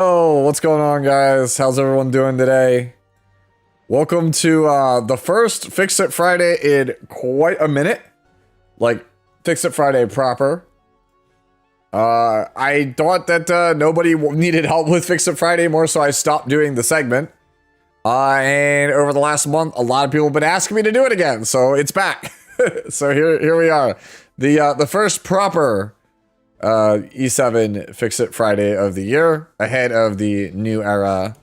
Oh, what's going on, guys? How's everyone doing today? Welcome to the first Fix It Friday in quite a minute. Like, Fix It Friday proper. I thought that nobody needed help with Fix It Friday more, so I stopped doing the segment. And over the last month, a lot of people have been asking me to do it again, so it's back. So here we are. The first proper E7 Fix It Friday of the year, ahead of the new era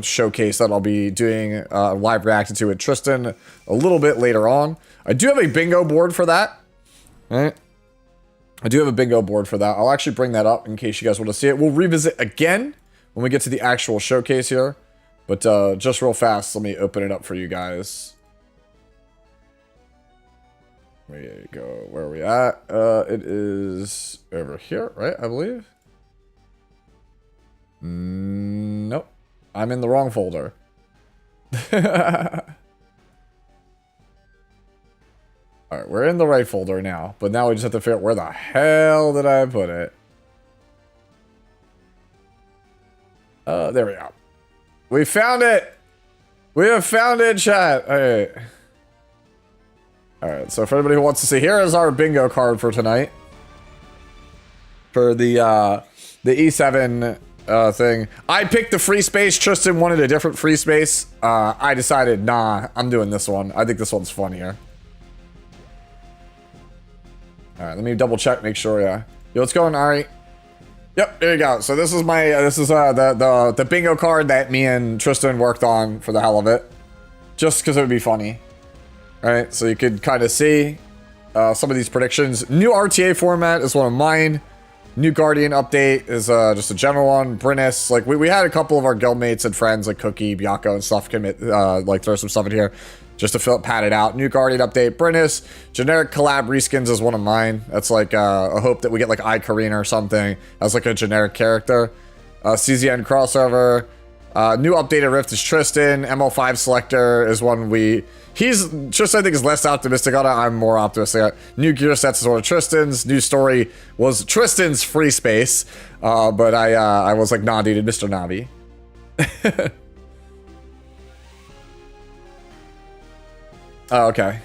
showcase that I'll be doing live reacting to with Tristan a little bit later on. I do have a bingo board for that. Right? I do have a bingo board for that. I'll actually bring that up in case you guys want to see it. We'll revisit again when we get to the actual showcase here. But just real fast, let me open it up for you guys. There you go. Where are we at? It is over here, right? I believe. Nope. I'm in the wrong folder. Alright, we're in the right folder now. But now we just have to figure out where the hell did I put it? There we go. We found it! We have found it, chat! Alright. Alright, so for anybody who wants to see, here is our bingo card for tonight. For the E7 thing. I picked the free space. Tristan wanted a different free space. I decided, nah, I'm doing this one. I think this one's funnier. Alright, let me double check, make sure, yeah. Yo, what's going on, Ari? Yep, there you go. So this is my, the bingo card that me and Tristan worked on for the hell of it. Just because it would be funny. Alright, so you could kind of see some of these predictions. New RTA format is one of mine. New Guardian update is just a general one. Brinnis, like we had a couple of our guildmates and friends like Cookie, Biako, and stuff commit like throw some stuff in here just to pad it out. New Guardian update. Brinnis, generic collab reskins is one of mine. That's like a hope that we get like Karina or something as like a generic character. CZN crossover. New updated Rift is Tristan. ML5 selector is one Tristan I think is less optimistic on it. I'm more optimistic on it. New gear sets is one of Tristan's. New story was Tristan's free space. But I was like, nah, dude, Mr. Navi. Oh, okay.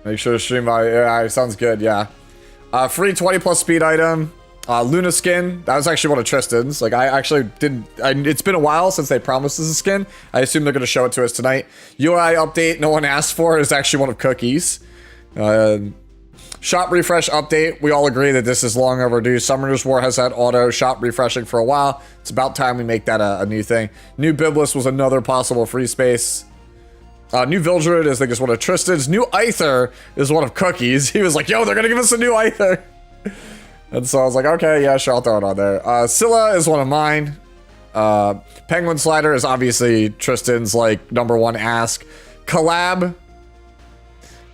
Make sure to stream by. Yeah, sounds good, yeah. Free 20 plus speed item. Luna skin, that was actually one of Tristan's. Like, I actually didn't... it's been a while since they promised us a skin. I assume they're going to show it to us tonight. UI update no one asked for is actually one of Cookie's. Shop refresh update. We all agree that this is long overdue. Summoner's War has had auto shop refreshing for a while. It's about time we make that a new thing. New Biblis was another possible free space. New Vildred is, I think, is one of Tristan's. New Aether is one of Cookie's. He was like, yo, they're going to give us a new Aether. And so I was like, okay, yeah, sure, I'll throw it on there. Scylla is one of mine. Penguin Slider is obviously Tristan's, like, #1 ask. Collab.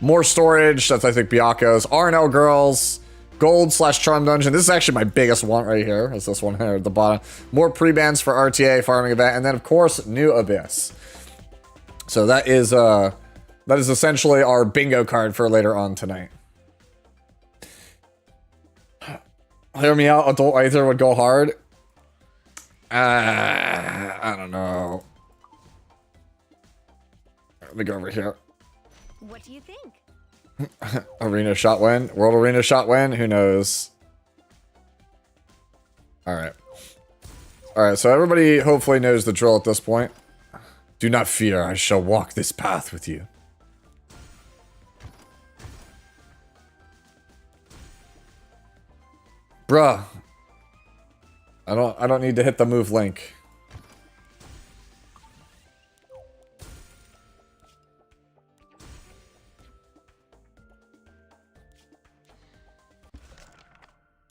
More storage. That's, I think, Biako's. RNL Girls. Gold/Charm Dungeon. This is actually my biggest one right here. Is this one here at the bottom. More pre-bans for RTA farming event. And then, of course, New Abyss. So that is essentially our bingo card for later on tonight. Hear me out, Adult Aether would go hard. I don't know. Let me go over here. What do you think? Arena shot win? World Arena shot win? Who knows? Alright. Alright, so everybody hopefully knows the drill at this point. Do not fear, I shall walk this path with you. Bruh. I don't need to hit the move link.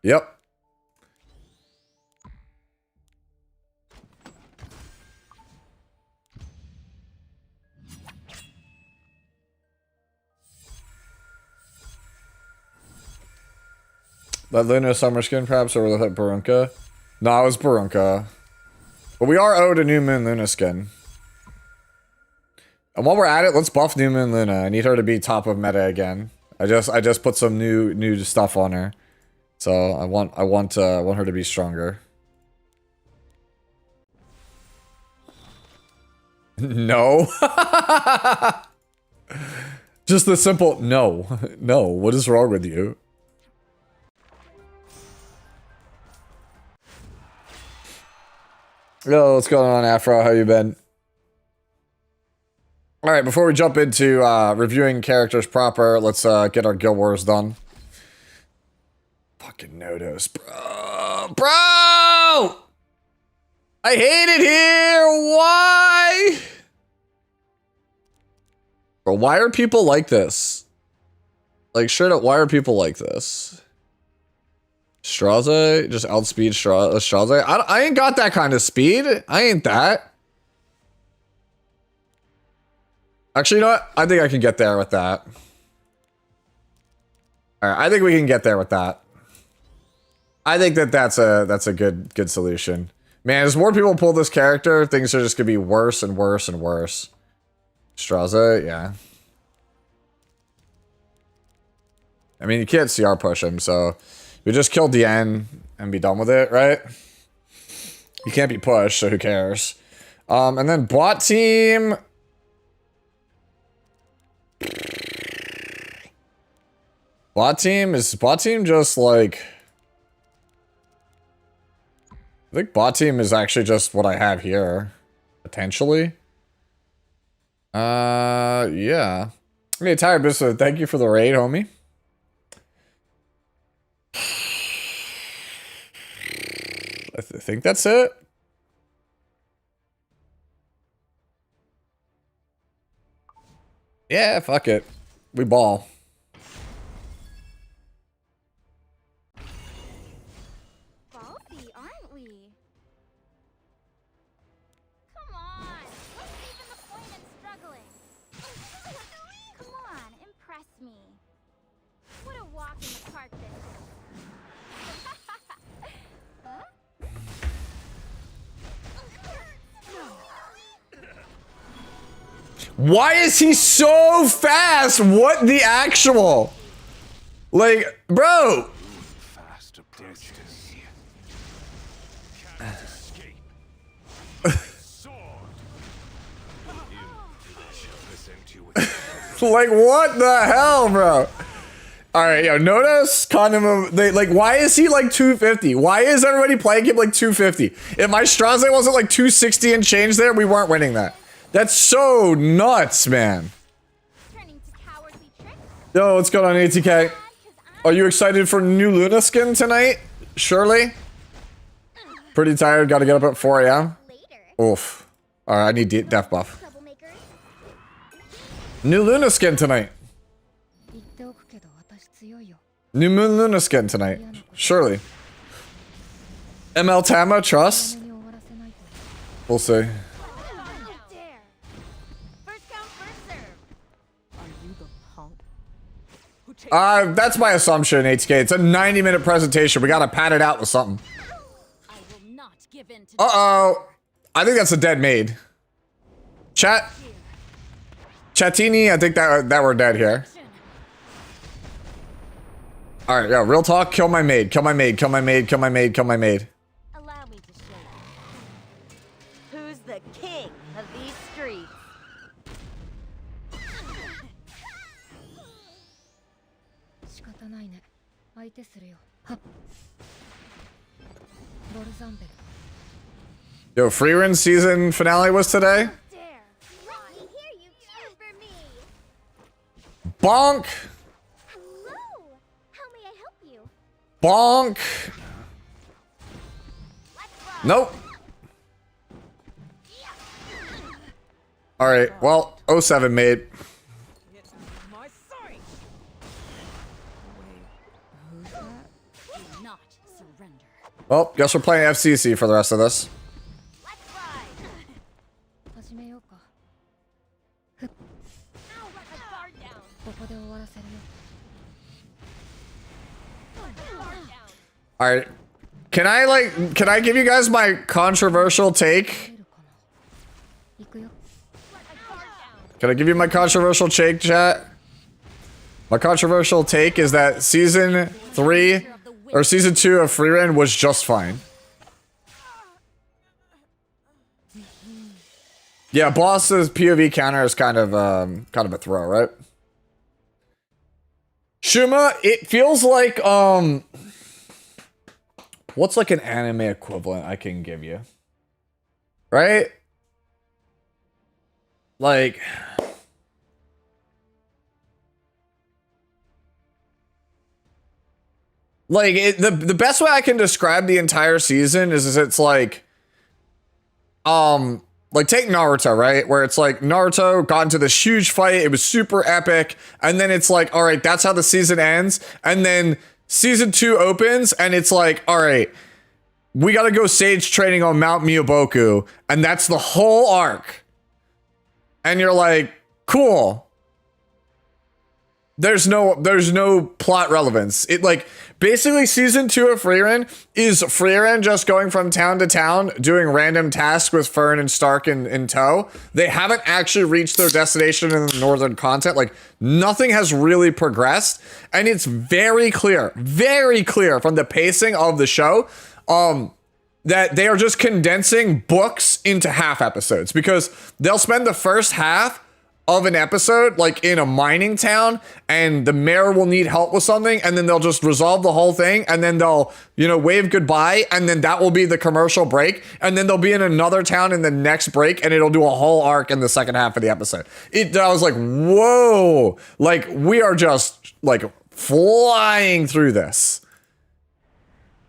Yep. That Luna summer skin perhaps, or was that Barunka? No, it was Barunka. But we are owed a New Moon Luna skin. And while we're at it, let's buff New Moon Luna. I need her to be top of meta again. I just put some new stuff on her. So I want her to be stronger. No. Just the simple no. No, what is wrong with you? Yo, what's going on, Afro? How you been? Alright, before we jump into reviewing characters proper, let's get our Guild Wars done. Fucking Nodos, bro. Bro! I hate it here! Why? Bro, why are people like this? Like, straight up, why are people like this? Straze? Just outspeed Straze? I ain't got that kind of speed. I ain't that. Actually, you know what? I think I can get there with that. Alright, I think we can get there with that. I think that's a good solution. Man, as more people pull this character, things are just gonna be worse and worse and worse. Straze, yeah. I mean, you can't CR push him, so we just kill Dien and be done with it, right? You can't be pushed, so who cares? And then bot team. Bot team just like. I think bot team is actually just what I have here. Potentially. Yeah. I mean, Tired Business, thank you for the raid, homie. I think that's it. Yeah, fuck it. We ball. Ballsy, aren't we? Come on. What's even the point in struggling? Come on, impress me. What a walk in the park this is. Huh? Why is he so fast? What the actual? Like, bro. Fast approaches. Can't escape. Sword. Shall present you with Like, what the hell, bro? Alright, yo, notice condom. They like, why is he like 250? Why is everybody playing him like 250? If my Straze wasn't like 260 and change there, we weren't winning that. That's so nuts, man. Turning to cowardly tricks? Yo, what's going on, ATK? Are you excited for new Luna skin tonight? Surely? Pretty tired, gotta get up at 4 a.m. Later. Oof. Alright, I need death buff. Troublemakers. New Luna skin tonight. New Moon Luna skin tonight. Surely. ML Tama, trust? We'll see. How dare. First come, first serve. Are you the punk? That's my assumption, HK. It's a 90-minute presentation. We gotta pad it out with something. I will not give in to Uh-oh. I think that's a dead maid. Chat. Chatini, I think that we're dead here. Alright, yeah, real talk. Kill my maid. Kill my maid. Kill my maid. Kill my maid. Kill my maid. allow me to show you. Who's the king of these streets? 仕方ないね。相手するよ。はっ。ボルザンベル。 Yo, Freerun season finale was today. Dare. Let me hear you cheer for me. Bonk. Hello. How may I help you? Bonk. Nope. Alright, well, 07 maid. My sight. Do not surrender. Well, guess we're playing FCC for the rest of this. Let's ride. 始めようか。 Ow, let my guard down. ここで終わらせるよ。 Guard down. Alright. Can I give you guys my controversial take? 出るかな。行くよ。 Let my guard down. Can I give you my controversial take, chat? My controversial take is that season 3 or season 2 of Freerun was just fine. Yeah, boss's POV counter is kind of a throw, right? Shuma, it feels like what's like an anime equivalent I can give you? Right? Like the best way I can describe the entire season is it's like take Naruto, right? Where it's like Naruto got into this huge fight, it was super epic, and then it's like, all right, that's how the season ends, and then season 2 opens, and it's like, all right, we gotta go sage training on Mount Myoboku, and that's the whole arc. And you're like, cool. There's no plot relevance. It like basically season 2 of Freerun is Freerun just going from town to town doing random tasks with Fern and Stark in tow. They haven't actually reached their destination in the northern content. Like nothing has really progressed, and it's very clear from the pacing of the show that they are just condensing books into half episodes, because they'll spend the first half of an episode like in a mining town, and the mayor will need help with something, and then they'll just resolve the whole thing, and then they'll, you know, wave goodbye, and then that will be the commercial break, and then they'll be in another town in the next break, and it'll do a whole arc in the second half of the episode. I was like, whoa, like we are just like flying through this,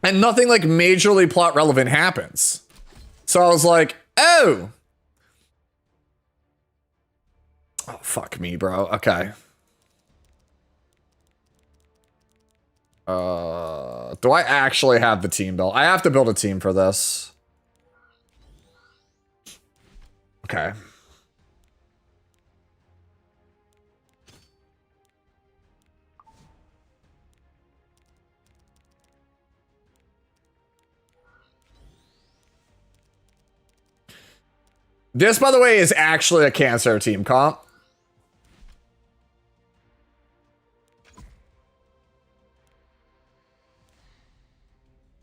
and nothing like majorly plot relevant happens. So I was like, oh, fuck me, bro. Okay. Do I actually have the team built? I have to build a team for this. Okay. This, by the way, is actually a Cancer team comp.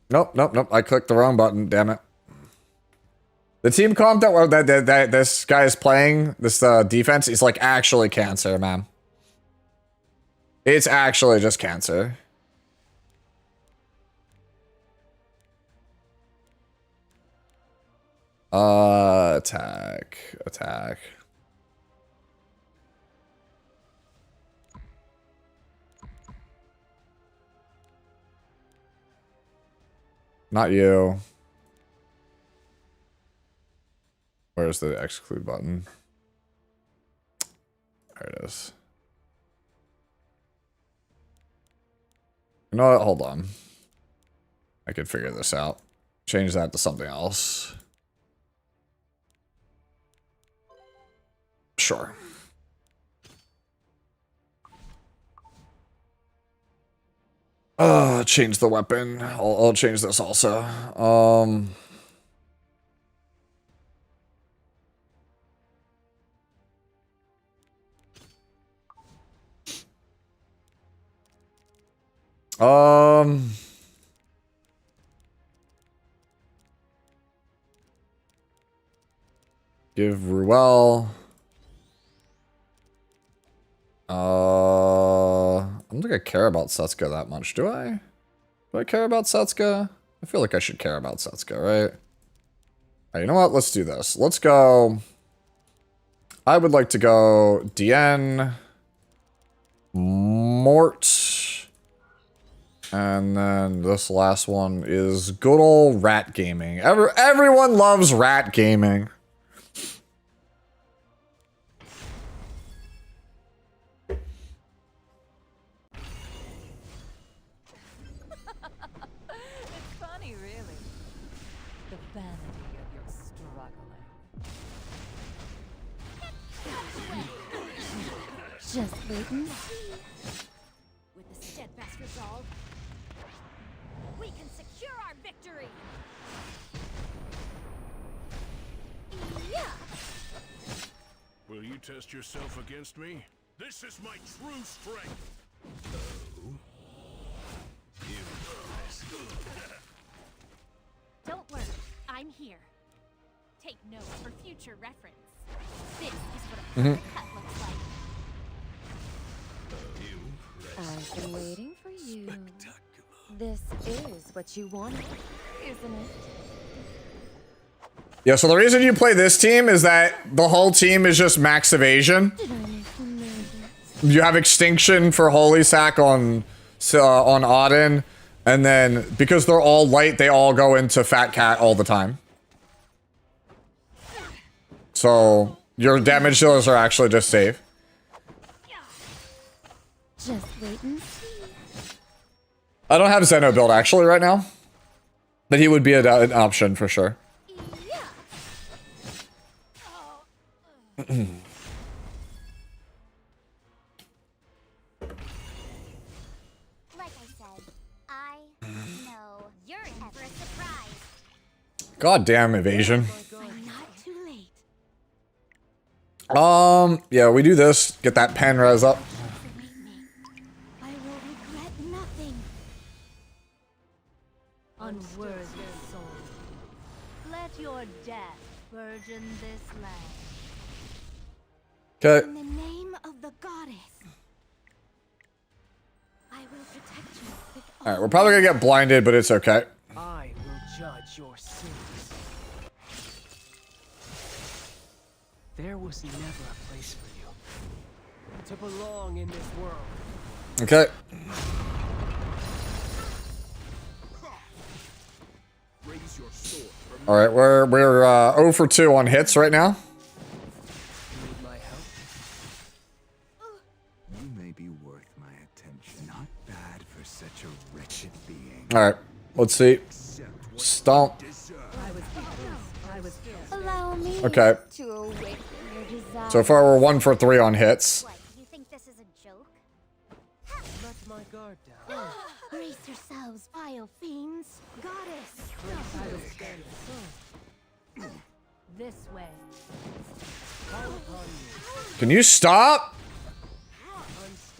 Nope. I clicked the wrong button. Damn it. The team comp that this guy is playing, this defense, is like actually Cancer, man. It's actually just Cancer. Attack. Not you. Where's the exclude button? There it is. You know what? Hold on. I could figure this out. Change that to something else. Sure. Change the weapon. I'll change this also. Give Ruel. I don't think I care about Setsuka that much, do I? Do I care about Setsuka? I feel like I should care about Setsuka, right? Hey, you know what? Let's do this. Let's go. I would like to go Dien, Mort, and then this last one is good old Rat Gaming. Everyone loves Rat Gaming. Just wait and see. With the steadfast resolve, we can secure our victory. Yeah. Will you test yourself against me? This is my true strength. Oh. Take note for future reference. This is what a perfect cut looks like. I've been waiting for you. This is what you wanted, isn't it? Yeah, so the reason you play this team is that the whole team is just max evasion. You have extinction for Holy Sack on Auden, and then because they're all light, they all go into Fat Cat all the time. So your damage dealers are actually just safe. Just wait and see. I don't have Zeno build actually right now, but he would be an option for sure. Like I said, I know you're in for a surprise. God damn evasion. I'm not too late. Yeah, we do this. Get that pen res up. Underestimate me. I will regret nothing. Unworthy soul. Let your death burden this land. Okay. In the name of the goddess, I will protect you with all. Alright, we're probably gonna get blinded, but it's okay. I will judge your sins. There was never a place for you to belong in this world. Okay. Raise your sword. Alright, we're 0 for 2 on hits right now. Need my help? You may be worth my attention. Not bad for such a wretched being. Alright, let's see. Stomp. Allow me Okay. to awaken your desire. So far we're 1 for 3 on hits. What, you think this is a joke? Let my guard down. Brace yourselves, vile fiends. Goddess. This way. Can you stop?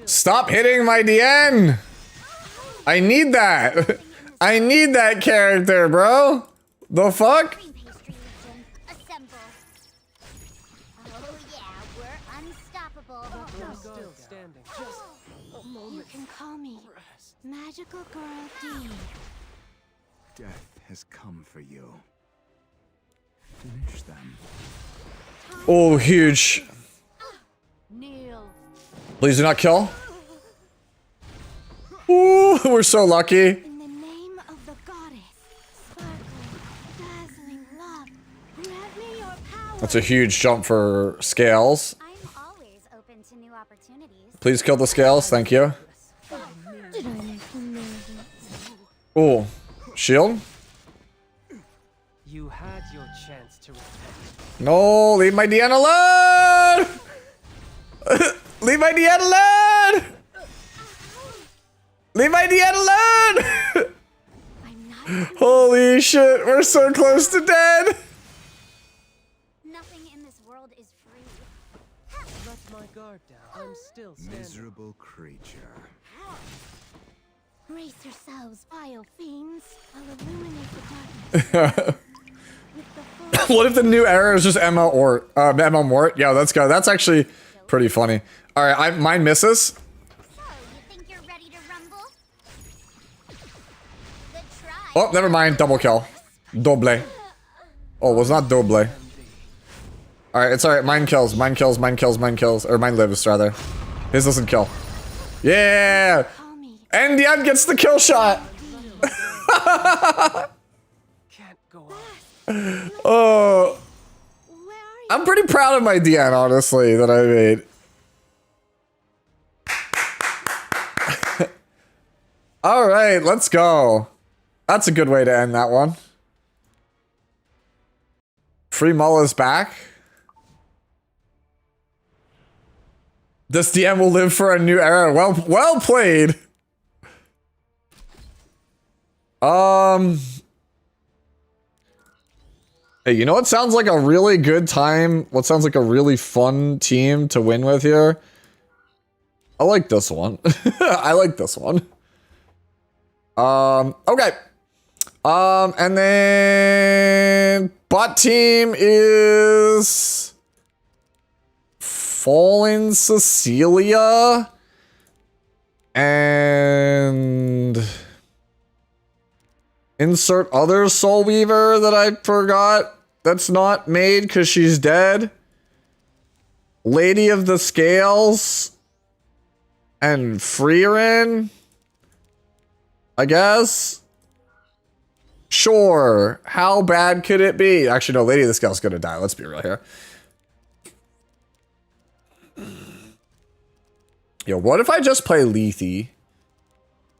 Stop hitting my DN! I need that! I need that character, bro! The fuck? Cream pastry legion, assemble. Oh yeah, we're unstoppable. Still standing. Just You can call me Magical Girl D. Death has come for you. Finish them. Oh, huge. Kneel. Please do not kill. Ooh, we're so lucky. In the name of the goddess, sparkling, dazzling love, grant me your power. That's a huge jump for scales. I'm always open to new opportunities. Please kill the scales, thank you. Did I make you nervous? Ooh, shield? you had your chance to repent. No, leave my DN alone! Leave my DN alone! Leave my DN alone! I'm not. Holy shit, we're so close to dead! Nothing in this world is free. Let my guard down. I'm still standing. Miserable creature. Brace yourselves, vile fiends. I'll illuminate the darkness. With the full What if the new era is just Emma Mort? Yeah, let's go. That's actually pretty funny. Alright, mine misses. So, you think you're ready to rumble? Good try. Oh, never mind. Double kill. Doble. Oh, it was not doble. Alright, it's alright. Mine kills. Mine kills. Mine kills. Mine kills. Or mine lives, rather. His doesn't kill. Yeah! Call me. And Dian gets the kill shot! Can't go on. Oh, Where are you? I'm pretty proud of my Dian, honestly, that I made. Alright, let's go. That's a good way to end that one. Free Mulla's back. This DM will live for a new era. Well played. Hey, you know what sounds like a really good time? What sounds like a really fun team to win with here? I like this one. I like this one. Okay. And then bot team is Fallen Cecilia and insert other Soul Weaver that I forgot that's not made because she's dead. Lady of the Scales and Freerin, I guess. Sure. How bad could it be? Actually, no, Lady of the Scales gonna die. Let's be real here. Yo, what if I just play Lethe?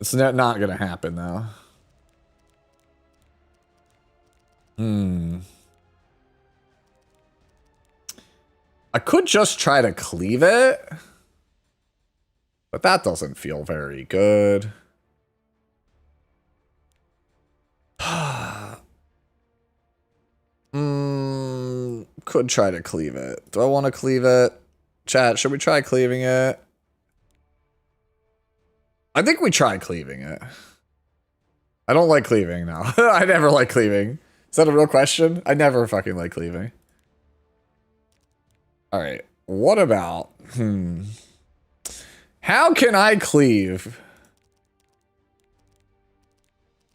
It's not gonna happen though. I could just try to cleave it, but that doesn't feel very good. Could try to cleave it. Do I want to cleave it? Chat, should we try cleaving it? I think we try cleaving it. I don't like cleaving now. I never like cleaving. Is that a real question? I never fucking like cleaving. Alright, what about... How can I cleave?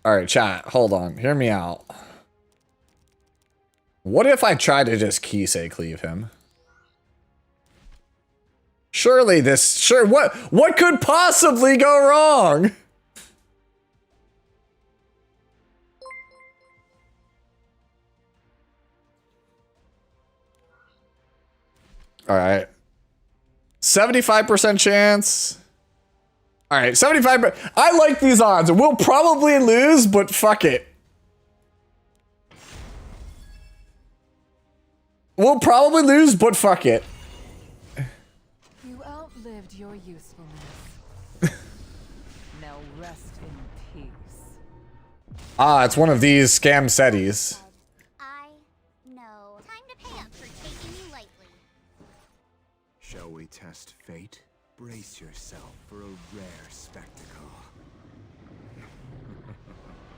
Alright, chat, hold on. Hear me out. What if I try to just Kisei cleave him? Surely this... Sure, what could possibly go wrong? Alright. 75% chance. Alright, 75%. I like these odds. We'll probably lose, but fuck it. We'll probably lose, but fuck it. You outlived your usefulness. Now rest in peace. Ah, it's one of these scam setties. I know. Time to pay up for taking you lightly. Shall we test fate? Brace yourself for a rare spectacle.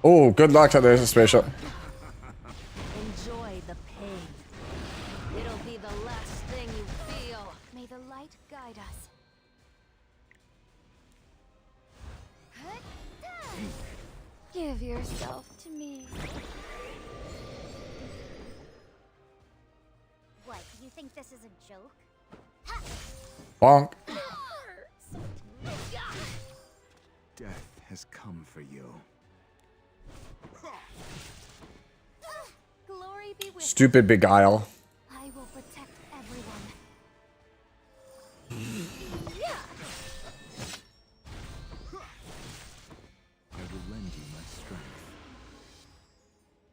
Oh, good luck to the spaceship. Enjoy the pain. It'll be the last thing you feel. May the light guide us. Give yourself to me. What, you think this is a joke? Bonk. Death has come for you. Glory be with Stupid beguile. I will protect everyone. I will lend you my strength.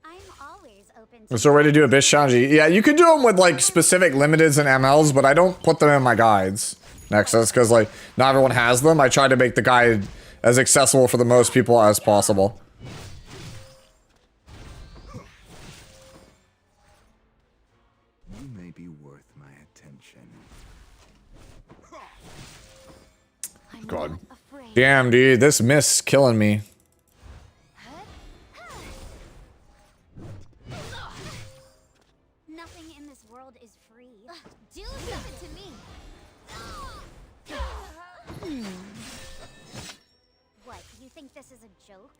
I'm always open to Is there a way to do a Bish Shanji? Yeah, you can do them with like specific limiteds and MLs, but I don't put them in my guides. Nexus, because like not everyone has them. I try to make the guide as accessible for the most people as possible. You may be worth my attention. I'm God. not afraid. Damn, dude, this mist's killing me. Nothing in this world is free. Do something to me. What, you think this is a joke?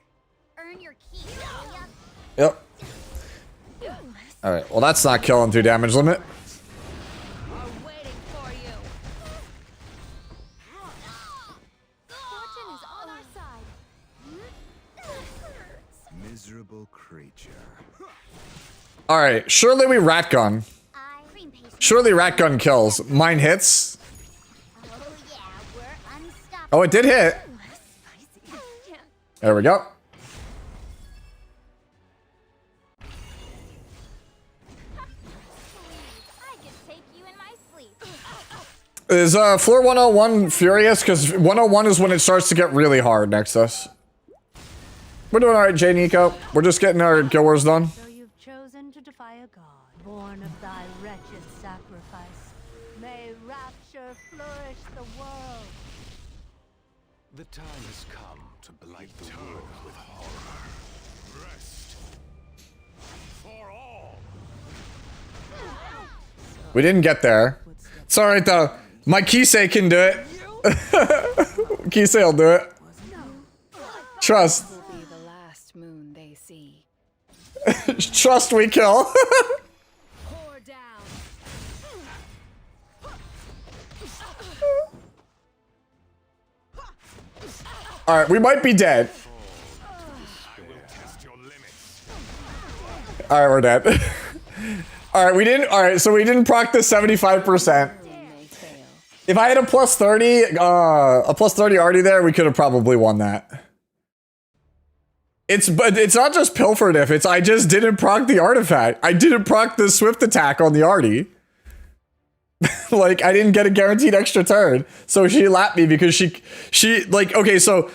Earn your keep, will ya? Yep. Alright, well that's not killing through damage limit. I'm waiting for you. Fortune is on our side. Miserable creature. Alright, surely we rat gun. Cream paste. Surely rat gun kills. Mine hits. Oh yeah, we're unstoppable. Oh, it did hit. There we go. I could take you in my sleep. Is floor 101 furious? Because 101 is when it starts to get really hard next to us. We're doing alright, Jay Nico. We're just getting our guild wars done. So you've chosen to defy a god, born of thy wretched sacrifice. May rapture flourish the world. The time has come to blight the world with horror. Rest We didn't get there. It's alright though. My Kisei can do it. Kisei will do it. Trust. Will be the last moon they see. Trust we kill. Pour down. Alright, we might be dead. Alright, we're dead. Alright, we didn't. Alright, so we didn't proc the 75%. May fail. If I had a plus 30 already there, we could have probably won that. But it's not just pilfered if, it's I just didn't proc the artifact. I didn't proc the swift attack on the arty. Like, I didn't get a guaranteed extra turn. So she lapped me because she like, okay, so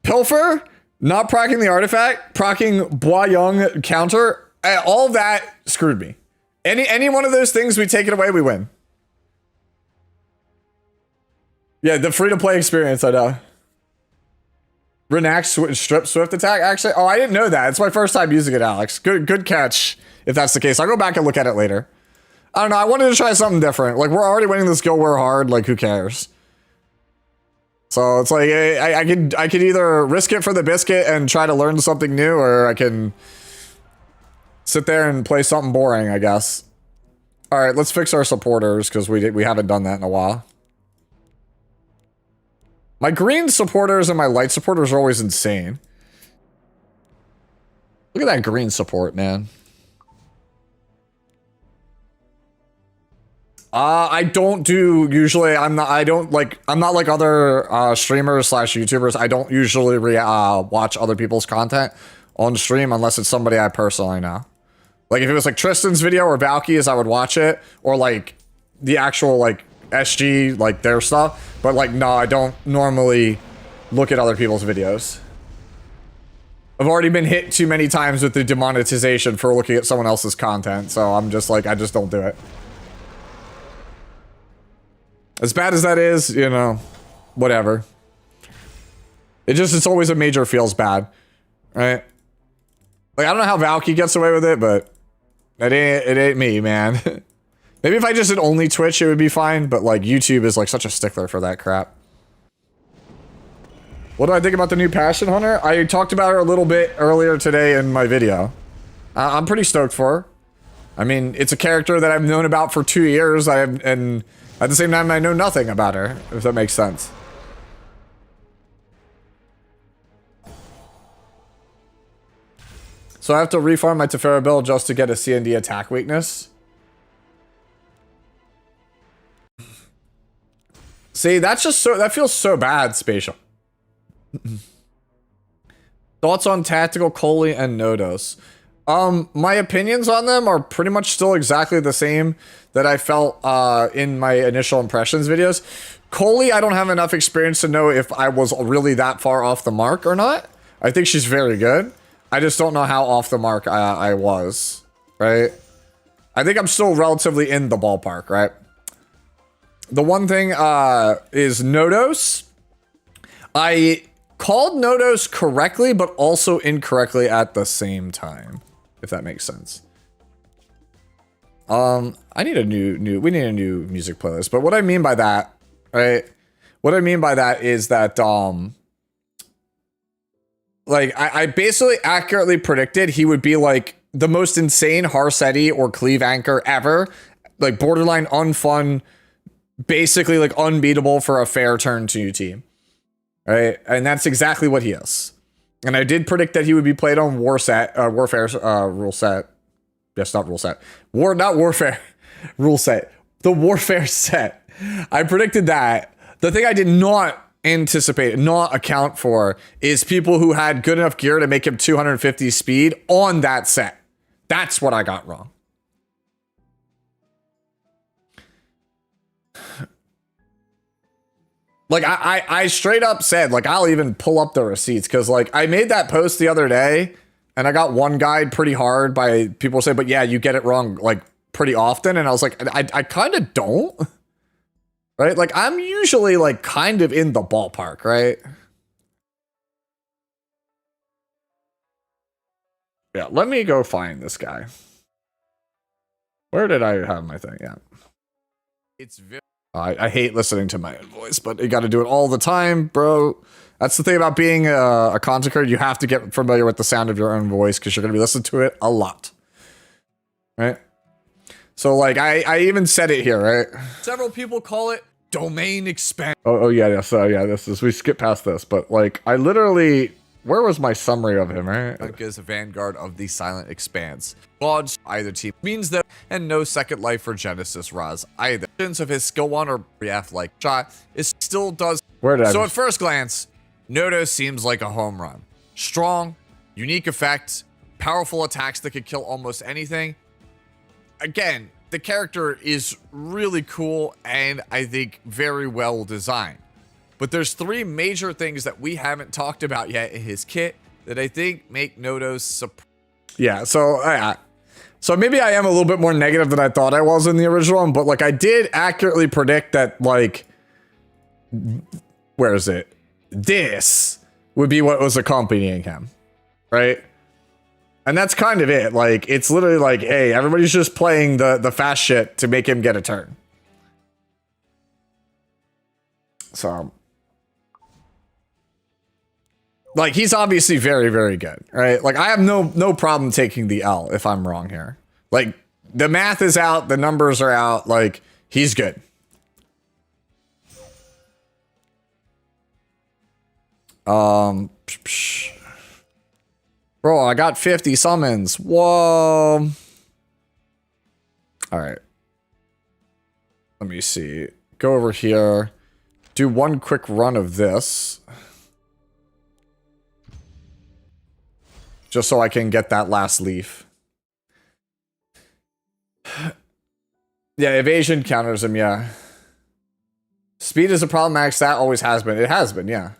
pilfer, not procking the artifact, procking Bois Young counter, all of that screwed me. Any one of those things, we take it away, we win. Yeah, the free-to-play experience, I know. Renact strip swift attack, actually? Oh, I didn't know that. It's my first time using it, Alex. Good catch, if that's the case. I'll go back and look at it later. I don't know, I wanted to try something different. Like, we're already winning this Guild War hard, like, who cares? So, it's like, I could either risk it for the biscuit and try to learn something new, or I can sit there and play something boring, I guess. Alright, let's fix our supporters, because we haven't done that in a while. My green supporters and my light supporters are always insane. Look at that green support, man. I don't do usually. I'm not like other streamers slash YouTubers. I don't usually watch other people's content on stream unless it's somebody I personally know. Like if it was like Tristan's video or Valky's, I would watch it, or like the actual like SG, like their stuff. But like, no, I don't normally look at other people's videos. I've already been hit too many times with the demonetization for looking at someone else's content, so I'm just like, I just don't do it. As bad as that is, you know, whatever. It's always a major feels bad, right? Like, I don't know how Valky gets away with it, but it ain't me, man. Maybe if I just did only Twitch, it would be fine, but like YouTube is like such a stickler for that crap. What do I think about the new Passion Hunter? I talked about her a little bit earlier today in my video. I'm pretty stoked for her. I mean, it's a character that I've known about for 2 years, and at the same time, I know nothing about her, if that makes sense. So I have to refarm my Teferi build just to get a CND attack weakness. See, that's just so, that feels so bad, Spatial. Thoughts on Tactical, Coley, and Nodos? My opinions on them are pretty much still exactly the same that I felt in my initial impressions videos. Coley, I don't have enough experience to know if I was really that far off the mark or not. I think she's very good. I just don't know how off the mark I was, right? I think I'm still relatively in the ballpark, right? The one thing is Nodos. I called Nodos correctly, but also incorrectly at the same time, if that makes sense. I need a we need a new music playlist, but what I mean by that, right? What I mean by that is that, like, I basically accurately predicted he would be like the most insane Harsetti or Cleave Anchor ever. Like borderline unfun, basically like unbeatable for a fair turn 2 team. Right? And that's exactly what he is. And I did predict that he would be played on Warfare's rule set. Yes, not rule set. Not Warfare. Rule set. The Warfare set. I predicted that. The thing I did not anticipate, not account for, is people who had good enough gear to make him 250 speed on that set. That's what I got wrong. Like, I straight up said, like, I'll even pull up the receipts, because, like, I made that post the other day, and I got one guide pretty hard by people saying, but yeah, you get it wrong, like, pretty often, and I was like, I kind of don't. Right? Like, I'm usually, like, kind of in the ballpark, right? Yeah, let me go find this guy. Where did I have my thing? Yeah. It's very. I hate listening to my own voice, but you got to do it all the time, bro. That's the thing about being a content creator. You have to get familiar with the sound of your own voice because you're going to be listening to it a lot. Right? So, like, I even said it here, right? Several people call it domain expand. Oh yeah. So, yeah, we skip past this, but, like, I literally... Where was my summary of him, right? Like, is a vanguard of the Silent Expanse. Bodge, either team means that, and no second life for Genesis Raz either. Of his skill 1 or BF like shot, it still does. Where did I? So at first glance, Nodo seems like a home run. Strong, unique effect, powerful attacks that could kill almost anything. Again, the character is really cool and I think very well designed. But there's 3 major things that we haven't talked about yet in his kit that I think make Nodo's yeah, so maybe I am a little bit more negative than I thought I was in the original one, but like I did accurately predict that like where is it? This would be what was accompanying him. Right? And that's kind of it. Like it's literally like, hey, everybody's just playing the fast shit to make him get a turn. So like, he's obviously very, very good, right? Like, I have no problem taking the L if I'm wrong here. Like, the math is out, the numbers are out, like, he's good. Bro, I got 50 summons. Whoa. Alright. Let me see. Go over here. Do one quick run of this. Just so I can get that last leaf. Yeah, evasion counters him, yeah. Speed is a problematic stat, always has been. It has been, yeah.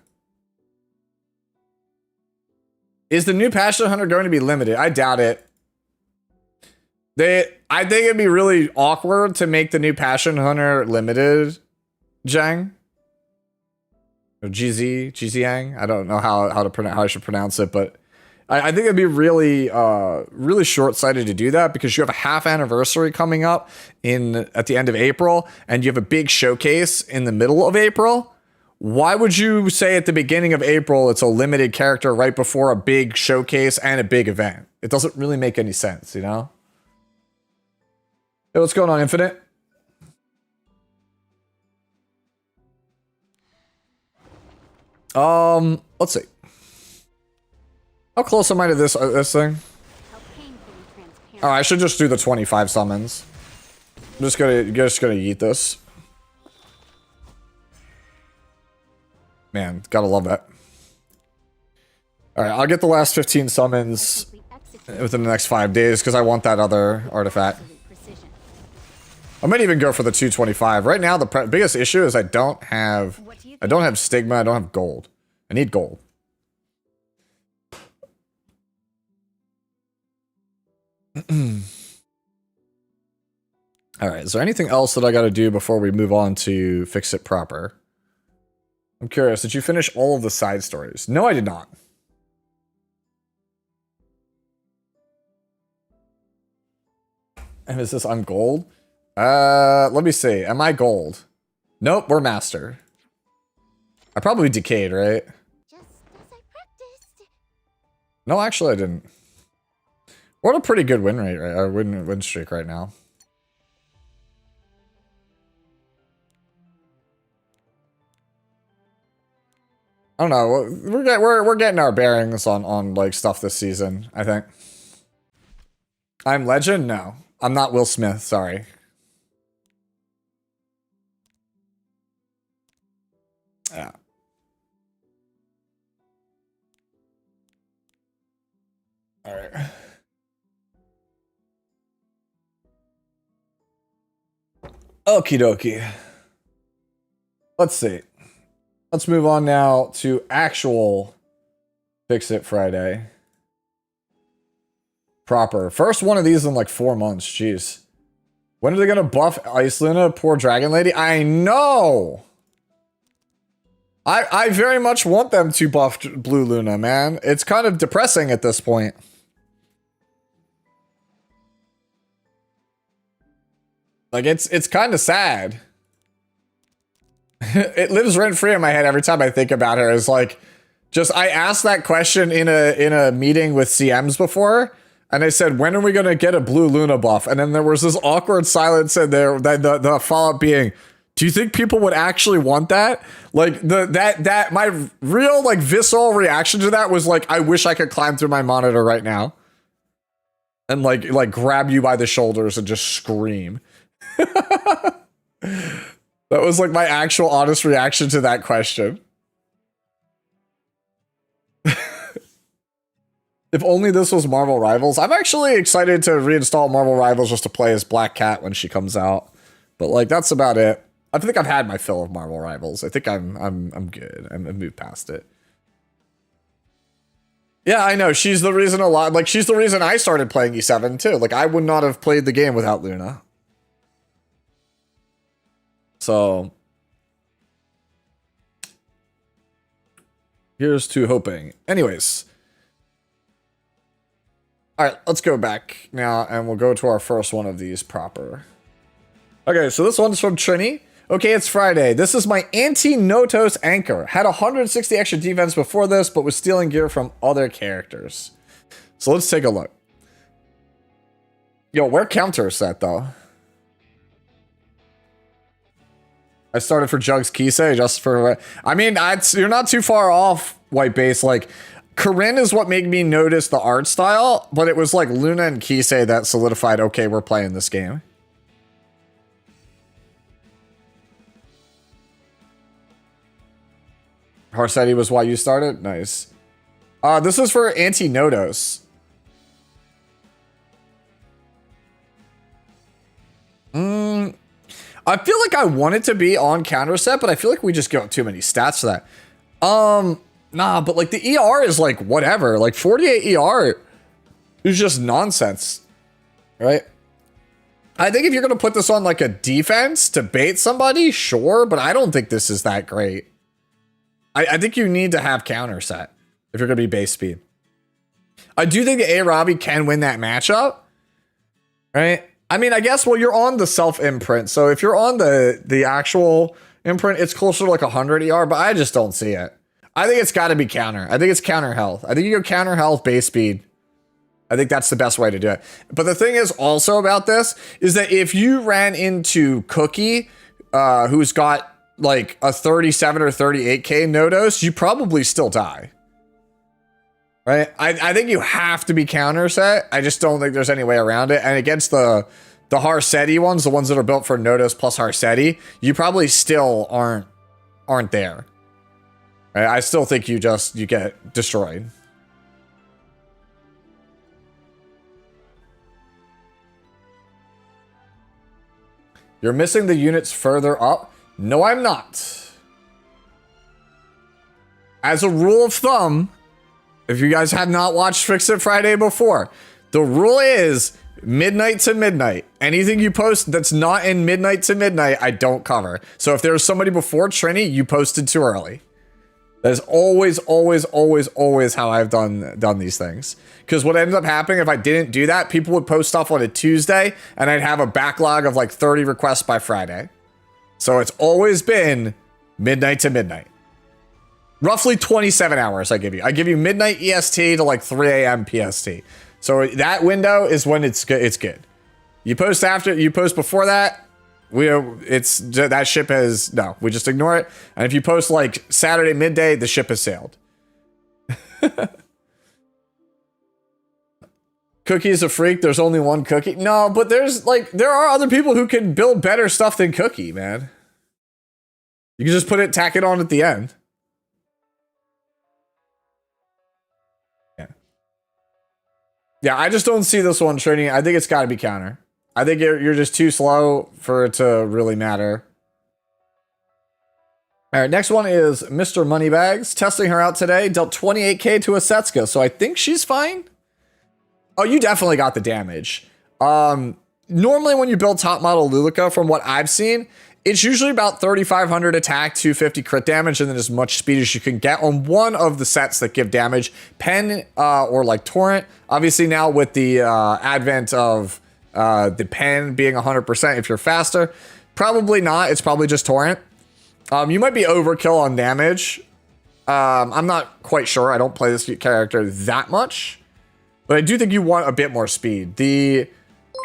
Is the new Passion Hunter going to be limited? I doubt it. I think it'd be really awkward to make the new Passion Hunter limited, Jang. Or GZang. I don't know how I should pronounce it, but I think it'd be really, really short-sighted to do that because you have a half anniversary coming up at the end of April, and you have a big showcase in the middle of April. Why would you say at the beginning of April it's a limited character right before a big showcase and a big event? It doesn't really make any sense, you know? Hey, what's going on, Infinite? Let's see. How close am I to this thing? Oh, I should just do the 25 summons. I'm just gonna yeet this. Man, gotta love that. All right, I'll get the last 15 summons within the next 5 days because I want that other artifact. I might even go for the 225. Right now, the biggest issue is I don't have stigma. I don't have gold. I need gold. All right, is there anything else that I got to do before we move on to fix it proper? I'm curious, did you finish all of the side stories? No, I did not. And is this I'm gold? Let me see. Am I gold? Nope, we're master. I probably decayed, right? Just as I practiced. No, actually I didn't. We're at a pretty good win rate, right? Our win streak right now. I don't know. We're getting our bearings on like stuff this season, I think. I'm legend? No. I'm not Will Smith, sorry. Yeah. All right. Okie dokie. Let's see. Let's move on now to actual Fix It Friday. Proper. First one of these in like 4 months. Jeez. When are they gonna buff Ice Luna? Poor Dragon Lady. I know. I very much want them to buff Blue Luna, man. It's kind of depressing at this point. Like, it's kind of sad. It lives rent free in my head every time I think about her. It's like, just I asked that question in a meeting with CMs before, and I said, when are we gonna get a blue Luna buff? And then there was this awkward silence in there. The follow up being, do you think people would actually want that? Like that my real like visceral reaction to that was like, I wish I could climb through my monitor right now and like grab you by the shoulders and just scream. That was like my actual honest reaction to that question. If only this was Marvel Rivals. I'm actually excited to reinstall Marvel Rivals just to play as Black Cat when she comes out. But like that's about it. I think I've had my fill of Marvel Rivals. I think I'm good. I've moved past it. Yeah, I know. She's the reason a lot. Like she's the reason I started playing E7 too. Like I would not have played the game without Luna. So here's to hoping. Anyways. All right, let's go back now and we'll go to our first one of these proper. Okay, so this one's from Trini. Okay, it's Friday. This is my anti-Notos anchor. Had 160 extra defense before this, but was stealing gear from other characters. So let's take a look. Yo, where counter is that though? I started for Jugs Kisei just for... I mean, you're not too far off, White Base. Like, Corinne is what made me notice the art style, but it was like Luna and Kisei that solidified, okay, we're playing this game. Harsetti was why you started? Nice. This is for Anti-Notos. I feel like I want it to be on counter set, but I feel like we just got too many stats for that. Nah, but like the ER is like whatever. Like 48 ER is just nonsense, right? I think if you're going to put this on like a defense to bait somebody, sure, but I don't think this is that great. I think you need to have counter set if you're going to be base speed. I do think A. Robbie can win that matchup, right? I mean, I guess, well, you're on the self imprint. So if you're on the actual imprint, it's closer to like 100 ER, but I just don't see it. I think it's got to be counter. I think it's counter health. I think you go counter health, base speed. I think that's the best way to do it. But the thing is also about this is that if you ran into Cookie, who's got like a 37 or 38k Notos, you probably still die. Right? I think you have to be counter set. I just don't think there's any way around it. And against the Harsetti ones, the ones that are built for Notos plus Harsetti, you probably still aren't there. Right? I still think you get destroyed. You're missing the units further up. No, I'm not. As a rule of thumb, if you guys have not watched Fix It Friday before, the rule is midnight to midnight. Anything you post that's not in midnight to midnight, I don't cover. So if there's somebody before Trini, you posted too early. That is always, always, always, always how I've done these things. Because what ends up happening if I didn't do that, people would post stuff on a Tuesday, and I'd have a backlog of like 30 requests by Friday. So it's always been midnight to midnight. Roughly 27 hours I give you. I give you midnight EST to like 3 a.m. PST. So that window is when it's good. It's good. You post after, you post before that, that ship has, no, we just ignore it. And if you post like Saturday midday, the ship has sailed. Cookie is a freak. There's only one Cookie. No, but there are other people who can build better stuff than Cookie, man. You can just tack it on at the end. Yeah, I just don't see this one, Trini. I think it's got to be counter. I think you're just too slow for it to really matter. All right, next one is Mr. Moneybags. Testing her out today. Dealt 28k to a Setsuka, so I think she's fine. Oh, you definitely got the damage. Normally when you build top model Luluka, from what I've seen, it's usually about 3,500 attack, 250 crit damage, and then as much speed as you can get on one of the sets that give damage. Pen or like Torrent. Obviously now with the advent of The pen being 100% if you're faster. Probably not. It's probably just torrent. You might be overkill on damage. I'm not quite sure. I don't play this character that much. But I do think you want a bit more speed. The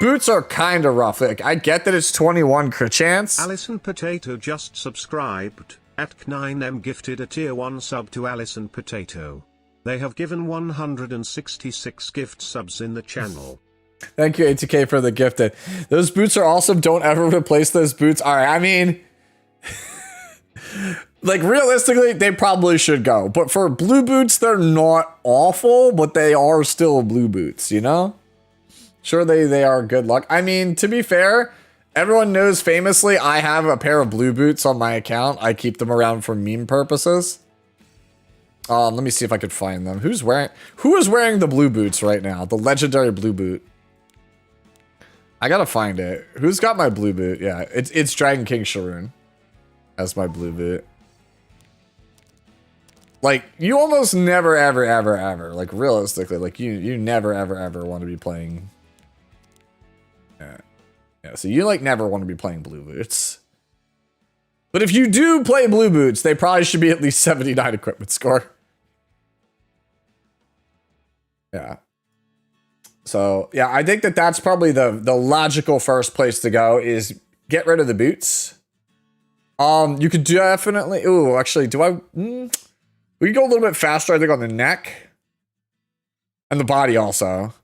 boots are kind of rough. Like, I get that it's 21 crit chance. Alison Potato just subscribed. At K9M gifted a tier 1 sub to Alison Potato. They have given 166 gift subs in the channel. Thank you, ATK, for the gifted. Those boots are awesome. Don't ever replace those boots. All right, I mean, like, realistically, they probably should go. But for blue boots, they're not awful, but they are still blue boots, you know? Sure, they are good luck. I mean, to be fair, everyone knows famously I have a pair of blue boots on my account. I keep them around for meme purposes. Let me see if I could find them. Who is wearing the blue boots right now? The legendary blue boot. I gotta find it. Who's got my blue boot? Yeah, it's Dragon King Sharoon as my blue boot. Like, you almost never, ever, like, realistically, like, you never, ever want to be playing. Yeah, so you, like, never want to be playing blue boots. But if you do play blue boots, they probably should be at least 79 equipment score. Yeah. So, yeah, I think that's probably the logical first place to go is get rid of the boots. You could definitely... Ooh, actually, do I... we could go a little bit faster, I think, on the neck. And the body also.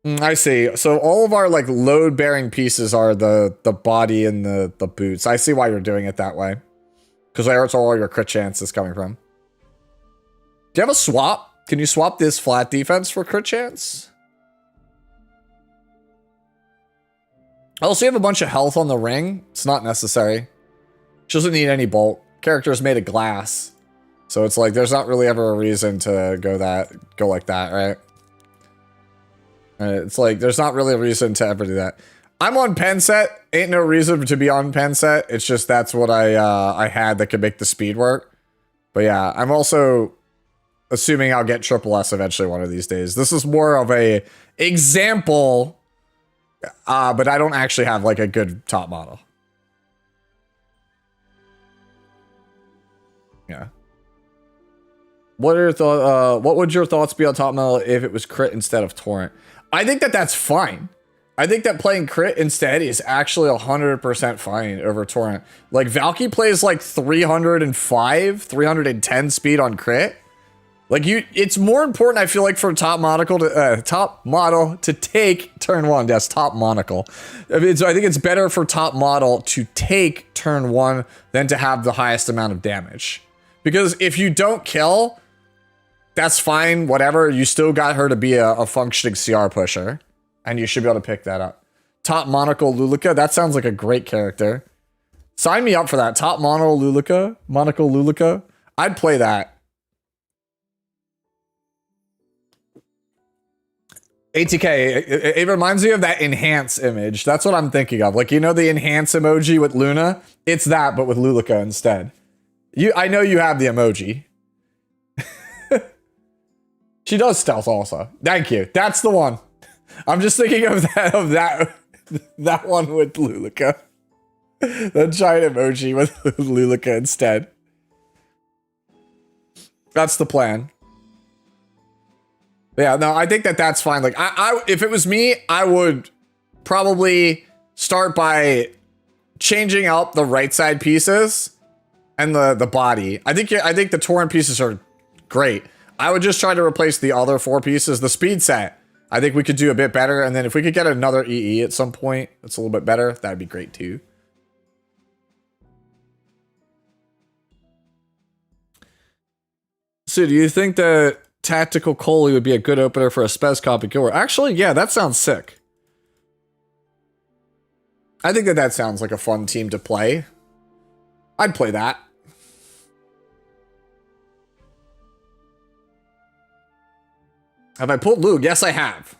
I see. So all of our, like, load-bearing pieces are the body and the boots. I see why you're doing it that way. Because that's all your crit chance is coming from. Do you have a swap? Can you swap this flat defense for crit chance? Also, you have a bunch of health on the ring. It's not necessary. She doesn't need any bolt. Character is made of glass. So it's like, there's not really ever a reason to go like that, right? It's like, there's not really a reason to ever do that. I'm on pen set. Ain't no reason to be on pen set. It's just that's what I had that could make the speed work. But yeah, I'm also assuming I'll get triple S eventually one of these days. This is more of a example... but I don't actually have like a good top model. Yeah. What are your thoughts? What would your thoughts be on top model if it was crit instead of torrent? I think that's fine. I think that playing crit instead is actually 100% fine over torrent. Like Valky plays like 305, 310 speed on crit. Like it's more important, I feel like, for top model to take turn 1. Yes, top monocle. I think it's better for top model to take turn 1 than to have the highest amount of damage. Because if you don't kill, that's fine, whatever. You still got her to be a functioning CR pusher. And you should be able to pick that up. Top monocle Luluka, that sounds like a great character. Sign me up for that. Top monocle Luluka. I'd play that. ATK, it reminds me of that enhance image. That's what I'm thinking of. Like, you know the enhance emoji with Luna? It's that, but with Luluka instead. I know you have the emoji. She does stealth also. Thank you. That's the one. I'm just thinking of that one with Luluka. The giant emoji with Luluka instead. That's the plan. Yeah, no, I think that's fine. Like, if it was me, I would probably start by changing out the right side pieces and the body. I think the torrent pieces are great. I would just try to replace the other 4 pieces. The speed set, I think we could do a bit better. And then if we could get another EE at some point, that's a little bit better. That'd be great too. So do you think that Tactical Coley would be a good opener for a Spez copy killer? Actually, yeah, that sounds sick. I think that sounds like a fun team to play. I'd play that. Have I pulled Lug? Yes, I have.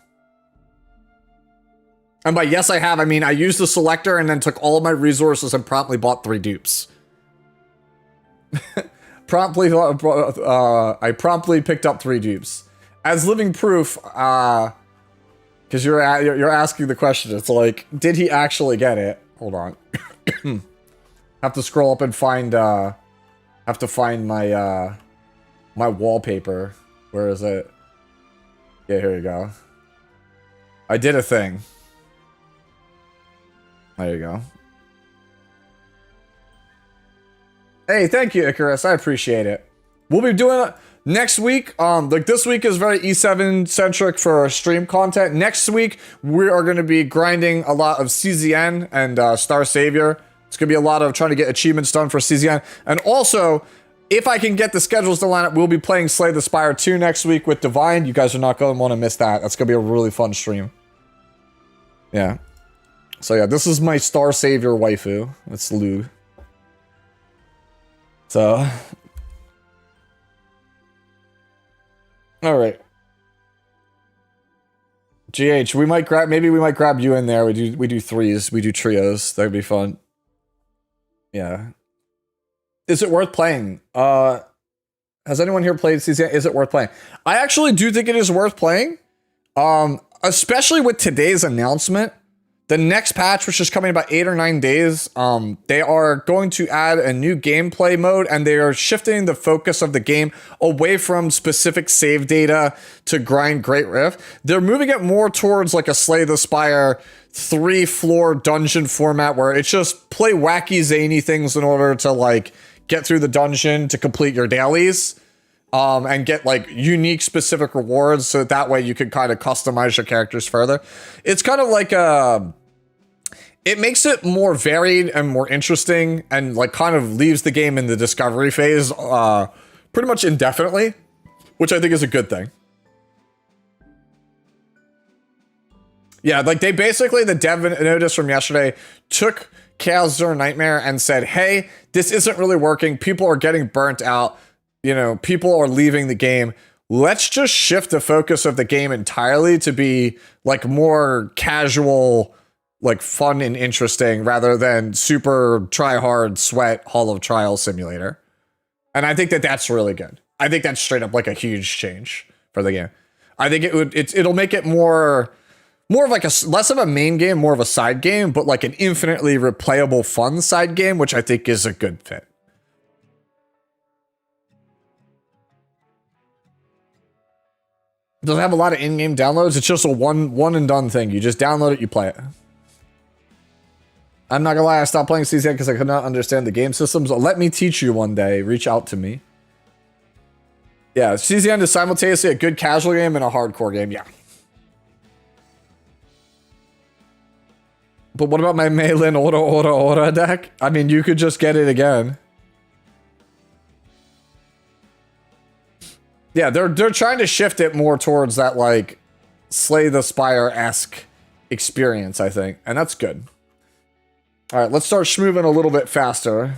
And by yes, I have, I mean I used the selector and then took all of my resources and promptly bought 3 dupes. I promptly picked up 3 dupes. As living proof, Because you're asking the question. It's like, did he actually get it? Hold on. Have to scroll up and find have to find my my wallpaper. Where is it? Yeah, here you go. I did a thing. There you go. Hey, thank you, Icarus. I appreciate it. We'll be doing next week. Like this week is very E7 centric for stream content. Next week we are going to be grinding a lot of CZN and Star Savior. It's going to be a lot of trying to get achievements done for CZN. And also, if I can get the schedules to line up, we'll be playing Slay the Spire 2 next week with Divine. You guys are not going to want to miss that. That's going to be a really fun stream. Yeah. So yeah, this is my Star Savior waifu. It's Lou. So... Alright. GH, we might grab, maybe we might grab you in there. We do threes, we do trios. That'd be fun. Yeah. Is it worth playing? Has anyone here played CZN? Is it worth playing? I actually do think it is worth playing. Especially with today's announcement. The next patch, which is coming in about 8 or 9 days, they are going to add a new gameplay mode, and they are shifting the focus of the game away from specific save data to grind Great Rift. They're moving it more towards like a Slay the Spire 3-floor dungeon format where it's just play wacky zany things in order to like get through the dungeon to complete your dailies. And get like unique specific rewards so that way you can kind of customize your characters further. It's kind of like it makes it more varied and more interesting and like kind of leaves the game in the discovery phase pretty much indefinitely, which I think is a good thing. Yeah, like they basically, the dev notice from yesterday took Chaos Zero Nightmare and said, hey, this isn't really working. People are getting burnt out. You know, people are leaving the game. Let's just shift the focus of the game entirely to be like more casual, like fun and interesting rather than super try hard sweat Hall of Trial simulator. And I think that that's really good. I think that's straight up like a huge change for the game. I think it'll make it more of like a less of a main game, more of a side game, but like an infinitely replayable fun side game, which I think is a good fit. It doesn't have a lot of in-game downloads. It's just a one and done thing. You just download it, you play it. I'm not gonna lie, I stopped playing CZN because I could not understand the game systems. Let me teach you one day. Reach out to me. Yeah, CZN is simultaneously a good casual game and a hardcore game. Yeah. But what about my Meilin Ora deck? I mean, you could just get it again. Yeah, they're trying to shift it more towards that like Slay the Spire-esque experience, I think, and that's good. All right, let's start schmoving a little bit faster.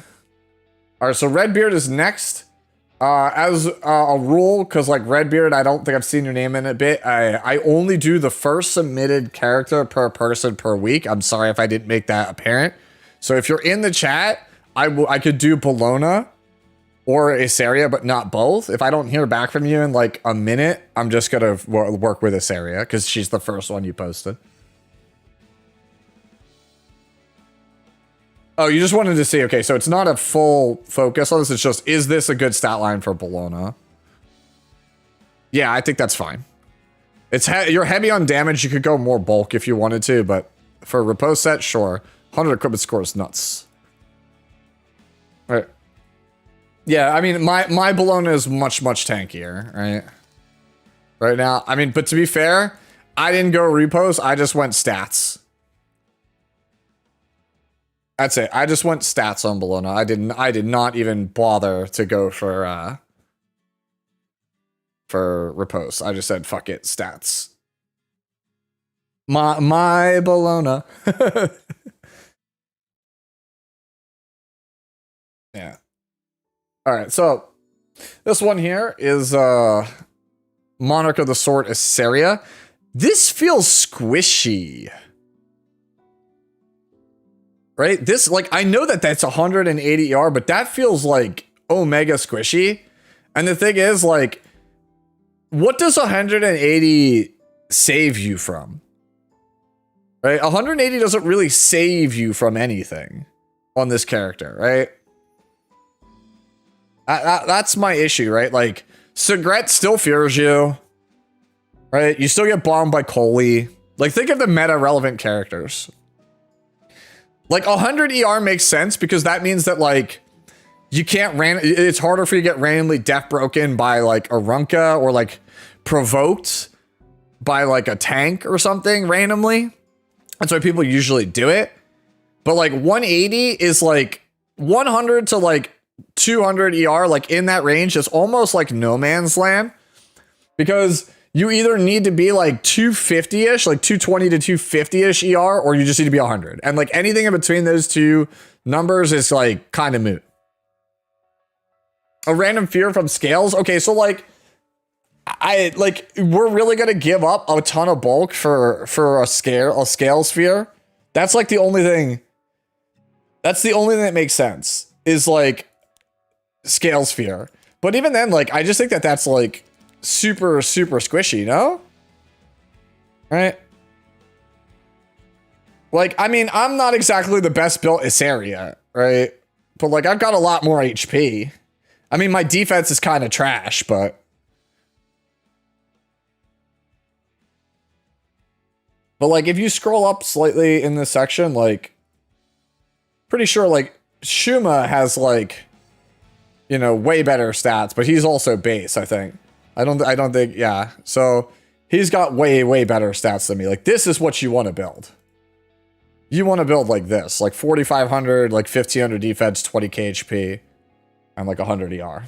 All right, so Redbeard is next. As a rule, because like Redbeard, I don't think I've seen your name in a bit. I only do the first submitted character per person per week. I'm sorry if I didn't make that apparent. So if you're in the chat, I could do Bologna or Asaria, but not both. If I don't hear back from you in like a minute, I'm just gonna work with Asaria because she's the first one you posted. Oh, you just wanted to see. Okay, so it's not a full focus on this. It's just, is this a good stat line for Bologna? Yeah, I think that's fine. You're heavy on damage. You could go more bulk if you wanted to, but for a repose set, sure. 100 equipment score is nuts. All right. Yeah, I mean, my Bologna is much tankier, right? Right now. I mean, but to be fair, I didn't go repos. I just went stats. That's it. I just went stats on Bologna. I did not even bother to go for repos. I just said, fuck it, stats. My Bologna. Yeah. All right, so this one here is Monarch of the Sword Asaria. This feels squishy. Right? This, like, I know that that's 180 ER, but that feels like omega squishy. And the thing is, like, what does 180 save you from? right? 180 doesn't really save you from anything on this character, right? That's my issue, right? Like, Segret still fears you, right? You still get bombed by Coley. Like, think of the meta-relevant characters. Like, 100 ER makes sense because that means that, like, you can't it's harder for you to get randomly death broken by, like, a Runka or, like, provoked by, like, a tank or something randomly. That's why people usually do it. But, like, 180 is, like, 100 to, like, 200 ER, like, in that range is almost like no man's land. Because you either need to be, like, 250-ish, like, 220 to 250-ish ER, or you just need to be 100. And, like, anything in between those two numbers is, like, kind of moot. A random fear from scales? Okay, so, like, we're really gonna give up a ton of bulk for a scale sphere? That's, like, the only thing... That's the only thing that makes sense, is, like, scale sphere. But even then, like, I just think that that's, like, super squishy, no? Right? Like, I mean, I'm not exactly the best built Isaria, right? But, like, I've got a lot more HP. I mean, my defense is kind of trash, but... But, like, if you scroll up slightly in this section, like... Pretty sure, like, Shuma has, like... You know, way better stats, but he's also base, I think. I don't think, yeah. So, he's got way better stats than me. Like, this is what you want to build. You want to build like this. Like, 4,500, like, 1,500 defense, 20k HP, and, like, 100 ER.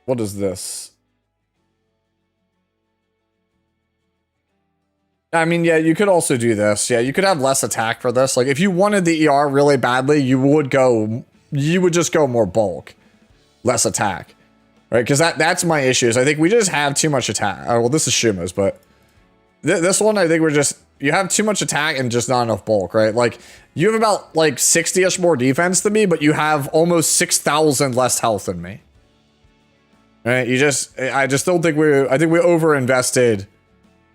What is this? I mean, yeah, you could also do this. Yeah, you could have less attack for this. Like, if you wanted the ER really badly, you would just go more bulk. Less attack. Right? Because that's my issue. Is I think we just have too much attack. Oh, well, this is Shuma's, but... this one, I think we're just... You have too much attack and just not enough bulk, right? Like, you have about, like, 60-ish more defense than me, but you have almost 6,000 less health than me. Right? I just don't think I think we over-invested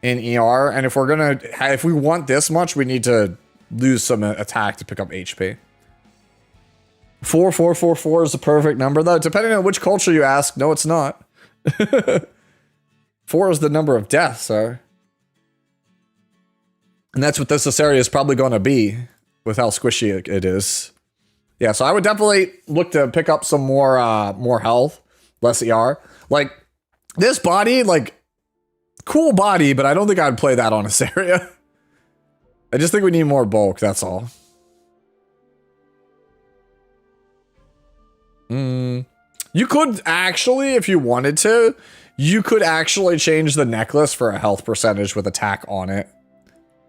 in ER, and if we want this much, we need to lose some attack to pick up HP. 4444 is the perfect number, though. Depending on which culture you ask, no, it's not. 4 is the number of deaths, sir. And that's what this area is probably going to be, with how squishy it is. Yeah, so I would definitely look to pick up some more health, less ER. Like, this body, like, cool body, but I don't think I'd play that on this area. I just think we need more bulk, that's all. You could actually, if you wanted to, you could actually change the necklace for a health percentage with attack on it.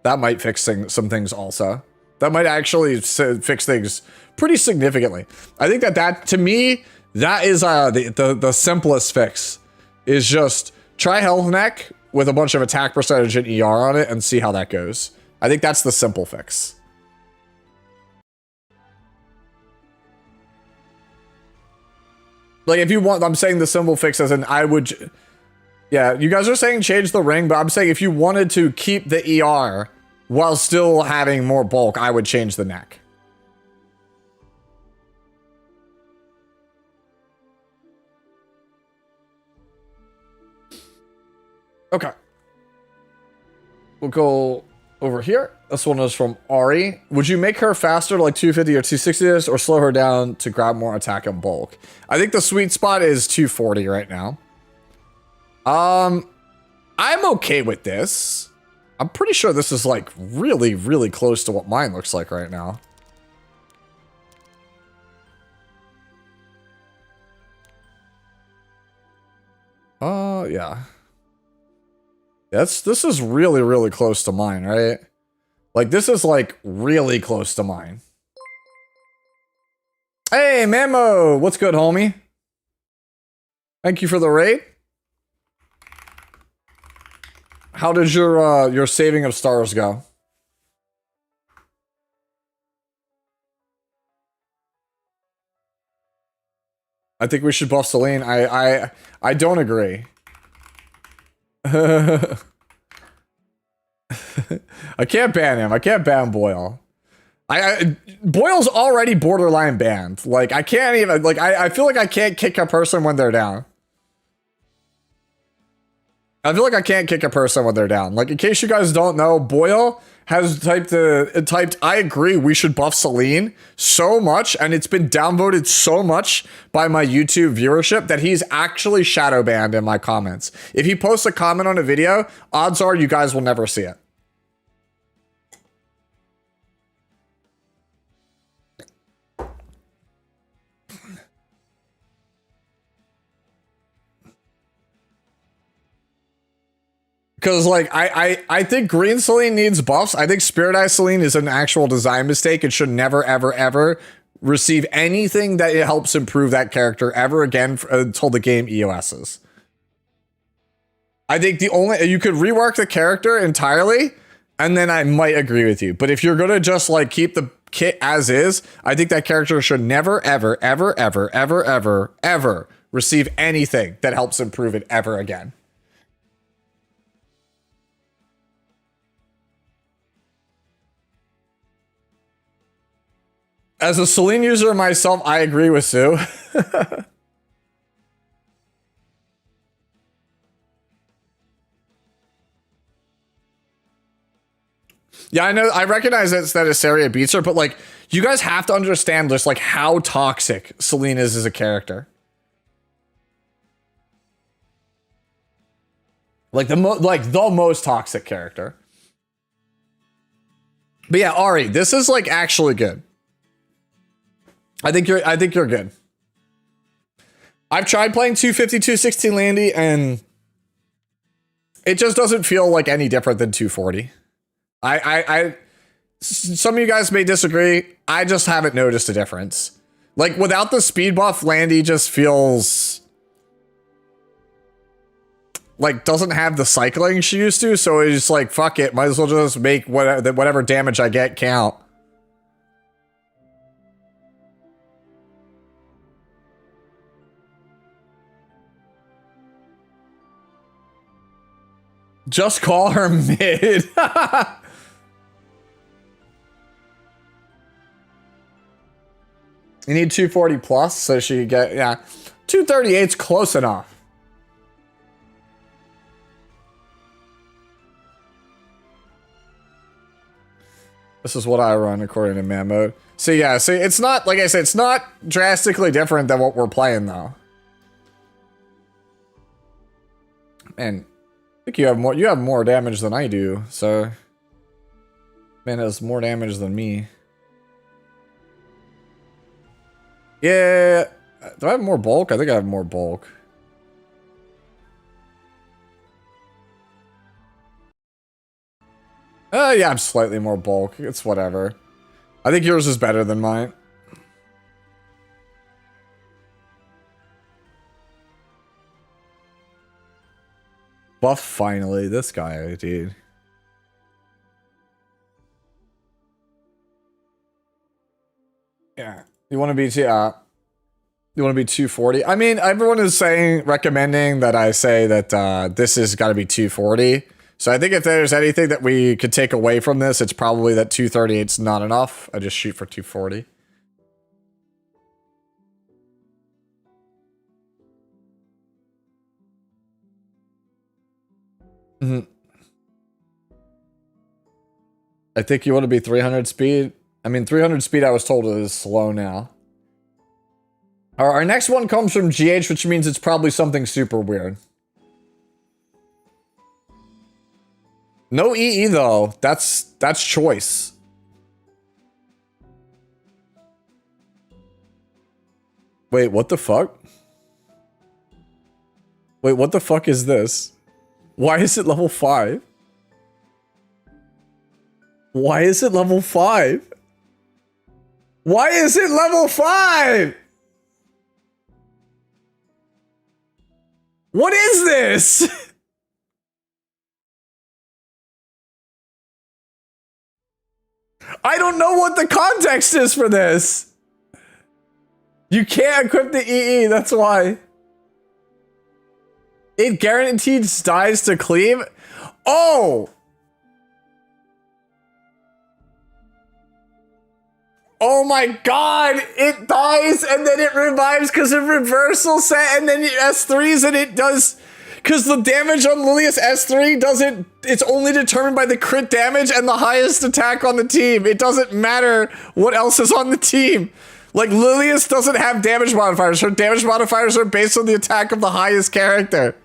That might fix some things also. That might actually fix things pretty significantly. I think that to me, that is the simplest fix. Is just try health neck with a bunch of attack percentage and ER on it and see how that goes. I think that's the simple fix. Like, if you want, I'm saying the simple fix as in I would... Yeah, you guys are saying change the ring, but I'm saying if you wanted to keep the ER while still having more bulk, I would change the neck. Okay. We'll go over here. This one is from Ari. Would you make her faster to like 250 or 260 or slow her down to grab more attack and bulk? I think the sweet spot is 240 right now. I'm okay with this. I'm pretty sure this is like really close to what mine looks like right now. Yeah. This is really close to mine, right? Like, this is like really close to mine. Hey, Memo! What's good, homie? Thank you for the raid. How did your saving of stars go? I think we should buff Celine. I don't agree. I can't ban him. I can't ban Boyle. Boyle's already borderline banned. Like, I can't even, like, I feel like I can't kick a person when they're down. I feel like I can't kick a person when they're down. Like, in case you guys don't know, Boyle has typed, I agree, we should buff Celine so much, and it's been downvoted so much by my YouTube viewership that he's actually shadow banned in my comments. If he posts a comment on a video, odds are you guys will never see it. Because, like, I think Green Celine needs buffs. I think Spirit Eye Celine is an actual design mistake. It should never, ever, ever receive anything that it helps improve that character ever again until the game EOSs. I think you could rework the character entirely, and then I might agree with you. But if you're going to just, like, keep the kit as is, I think that character should never, ever, ever, ever, ever, ever, ever receive anything that helps improve it ever again. As a Celine user myself, I agree with Sue. Yeah, I know. I recognize that Asaria beats her, but, like, you guys have to understand just, like, how toxic Celine is as a character. Like, the most toxic character. But yeah, Ari, this is, like, actually good. I think you're good. I've tried playing 250, 216 Landy, and it just doesn't feel like any different than 240. Some of you guys may disagree. I just haven't noticed a difference. Like, without the speed buff, Landy just feels like doesn't have the cycling she used to, so it's just like, fuck it, might as well just make whatever damage I get count. Just call her mid. You need 240 plus, so she get, yeah. 238's close enough. This is what I run according to man mode. So yeah, see, it's not, like I said, it's not drastically different than what we're playing though. And I think you have more damage than I do, so man has more damage than me. Yeah, do I have more bulk? I think I have more bulk. Yeah, I'm slightly more bulk. It's whatever. I think yours is better than mine. Buff finally, this guy, dude. Yeah. You want to be, yeah. You want to be 240? I mean, everyone is recommending that I say that this has got to be 240. So I think if there's anything that we could take away from this, it's probably that 238's not enough. I just shoot for 240. I think you want to be 300 speed. I mean, 300 speed I was told is slow now. Our next one comes from GH, which means it's probably something super weird. No EE though. That's choice. Wait, what the fuck? Wait, what the fuck is this? Why is it level 5? Why is it level 5? Why is it level 5? What is this? I don't know what the context is for this. You can't equip the EE, that's why. It guaranteed dies to cleave? Oh! Oh my god! It dies and then it revives because of reversal set and then it S3s and it does... Because the damage on Lilius S3 doesn't... It's only determined by the crit damage and the highest attack on the team. It doesn't matter what else is on the team. Like, Lilius doesn't have damage modifiers. Her damage modifiers are based on the attack of the highest character.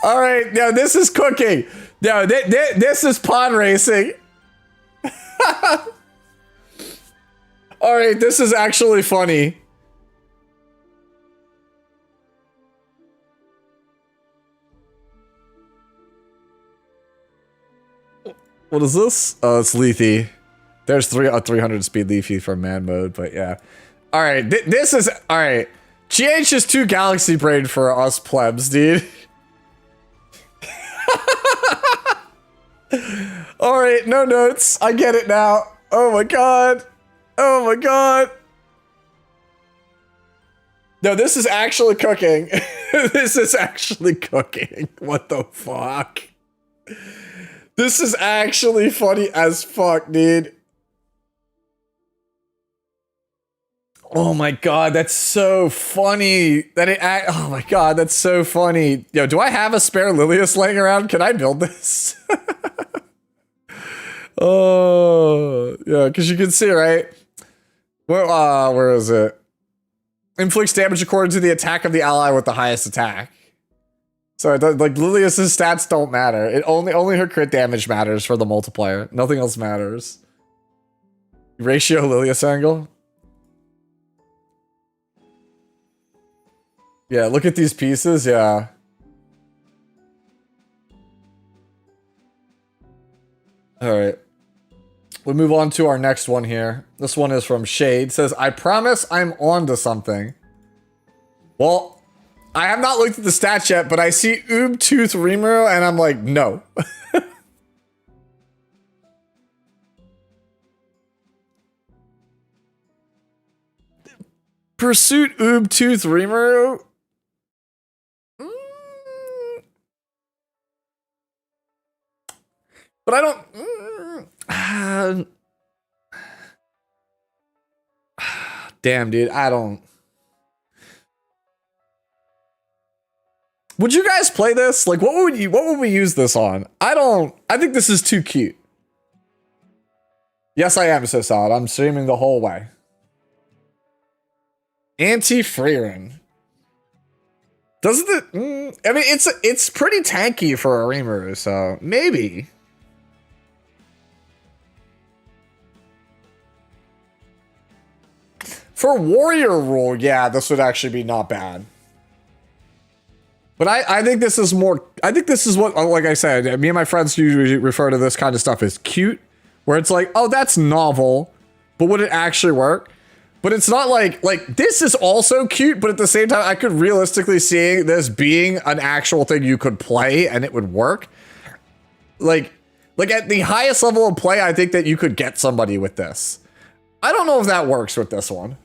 Alright, now this is cooking. No, this is pod racing. Alright, this is actually funny. What is this? Oh, it's Lethe. There's a 300 speed Lethe for man mode, but yeah. Alright, this is... Alright. GH is too Galaxy Brain for us plebs, dude. Alright, no notes. I get it now. Oh my god. Oh my god. No, this is actually cooking. This is actually cooking. What the fuck? This is actually funny as fuck, dude. Oh my god, that's so funny. Oh my god, that's so funny. Yo, do I have a spare Lilius laying around? Can I build this? Oh, yeah, because you can see, right? Where is it? Inflicts damage according to the attack of the ally with the highest attack. So it does, like, Lilius's stats don't matter. It only her crit damage matters for the multiplier. Nothing else matters. Ratio Lilius angle. Yeah, look at these pieces, yeah. Alright. We move on to our next one here. This one is from Shade. It says, I promise I'm on to something. Well, I have not looked at the stats yet, but I see Oob Tooth Rimuru, and I'm like, no. Pursuit Oob Tooth Rimuru? But I don't... Damn, dude, I don't... Would you guys play this? Like, what would we use this on? I think this is too cute. Yes, I am so solid. I'm streaming the whole way. Anti-Frieren. Doesn't it? I mean, it's pretty tanky for a Rimuru, so maybe. For warrior rule, yeah, this would actually be not bad. But I think this is more, I think this is what, like I said, me and my friends usually refer to this kind of stuff as cute, where it's like, oh, that's novel, but would it actually work? But it's not like this is also cute, but at the same time, I could realistically see this being an actual thing you could play and it would work. Like at the highest level of play, I think that you could get somebody with this. I don't know if that works with this one.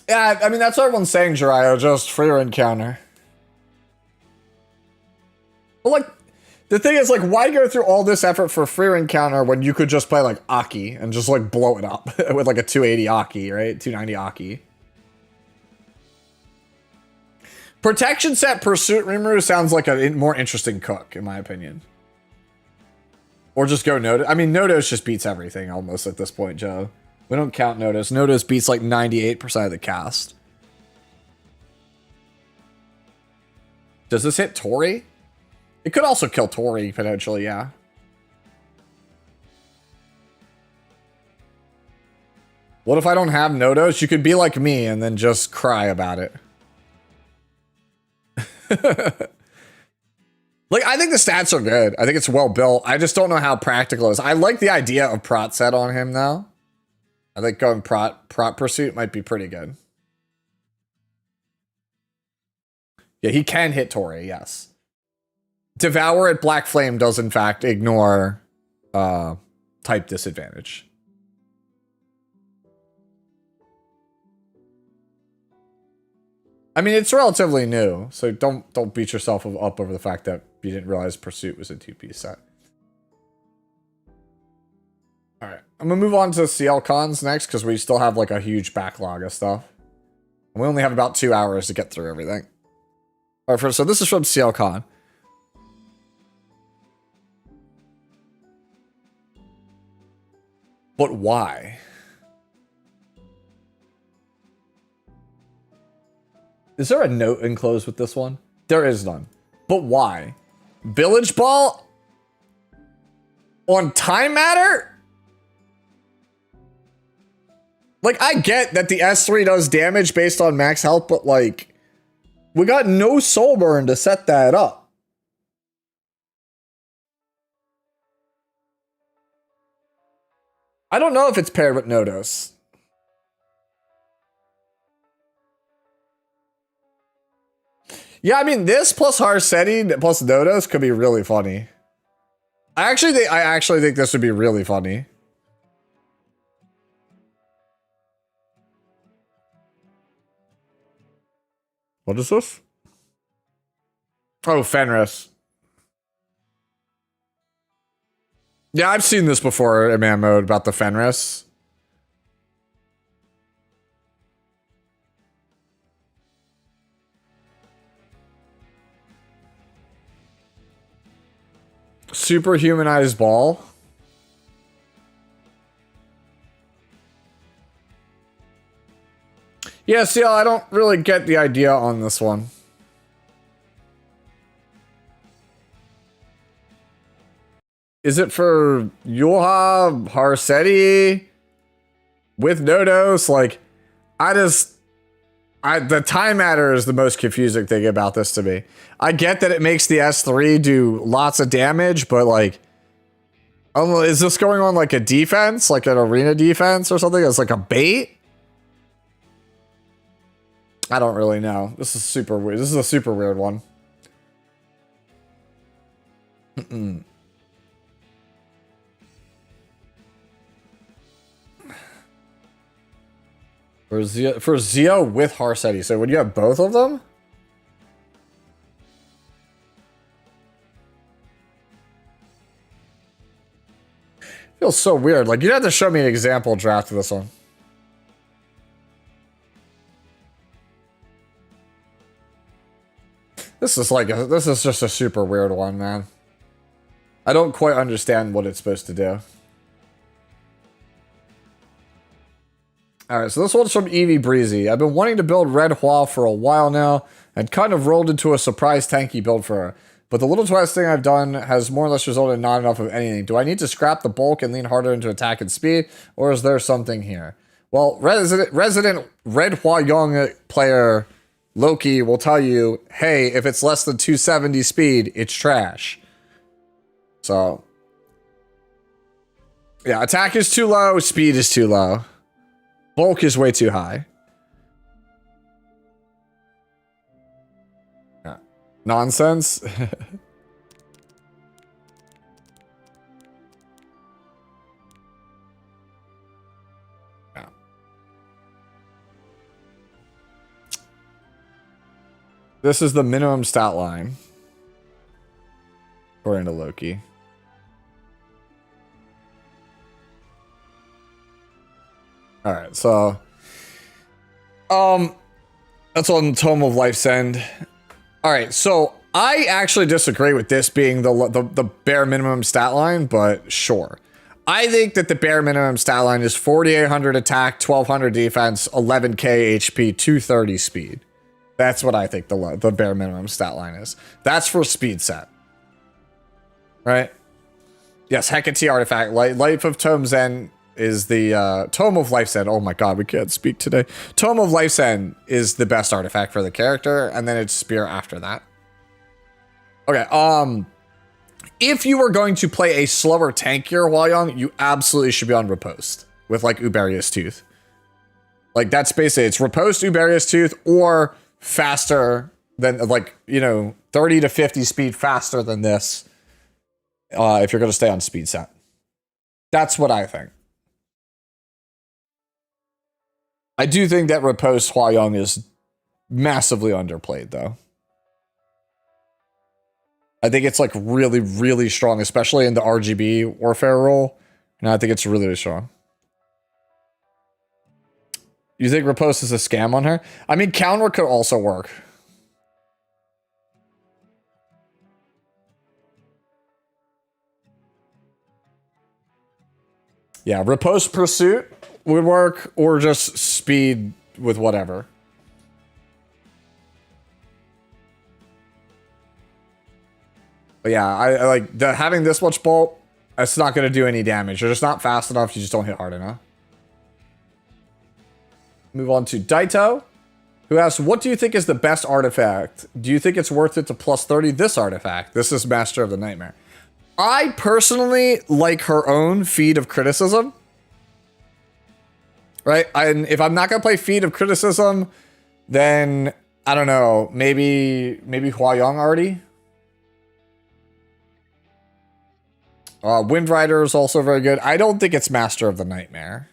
Yeah, I mean, that's what everyone's saying, Jiraiya, just Frieren counter. But, like, the thing is, like, why go through all this effort for Frieren counter when you could just play, like, Aki and just, like, blow it up with, like, a 280 Aki, right? 290 Aki. Protection set Pursuit Rimuru sounds like a more interesting cook, in my opinion. Or just go Nodos. I mean, Nodos just beats everything almost at this point, Joe. We don't count Nodos. Nodos beats like 98% of the cast. Does this hit Tori? It could also kill Tori, potentially, yeah. What if I don't have Nodos? You could be like me and then just cry about it. Like, I think the stats are good. I think it's well built. I just don't know how practical it is. I like the idea of Prot set on him, though. I think going Prot Pursuit might be pretty good. Yeah, he can hit Tori, yes. Devour at Black Flame does in fact ignore type disadvantage. I mean, it's relatively new, so don't beat yourself up over the fact that you didn't realize Pursuit was a 2-piece set. All right, I'm gonna move on to CL cons next because we still have like a huge backlog of stuff. And we only have about 2 hours to get through everything. All right, so this is from CL Con. But why? Is there a note enclosed with this one? There is none. But why? Village Ball? On Time Matter? Like, I get that the S3 does damage based on max health, but like, we got no soul burn to set that up. I don't know if it's paired with Nodos. Yeah, I mean, this plus Harsetti plus Nodos could be really funny. I actually think this would be really funny. What is this? Oh, Fenris. Yeah, I've seen this before in man mode about the Fenris. Superhumanized ball. Yeah, see, I don't really get the idea on this one. Is it for Yuha, Harsetti, with Nodos? Like, the Time Matter is the most confusing thing about this to me. I get that it makes the S3 do lots of damage, but like, is this going on like a defense, like an arena defense or something? It's like a bait? I don't really know. This is super weird. This is a super weird one. For Zio with Harsetti. So would you have both of them? Feels so weird. Like, you'd have to show me an example draft of this one. This is just a super weird one, man. I don't quite understand what it's supposed to do. Alright, so this one's from Evie Breezy. I've been wanting to build Red Hua for a while now, and kind of rolled into a surprise tanky build for her. But the little testing I've done has more or less resulted in not enough of anything. Do I need to scrap the bulk and lean harder into attack and speed, or is there something here? Well, resident Red Hua Young player Loki will tell you, hey, if it's less than 270 speed, it's trash. So, yeah, attack is too low, speed is too low. Bulk is way too high. Yeah. Nonsense. Yeah. This is the minimum stat line, according to Loki. All right, so that's on Tome of Life's End. All right, so I actually disagree with this being the bare minimum stat line, but sure. I think that the bare minimum stat line is 4,800 attack, 1,200 defense, 11k HP, 230 speed. That's what I think the bare minimum stat line is. That's for speed set, right? Yes, Hecate artifact, Life of Tome's End is the Tome of Life's End. Oh my god, we can't speak today. Tome of Life's End is the best artifact for the character, and then it's Spear after that. Okay, if you were going to play a slower, tankier Hua Young, you absolutely should be on Riposte with like Uberius Tooth. Like, that's basically, it's Riposte, Uberius Tooth, or faster than, like, you know, 30 to 50 speed faster than this if you're going to stay on speed set. That's what I think. I do think that Riposte Hua-Young is massively underplayed, though. I think it's like really, really strong, especially in the RGB warfare role. And I think it's really, really strong. You think Riposte is a scam on her? I mean, counter could also work. Yeah, Riposte Pursuit would work, or just speed with whatever. But yeah, I like having this much bolt. It's not going to do any damage. You're just not fast enough. You just don't hit hard enough. Move on to Daito, who asks, what do you think is the best artifact? Do you think it's worth it to plus 30 this artifact? This is Master of the Nightmare. I personally like her own Feed of Criticism. Right? And if I'm not going to play Feed of Criticism, then, I don't know, maybe Hua-Young already? Wind Rider is also very good. I don't think it's Master of the Nightmare.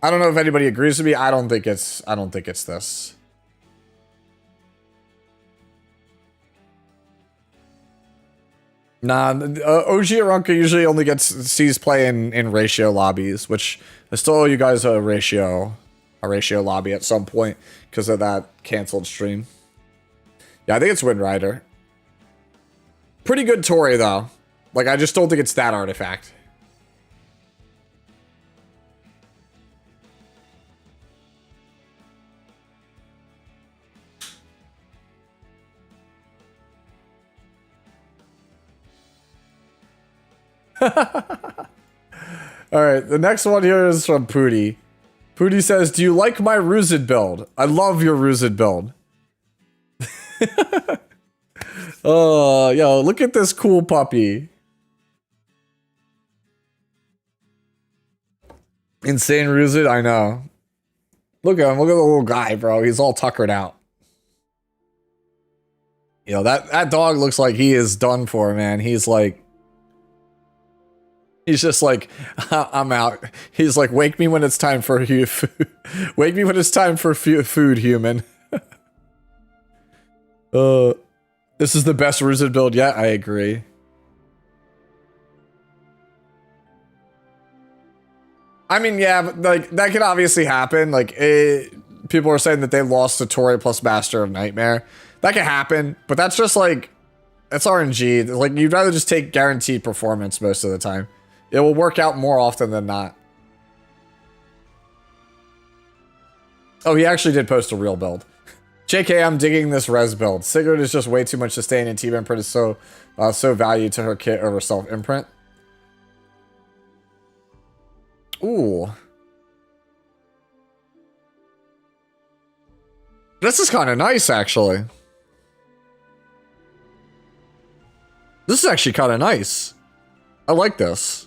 I don't know if anybody agrees with me. I don't think it's this. Nah, OG Arunca usually only sees play in ratio lobbies, which I still owe you guys a ratio lobby at some point because of that canceled stream. Yeah, I think it's Wind Rider. Pretty good Tori though. Like, I just don't think it's that artifact. Alright, the next one here is from Pooty. Pooty says, do you like my Ruzid build? I love your Ruzid build. Oh, yo, look at this cool puppy. Insane Ruzid, I know. Look at him, look at the little guy, bro. He's all tuckered out. You know, that dog looks like he is done for, man. He's like... He's just like, I'm out. He's like, wake me when it's time for food. Wake me when it's time for food, human. This is the best Ruzid build yet. I agree. I mean, yeah, but like that could obviously happen. Like, people are saying that they lost to Tori plus Master of Nightmare. That could happen, but that's just like, that's RNG. Like, you'd rather just take guaranteed performance most of the time. It will work out more often than not. Oh, he actually did post a real build. JK, I'm digging this res build. Sigurd is just way too much sustain, and Team Imprint is so valued to her kit over self-imprint. Ooh. This is kind of nice, actually. This is actually kind of nice. I like this.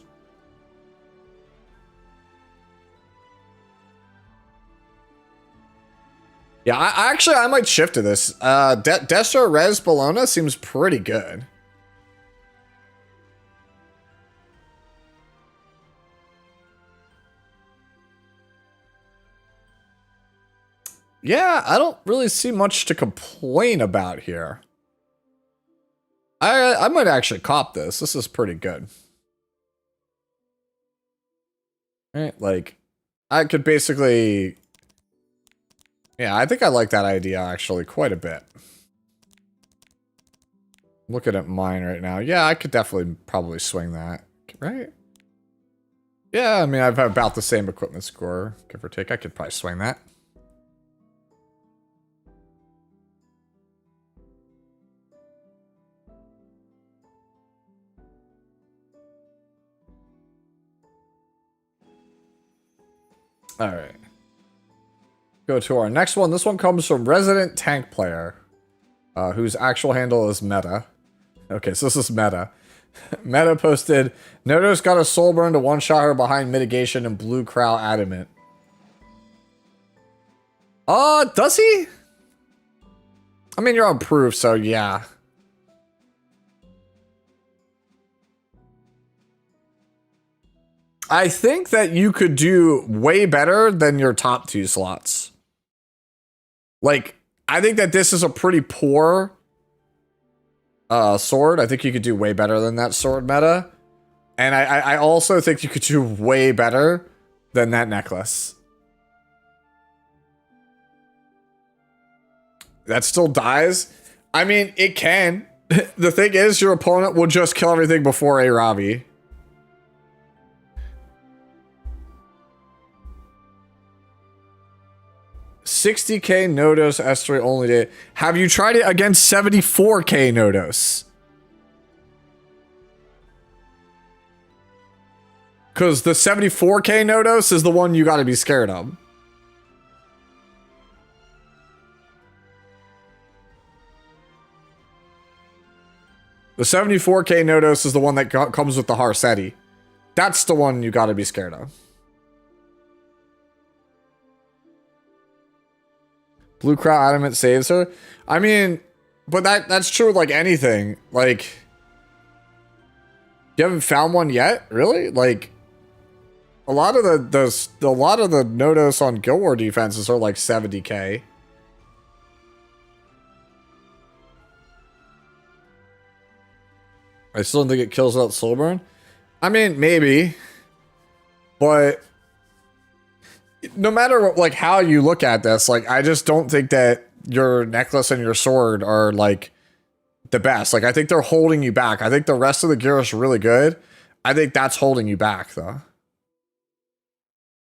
Yeah, I might shift to this. Destro Res Bologna seems pretty good. Yeah, I don't really see much to complain about here. I might actually cop this. This is pretty good. Right, like, I could basically... Yeah, I think I like that idea, actually, quite a bit. Looking at mine right now. Yeah, I could definitely probably swing that, right? Yeah, I mean, I've about the same equipment score, give or take. I could probably swing that. All right. Go to our next one. This one comes from Resident Tank Player, whose actual handle is Meta. Okay, so this is Meta. Meta posted, Nodo's got a soul burn to one-shot her behind mitigation and blue crow adamant. Does he? I mean, you're on proof, so yeah. I think that you could do way better than your top 2 slots. Like, I think that this is a pretty poor sword. I think you could do way better than that sword meta. And I also think you could do way better than that necklace. That still dies? I mean, it can. The thing is, your opponent will just kill everything before a Ravi. $60K Nodos S3 only day. Have you tried it against 74K Nodos? Because the 74K Nodos is the one you got to be scared of. The 74K Nodos is the one that comes with the Harseti. That's the one you got to be scared of. Blue Crow Adamant saves her. I mean, but that's true with like anything. Like, you haven't found one yet, really? Like, a lot of the Nodos on Guild War defenses are like 70K. I still don't think it kills out Soulburn. I mean, maybe, but no matter like how you look at this, like I just don't think that your necklace and your sword are like the best. Like I think they're holding you back. I think the rest of the gear is really good. I think that's holding you back though.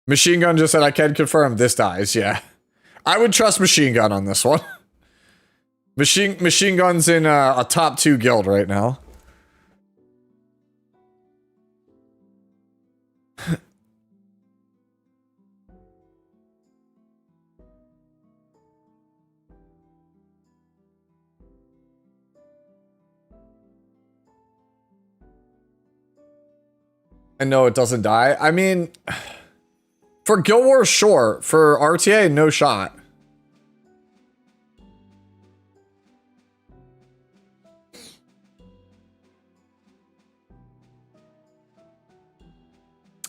Machine Gun just said, I can confirm this dies. Yeah, I would trust Machine Gun on this one. Machine Gun's in a top 2 guild right now. And no, it doesn't die. I mean, for Guild Wars, sure. For RTA, no shot.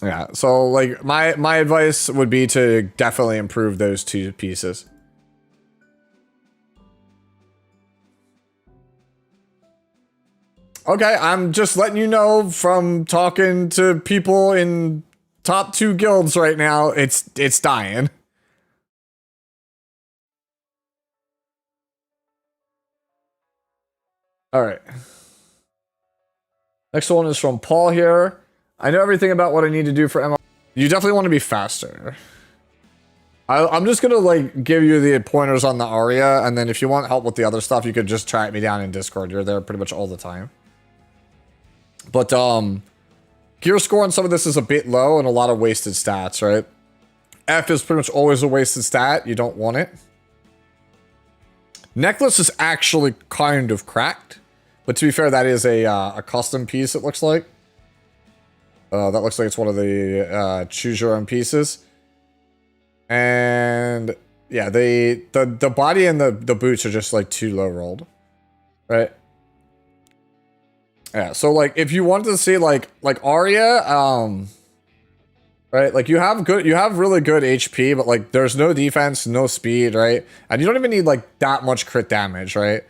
Yeah, so like my advice would be to definitely improve those 2 pieces. Okay, I'm just letting you know from talking to people in top 2 guilds right now, it's dying. All right. Next one is from Paul here. I know everything about what I need to do for ML. You definitely want to be faster. I'm just gonna like give you the pointers on the Aria, and then if you want help with the other stuff, you could just track me down in Discord. You're there pretty much all the time. But gear score on some of this is a bit low and a lot of wasted stats, right? F is pretty much always a wasted stat. You don't want it. Necklace is actually kind of cracked, but to be fair, that is a custom piece. It looks like. That looks like it's one of the choose your own pieces. And yeah, the body and the boots are just like too low rolled, right? Yeah, so like if you wanted to see like Arya, right? Like you have really good HP, but like there's no defense, no speed, right? And you don't even need like that much crit damage, right?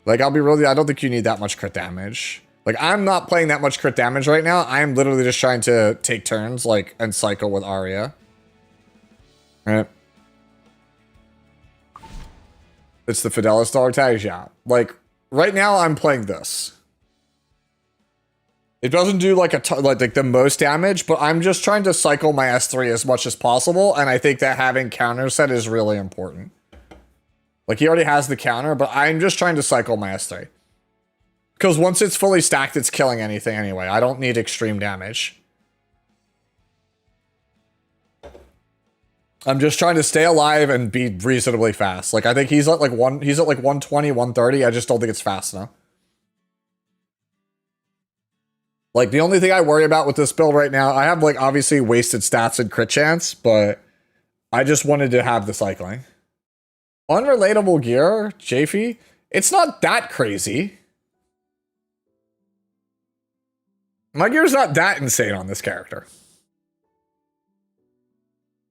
Like I don't think you need that much crit damage. Like I'm not playing that much crit damage right now. I'm literally just trying to take turns like and cycle with Arya. Right? It's the Fidelis dog tags, yeah. Like right now I'm playing this. It doesn't do like like the most damage, but I'm just trying to cycle my S3 as much as possible, and I think that having counter set is really important. Like he already has the counter, but I'm just trying to cycle my S3. Because once it's fully stacked, it's killing anything anyway. I don't need extreme damage. I'm just trying to stay alive and be reasonably fast. Like I think he's at like 120, 130. I just don't think it's fast enough. Like the only thing I worry about with this build right now, I have like obviously wasted stats and crit chance, but I just wanted to have the cycling. Unrelatable gear, Chafee. It's not that crazy. My gear's not that insane on this character.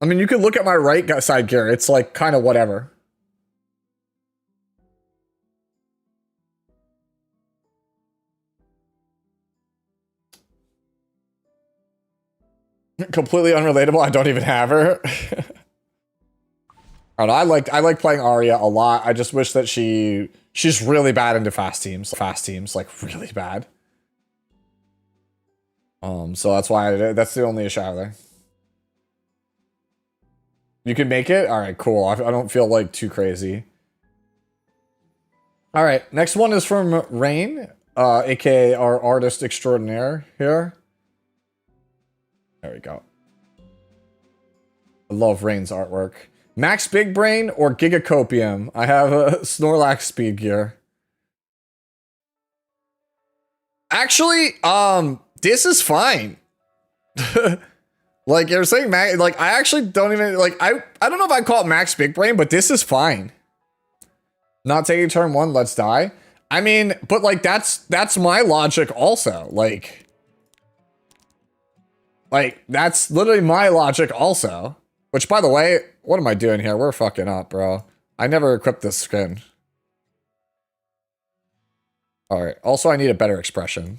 I mean, you could look at my right side gear. It's like kind of whatever. Completely unrelatable. I don't even have her. I don't know, I like playing Arya a lot. I just wish that she's really bad into fast teams. Fast teams, like really bad. So that's why that's the only issue I have there. You can make it? All right, cool. I don't feel like too crazy. All right, next one is from Rain, aka our artist extraordinaire here. There we go. I love Rain's artwork. Max Big Brain or Gigacopium? I have a Snorlax speed gear. Actually, this is fine. Like you're saying, Max, like I actually don't even like I don't know if I call it Max Big Brain, but this is fine. Not taking turn 1, let's die. I mean, but like that's my logic also. Like that's literally my logic also. Which, by the way, what am I doing here? We're fucking up, bro. I never equipped this skin. All right. Also, I need a better expression.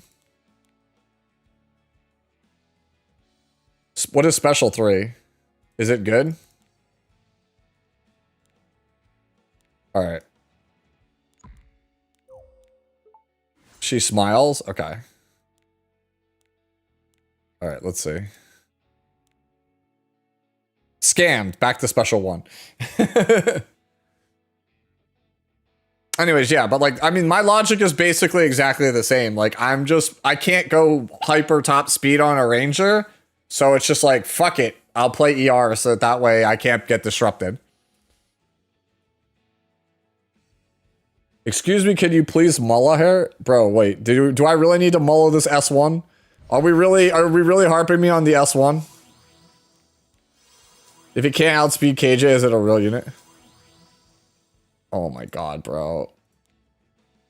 What is special 3? Is it good? All right. She smiles? Okay. All right, let's see. Scammed. Back to special 1. Anyways, yeah, but like, I mean, my logic is basically exactly the same. Like, I can't go hyper top speed on a ranger. So it's just like, fuck it. I'll play ER so that way I can't get disrupted. Excuse me, can you please mullah her? Bro, wait, do I really need to mullah this S1? Are we really harping me on the S1? If it can't outspeed KJ, is it a real unit? Oh my god, bro.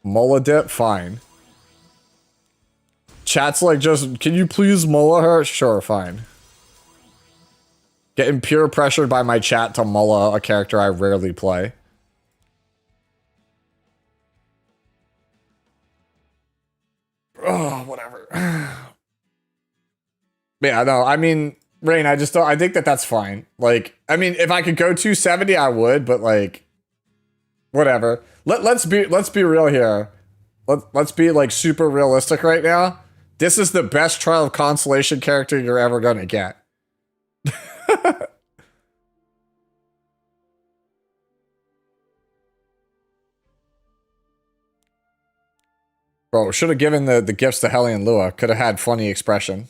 Mullah dip? Fine. Chat's like, just, can you please mullah her? Sure, fine. Getting pure pressured by my chat to mullah a character I rarely play. Oh, whatever. Yeah, no, I mean, Rain, I think that's fine. Like, I mean, if I could go 270, I would, but like, whatever. Let's be real here. Let's be like super realistic right now. This is the best Trial of Consolation character you're ever gonna get. Bro, should have given the gifts to Hellion Lua. Could have had funny expression.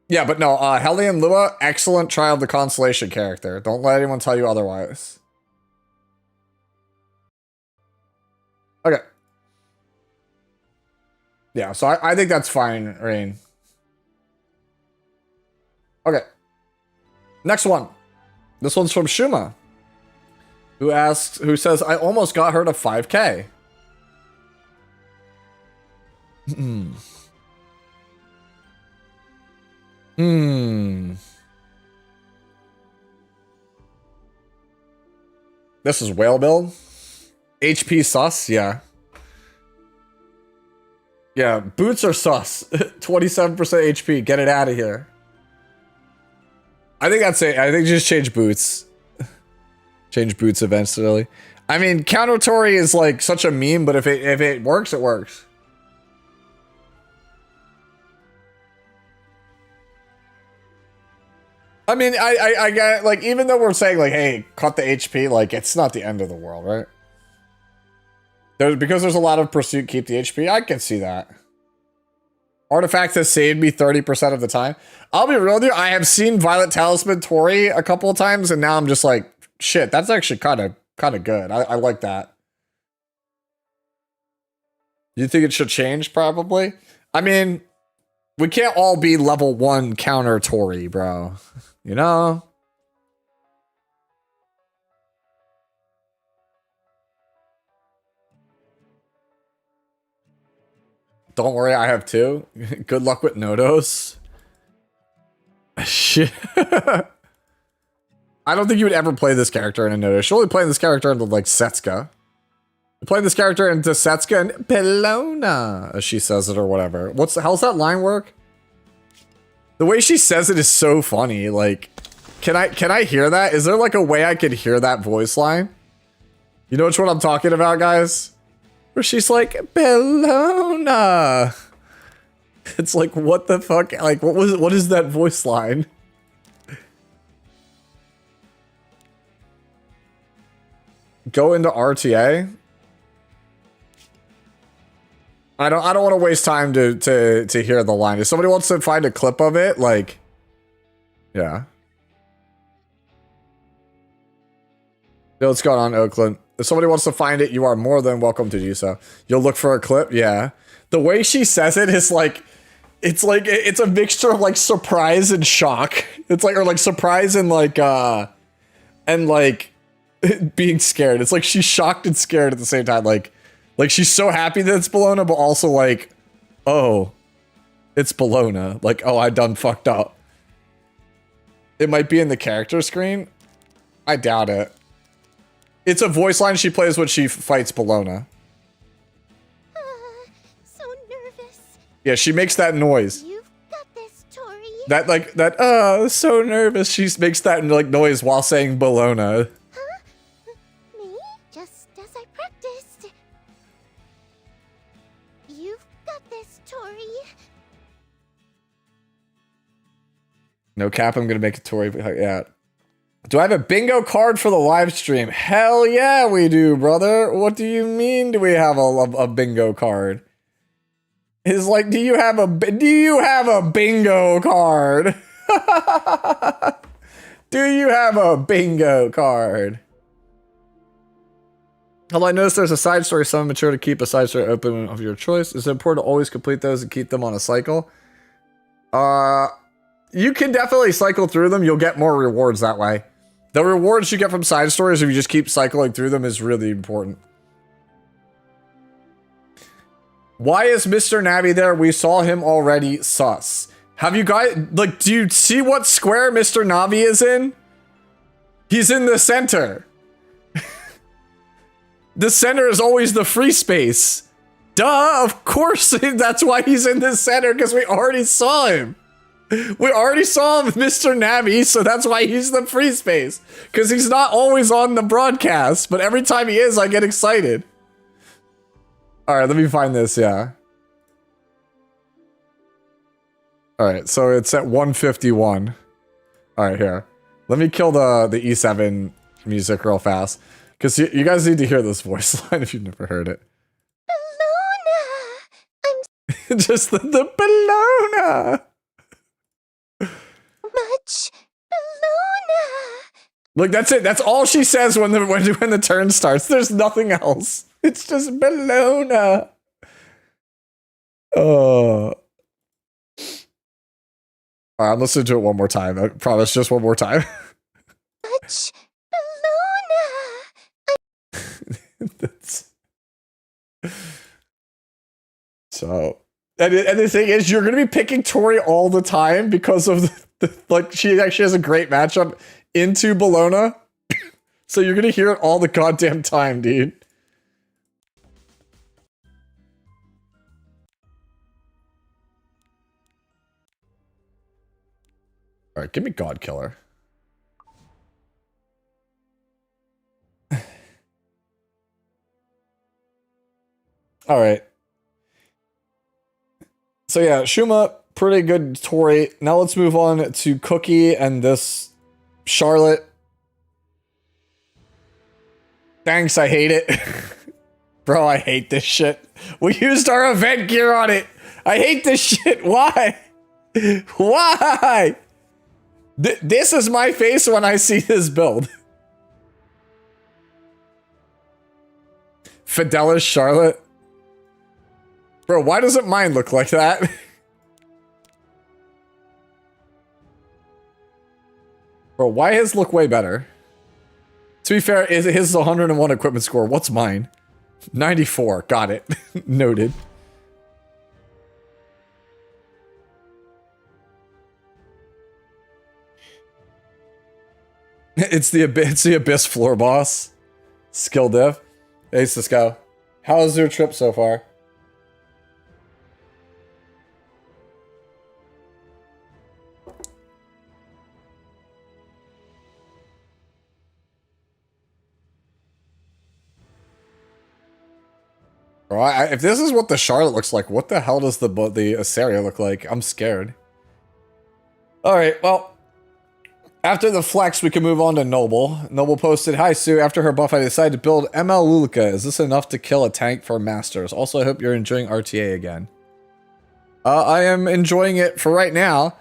Yeah, but no, Hellion Lua, excellent Trial of the Consolation character. Don't let anyone tell you otherwise. Okay. Yeah, so I think that's fine, Rain. Okay. Next one. This one's from Shuma. Who says, I almost got her to 5K. This is whale build. HP sus, yeah. Yeah, boots are sus. 27% HP. Get it out of here. I think that's it. I think just change boots. Change boots eventually. I mean, counter Tori is like such a meme, but if it works, it works. I mean, I get like, even though we're saying like, hey, cut the HP, like it's not the end of the world, right? Because there's a lot of pursuit, keep the HP. I can see that. Artifact has saved me 30% of the time. I'll be real with you. I have seen Violet Talisman Tori a couple of times, and now I'm just like, shit, that's actually kind of good. I like that. You think it should change? Probably. I mean, we can't all be level 1 counter Tori, bro. You know? Don't worry, I have 2. Good luck with Nodos. Shit. I don't think you would ever play this character in a Nodos. You're only playing this character into, like, Setsuka. You're playing this character into Setsuka and Bellona, as she says it, or whatever. How's that line work? The way she says it is so funny. Like, can I hear that? Is there, like, a way I could hear that voice line? You know which one I'm talking about, guys? Where she's like, Bellona. It's like, what the fuck? Like, what is that voice line? Go into RTA? I don't want to waste time to hear the line. If somebody wants to find a clip of it, like, yeah. Yo, what's going on, Oakland? If somebody wants to find it, you are more than welcome to do so. You'll look for a clip, yeah. The way she says it is like, it's a mixture of like surprise and shock. It's like, or like surprise and like being scared. It's like she's shocked and scared at the same time. Like she's so happy that it's Bellona, but also like, oh, it's Bellona. Like, oh, I done fucked up. It might be in the character screen. I doubt it. It's a voice line she plays when she fights Bellona. So nervous. Yeah, she makes that noise. You've got this, Tori. So nervous. She makes that like noise while saying Bellona. Huh? Me? Just as I practiced. You've got this, Tori. No cap, I'm gonna make a Tori. Yeah. Do I have a bingo card for the live stream? Hell yeah, we do, brother. What do you mean? Do we have a bingo card? It's like, do you have a bingo card? Do you have a bingo card? Although I noticed there's a side story, some mature to keep a side story open of your choice. Is it important to always complete those and keep them on a cycle? You can definitely cycle through them. You'll get more rewards that way. The rewards you get from side stories, if you just keep cycling through them, is really important. Why is Mr. Navi there? We saw him already. Sus. Have you guys, like, do you see what square Mr. Navi is in? He's in the center. The center is always the free space. Duh, of course that's why he's in the center, because we already saw him. We already saw Mr. Navi, so that's why he's the free space. Because he's not always on the broadcast, but every time he is, I get excited. Alright, let me find this, yeah. Alright, so it's at 151. Alright, here. Let me kill the E7 music real fast. Because you guys need to hear this voice line if you've never heard it. Bellona! Just the Bellona! Much Bellona! Look, that's it. That's all she says when the turn starts. There's nothing else. It's just Bellona. Oh. Alright, I'm listening to it one more time. I promise, just one more time. Much Bellona! That's... So... And the thing is, you're going to be picking Tori all the time because of like, she actually has a great matchup into Bellona. So you're going to hear it all the goddamn time, dude. Alright, give me God Killer. Alright. So yeah, Shuma, pretty good Tori. Now let's move on to Cookie and this Charlotte. Thanks, I hate it. Bro, I hate this shit. We used our event gear on it. I hate this shit. Why? Why? This is my face when I see this build. Fidelis Charlotte. Bro, why doesn't mine look like that? Bro, why his look way better? To be fair, his is 101 equipment score. What's mine? 94. Got it. Noted. It's the Abyss floor boss. Skill div. Hey, Cisco. How's your trip so far? Bro, if this is what the Charlotte looks like, what the hell does the Asaria look like? I'm scared. Alright, well. After the flex, we can move on to Noble. Noble posted, "Hi Sue, after her buff I decided to build ML Lulika. Is this enough to kill a tank for Masters? Also, I hope you're enjoying RTA again." I am enjoying it for right now.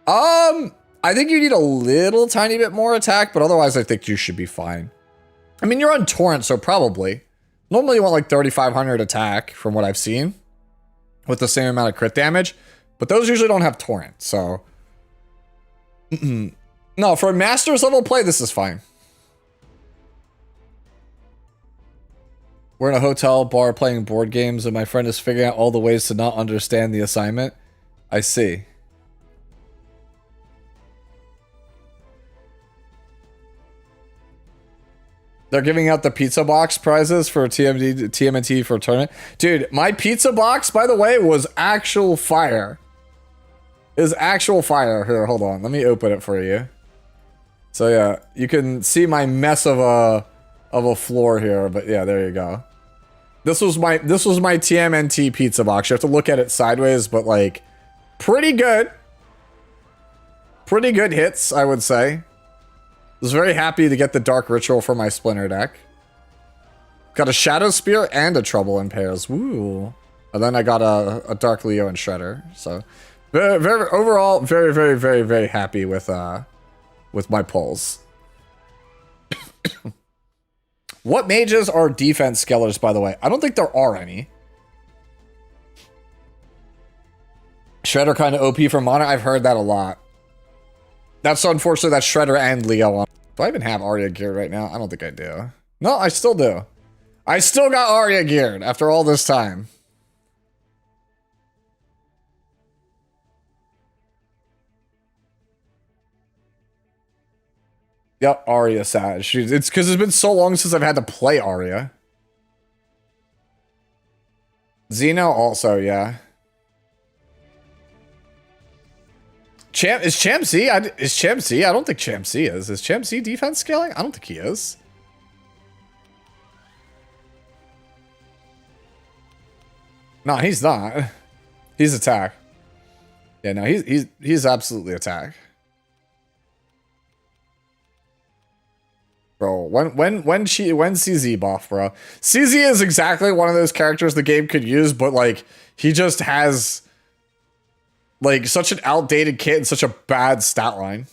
I think you need a little tiny bit more attack, but otherwise I think you should be fine. I mean, you're on Torrent, so probably. Normally you want like 3,500 attack from what I've seen with the same amount of crit damage, but those usually don't have Torrent, so... No, for a Masters level play, this is fine. We're in a hotel bar playing board games, and my friend is figuring out all the ways to not understand the assignment. I see. They're giving out the pizza box prizes for TMNT for tournament. Dude, my pizza box, by the way, was actual fire. Is actual fire. Here, hold on. Let me open it for you. So yeah, you can see my mess of a floor here, but yeah, there you go. This was my TMNT pizza box. You have to look at it sideways, but like pretty good. Pretty good hits, I would say. I was very happy to get the Dark Ritual for my Splinter deck. Got a Shadow Spear and a Trouble in Pairs. Woo. And then I got a Dark Leo and Shredder. So overall, very happy with my pulls. What mages are defense scalers, by the way? I don't think there are any. Shredder kind of OP for Mana. I've heard that a lot. That's unfortunately that's Shredder and Leo on. Do I even have Arya geared right now? I don't think I do. No, I still do. I still got Arya geared after all this time. Yep, Arya sad. It's because it's been so long since I've had to play Arya. Xeno also, yeah. Is Champ Z? Is Champ Z? I don't think Champ Z is. Is Champ Z defense scaling? I don't think he is. No, he's not. He's attack. Yeah, no, he's absolutely attack. Bro, when CZ buff, bro. CZ is exactly one of those characters the game could use, but like he just has like such an outdated kit and such a bad stat line.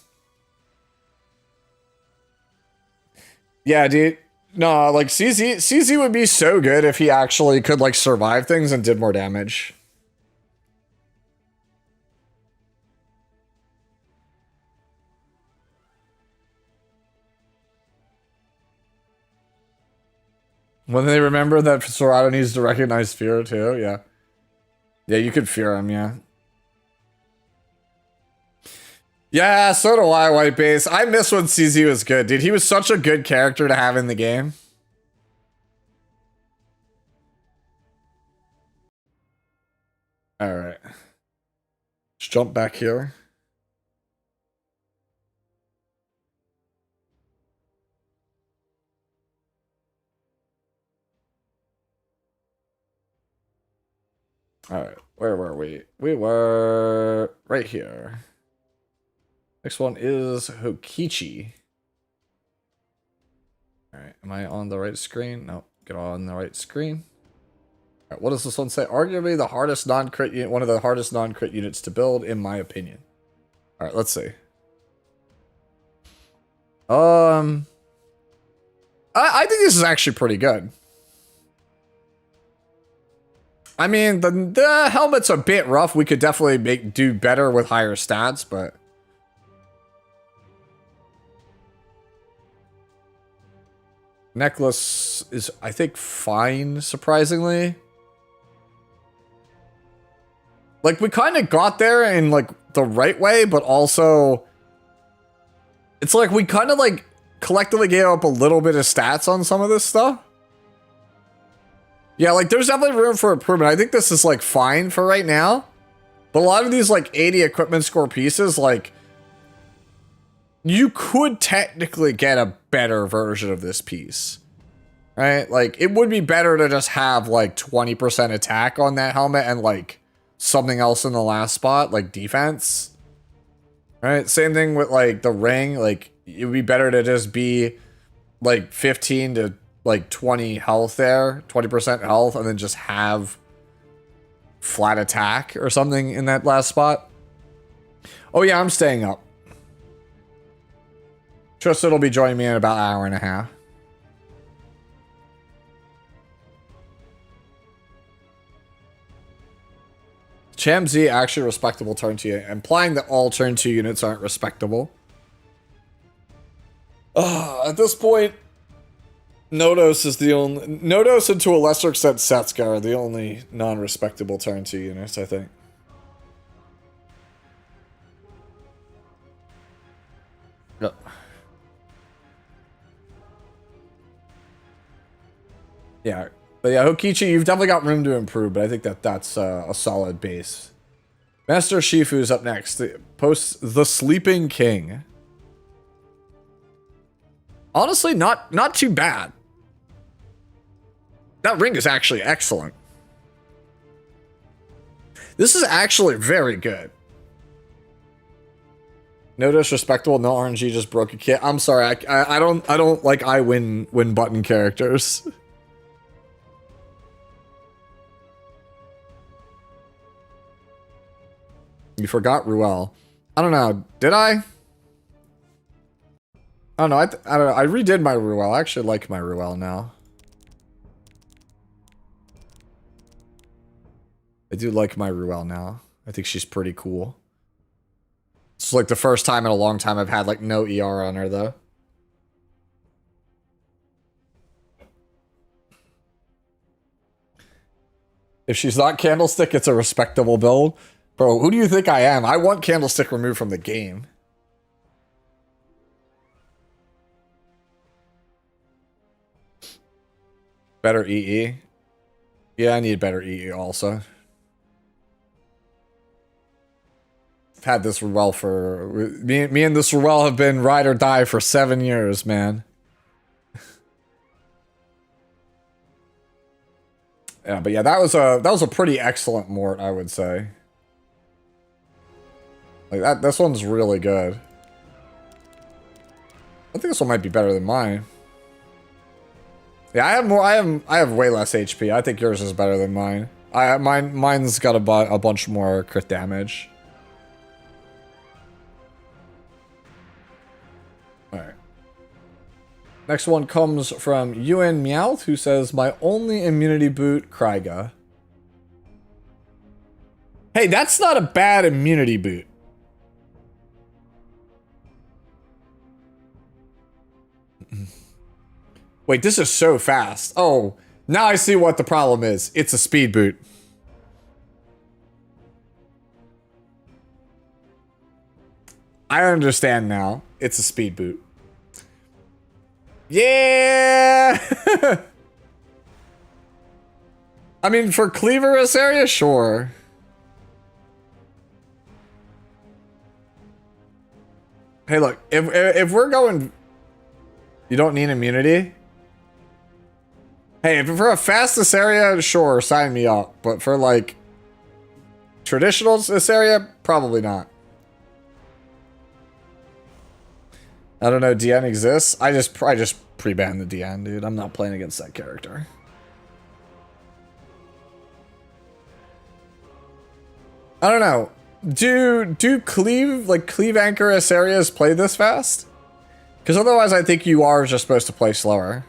Yeah, dude. No, like CZ would be so good if he actually could like survive things and did more damage. When they remember that Sorado needs to recognize fear too, yeah. Yeah, you could fear him, yeah. Yeah, so do I, White Base. I miss when CZ was good, dude. He was such a good character to have in the game. Alright. Let's jump back here. Alright, where were we? We were right here. Next one is Hokichi. Alright, am I on the right screen? No, get on the right screen. Alright, what does this one say? Arguably the hardest non-crit unit, one of the hardest non-crit units to build, in my opinion. Alright, let's see. I think this is actually pretty good. I mean, the helmet's a bit rough. We could definitely do better with higher stats, but... Necklace is, I think, fine, surprisingly. Like, we kind of got there in, like, the right way, but also... It's like, we kind of, like, collectively gave up a little bit of stats on some of this stuff. Yeah, like there's definitely room for improvement. I think this is like fine for right now. But a lot of these like 80 equipment score pieces, like you could technically get a better version of this piece. Right? Like it would be better to just have like 20% attack on that helmet and like something else in the last spot, like defense. Right? Same thing with like the ring. Like it would be better to just be like 15 to like 20 health there, 20% health, and then just have flat attack or something in that last spot. Oh yeah, I'm staying up. Tristan will be joining me in about an hour and a half. Cham Z actually respectable turn 2 unit, implying that all turn 2 units aren't respectable. At this point, Nodos is the only... Nodos and to a lesser extent Setsuga are the only non-respectable turn 2 units, I think. Yep. Yeah. But yeah, Hokichi, you've definitely got room to improve, but I think that that's a solid base. Master Shifu's up next. Posts The Sleeping King. Honestly, not too bad. That ring is actually excellent. This is actually very good. No disrespectful, no RNG, just broke a kit. I'm sorry, I don't like I win button characters. You forgot Ruel. I don't know. Did I? I don't know. I don't know. I redid my Ruel. I actually like my Ruel now. I do like my Ruel now. I think she's pretty cool. It's like the first time in a long time I've had like no ER on her though. If she's not Candlestick, it's a respectable build. Bro, who do you think I am? I want Candlestick removed from the game. Better EE. Yeah, I need better EE also. I've had this Ruel for... Me and this Ruel have been ride or die for 7 years, man. Yeah, but yeah, that was a pretty excellent mort, I would say. Like that, this one's really good. I think this one might be better than mine. Yeah, I have more. I have way less HP. I think yours is better than mine. Mine's got a bunch more crit damage. All right. Next one comes from Yuen Meowth, who says, "My only immunity boot, Kryga." Hey, that's not a bad immunity boot. Wait, this is so fast. Oh, now I see what the problem is. It's a speed boot. I understand now. It's a speed boot. Yeah! I mean, for Cleaverous area, sure. Hey, look, if we're going... You don't need immunity? Hey, if for a fastest area, sure, sign me up. But for, like, traditional this area, probably not. I don't know, DN exists? I just pre-banned the DN, dude. I'm not playing against that character. I don't know. Do Cleave Anchorus areas play this fast? Because otherwise I think you are just supposed to play slower.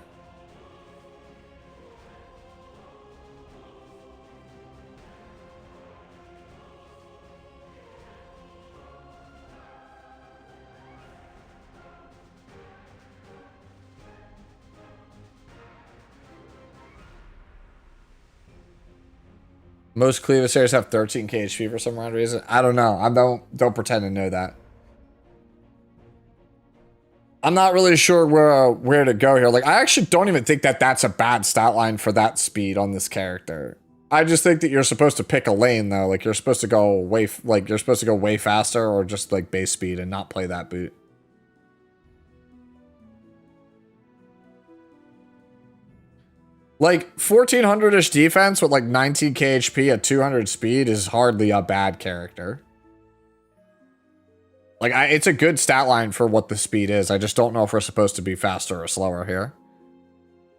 Most Cleavis areas have 13k HP for some odd reason. I don't know. I don't pretend to know that. I'm not really sure where to go here. Like, I actually don't even think that that's a bad stat line for that speed on this character. I just think that you're supposed to pick a lane though. Like, you're supposed to go way faster or just like base speed and not play that boot. Like 1400-ish defense with like 19k HP at 200 speed is hardly a bad character. Like, it's a good stat line for what the speed is. I just don't know if we're supposed to be faster or slower here.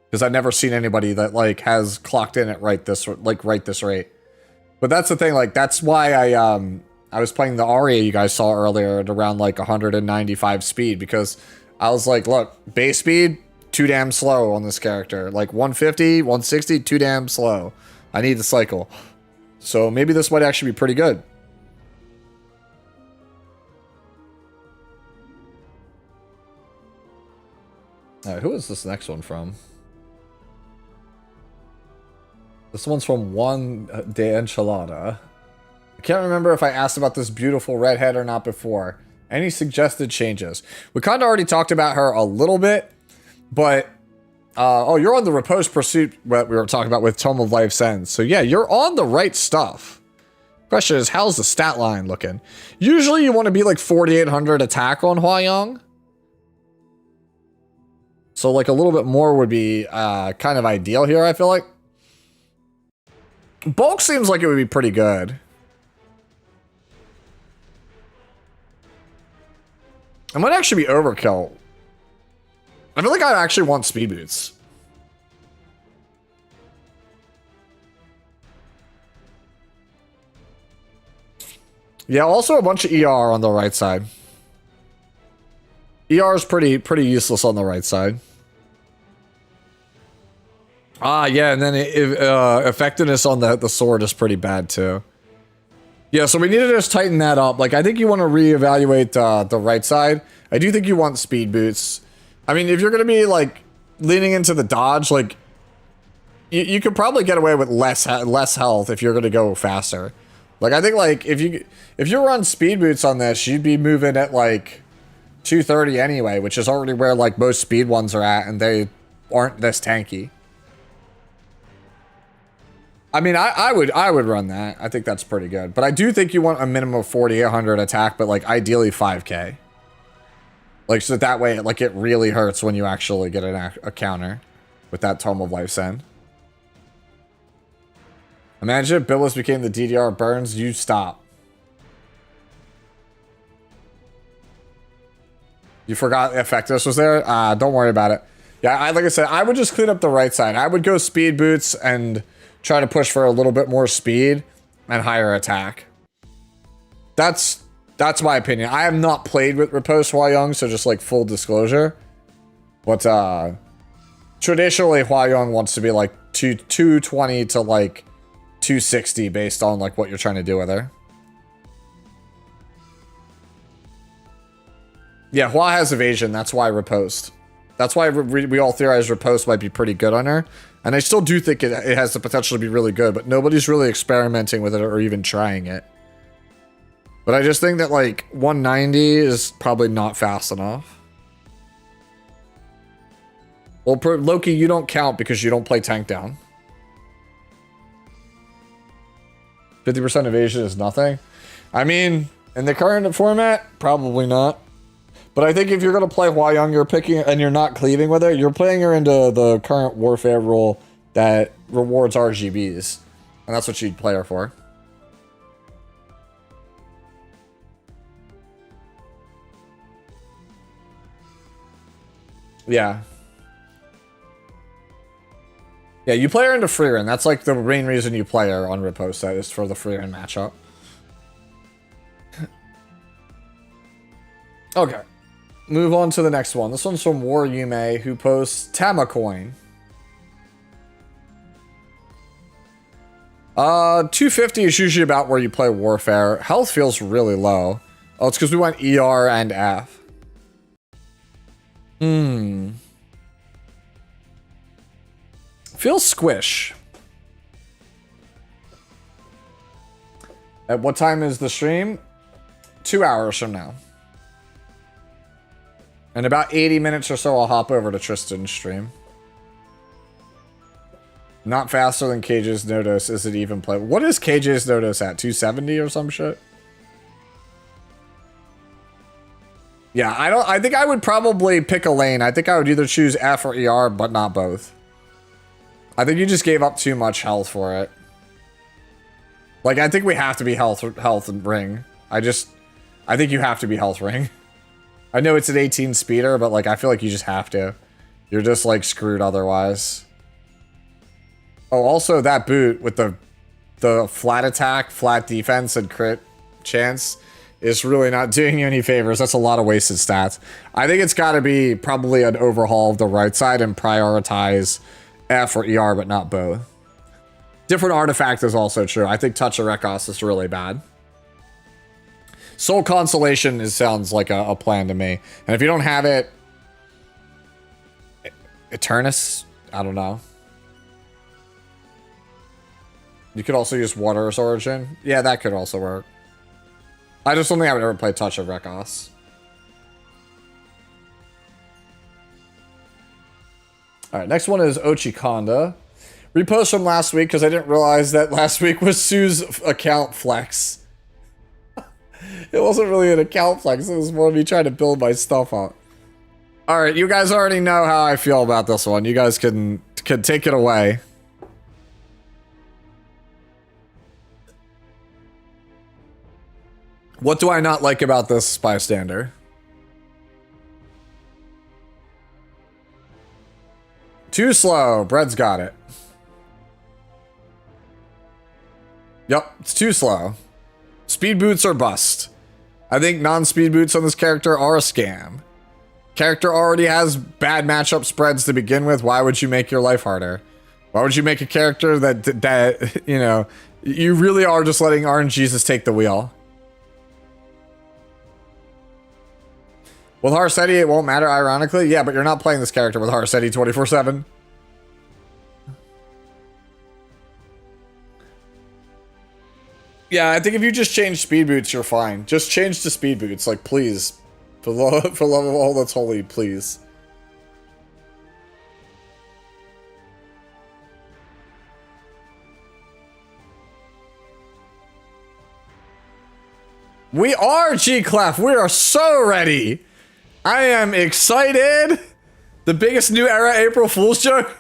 Because I've never seen anybody that, like, has clocked in at right this rate. But that's the thing, like, that's why I was playing the Aria you guys saw earlier at around, like, 195 speed. Because I was like, look, base speed, too damn slow on this character. Like, 150, 160, too damn slow. I need the cycle. So maybe this might actually be pretty good. Alright, who is this next one from? This one's from Juan de Enchilada. I can't remember if I asked about this beautiful redhead or not before. Any suggested changes? We kind of already talked about her a little bit, but... oh, you're on the Repose Pursuit what we were talking about with Tome of Life's End. So yeah, you're on the right stuff. Question is, how's the stat line looking? Usually you want to be like 4,800 attack on Hua-Young. So like a little bit more would be kind of ideal here, I feel like. Bulk seems like it would be pretty good. It might actually be overkill. I feel like I actually want speed boots. Yeah, also a bunch of ER on the right side. ER is pretty useless on the right side. Ah, yeah, and then effectiveness on the sword is pretty bad too. Yeah, so we need to just tighten that up. Like, I think you want to reevaluate the right side. I do think you want speed boots. I mean, if you're going to be, like, leaning into the dodge, like, you could probably get away with less health if you're going to go faster. Like, I think, like, if you run speed boots on this, you'd be moving at, like, 230 anyway, which is already where, like, most speed ones are at, and they aren't this tanky. I mean, I would run that. I think that's pretty good. But I do think you want a minimum of 4,800 attack, but, like, ideally 5k. Like, so that way, like, it really hurts when you actually get a counter with that Tome of Life's End. Imagine if Billis became the DDR Burns, you stop. You forgot Effectus was there? Don't worry about it. Yeah, like I said, I would just clean up the right side. I would go speed boots and try to push for a little bit more speed and higher attack. That's my opinion. I have not played with Repose Hua-Young, so just like full disclosure. But traditionally Hua-Young wants to be like 220 to like 260 based on like what you're trying to do with her. Yeah, Hua has evasion. That's why Riposte. That's why we all theorize Riposte might be pretty good on her. And I still do think it has the potential to be really good, but nobody's really experimenting with it or even trying it. But I just think that, like, 190 is probably not fast enough. Well, Loki, you don't count because you don't play tank down. 50% evasion is nothing. I mean, in the current format, probably not. But I think if you're going to play Hua-Young, you're picking and you're not cleaving with it, you're playing her into the current warfare rule that rewards RGBs. And that's what you'd play her for. Yeah. Yeah, you play her into Freerin. That's like the main reason you play her on Riposte, that is for the Freerin matchup. Okay. Move on to the next one. This one's from War Yume, who posts Tamacoin. 250 is usually about where you play Warfare. Health feels really low. Oh, it's because we went ER and F. Feels squish. At what time is the stream? 2 hours from now. In about 80 minutes or so, I'll hop over to Tristan's stream. Not faster than KJ's Nodos. Is it even play? What is KJ's Nodos at? 270 or some shit? Yeah, I think I would probably pick a lane. I think I would either choose F or ER, but not both. I think you just gave up too much health for it. Like, I think we have to be health and ring. I think you have to be health ring. I know it's an 18 speeder, but like, I feel like you just have to. You're just like screwed otherwise. Oh, also that boot with the flat attack, flat defense, and crit chance is really not doing you any favors. That's a lot of wasted stats. I think it's got to be probably an overhaul of the right side and prioritize F or ER, but not both. Different artifact is also true. I think Touch of Rekos is really bad. Soul Consolation sounds like a plan to me. And if you don't have it, Eternus? I don't know. You could also use Water's Origin. Yeah, that could also work. I just don't think I would ever play Touch of Rekos. Alright, next one is Ochikonda. Repost from last week because I didn't realize that last week was Sue's account flex. It wasn't really an account flex, it was more me trying to build my stuff up. Alright, you guys already know how I feel about this one. You guys can take it away. What do I not like about this bystander? Too slow. Bread's got it. Yep, it's too slow. Speed boots are bust. I think non-speed boots on this character are a scam. Character already has bad matchup spreads to begin with. Why would you make your life harder? Why would you make a character that you know, you really are just letting RNGesus take the wheel? With Harseti, it won't matter, ironically. Yeah, but you're not playing this character with Harseti 24/7. Yeah, I think if you just change speed boots, you're fine. Just change to speed boots, like, please. For love of all that's holy, please. We are G-Clef. We are so ready. I am excited. The biggest new era April Fool's joke.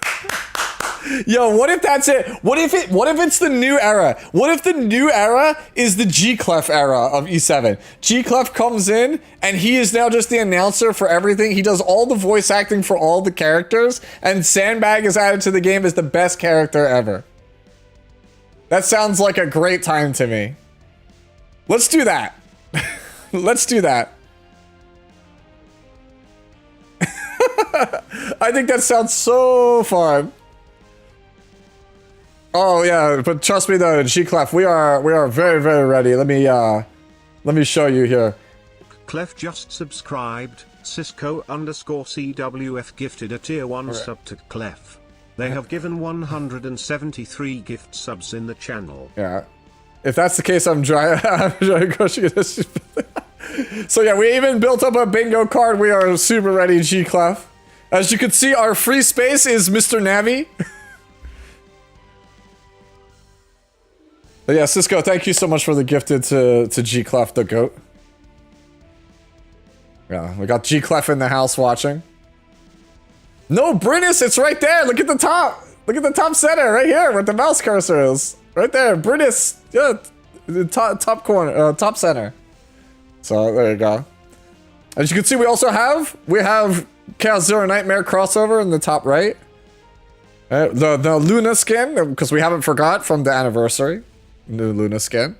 Yo, what if that's it? What if it's the new era? What if the new era is the G-Clef era of E7? G-Clef comes in and he is now just the announcer for everything. He does all the voice acting for all the characters, and Sandbag is added to the game as the best character ever. That sounds like a great time to me. Let's do that. Let's do that. I think that sounds so fun. Oh yeah, but trust me though, G-Clef, we are very, very ready. Let me show you here. Clef just subscribed. Cisco_CWF gifted a tier 1 sub to Clef. They have given 173 gift subs in the channel. Yeah. If that's the case, I'm trying this. So yeah, we even built up a bingo card. We are super ready, G-Clef. As you can see, our free space is Mr. Navi. But yeah, Cisco, thank you so much for the gifted to G-Clef the GOAT. Yeah, we got G-Clef in the house watching. No, Brittis, it's right there. Look at the top. Look at the top center right here where the mouse cursor is. Right there, Brittis. Yeah, the top corner, top center. So there you go. As you can see, we have Chaos Zero Nightmare crossover in the top right. The Luna skin, because we haven't forgot from the anniversary. New Luna skin.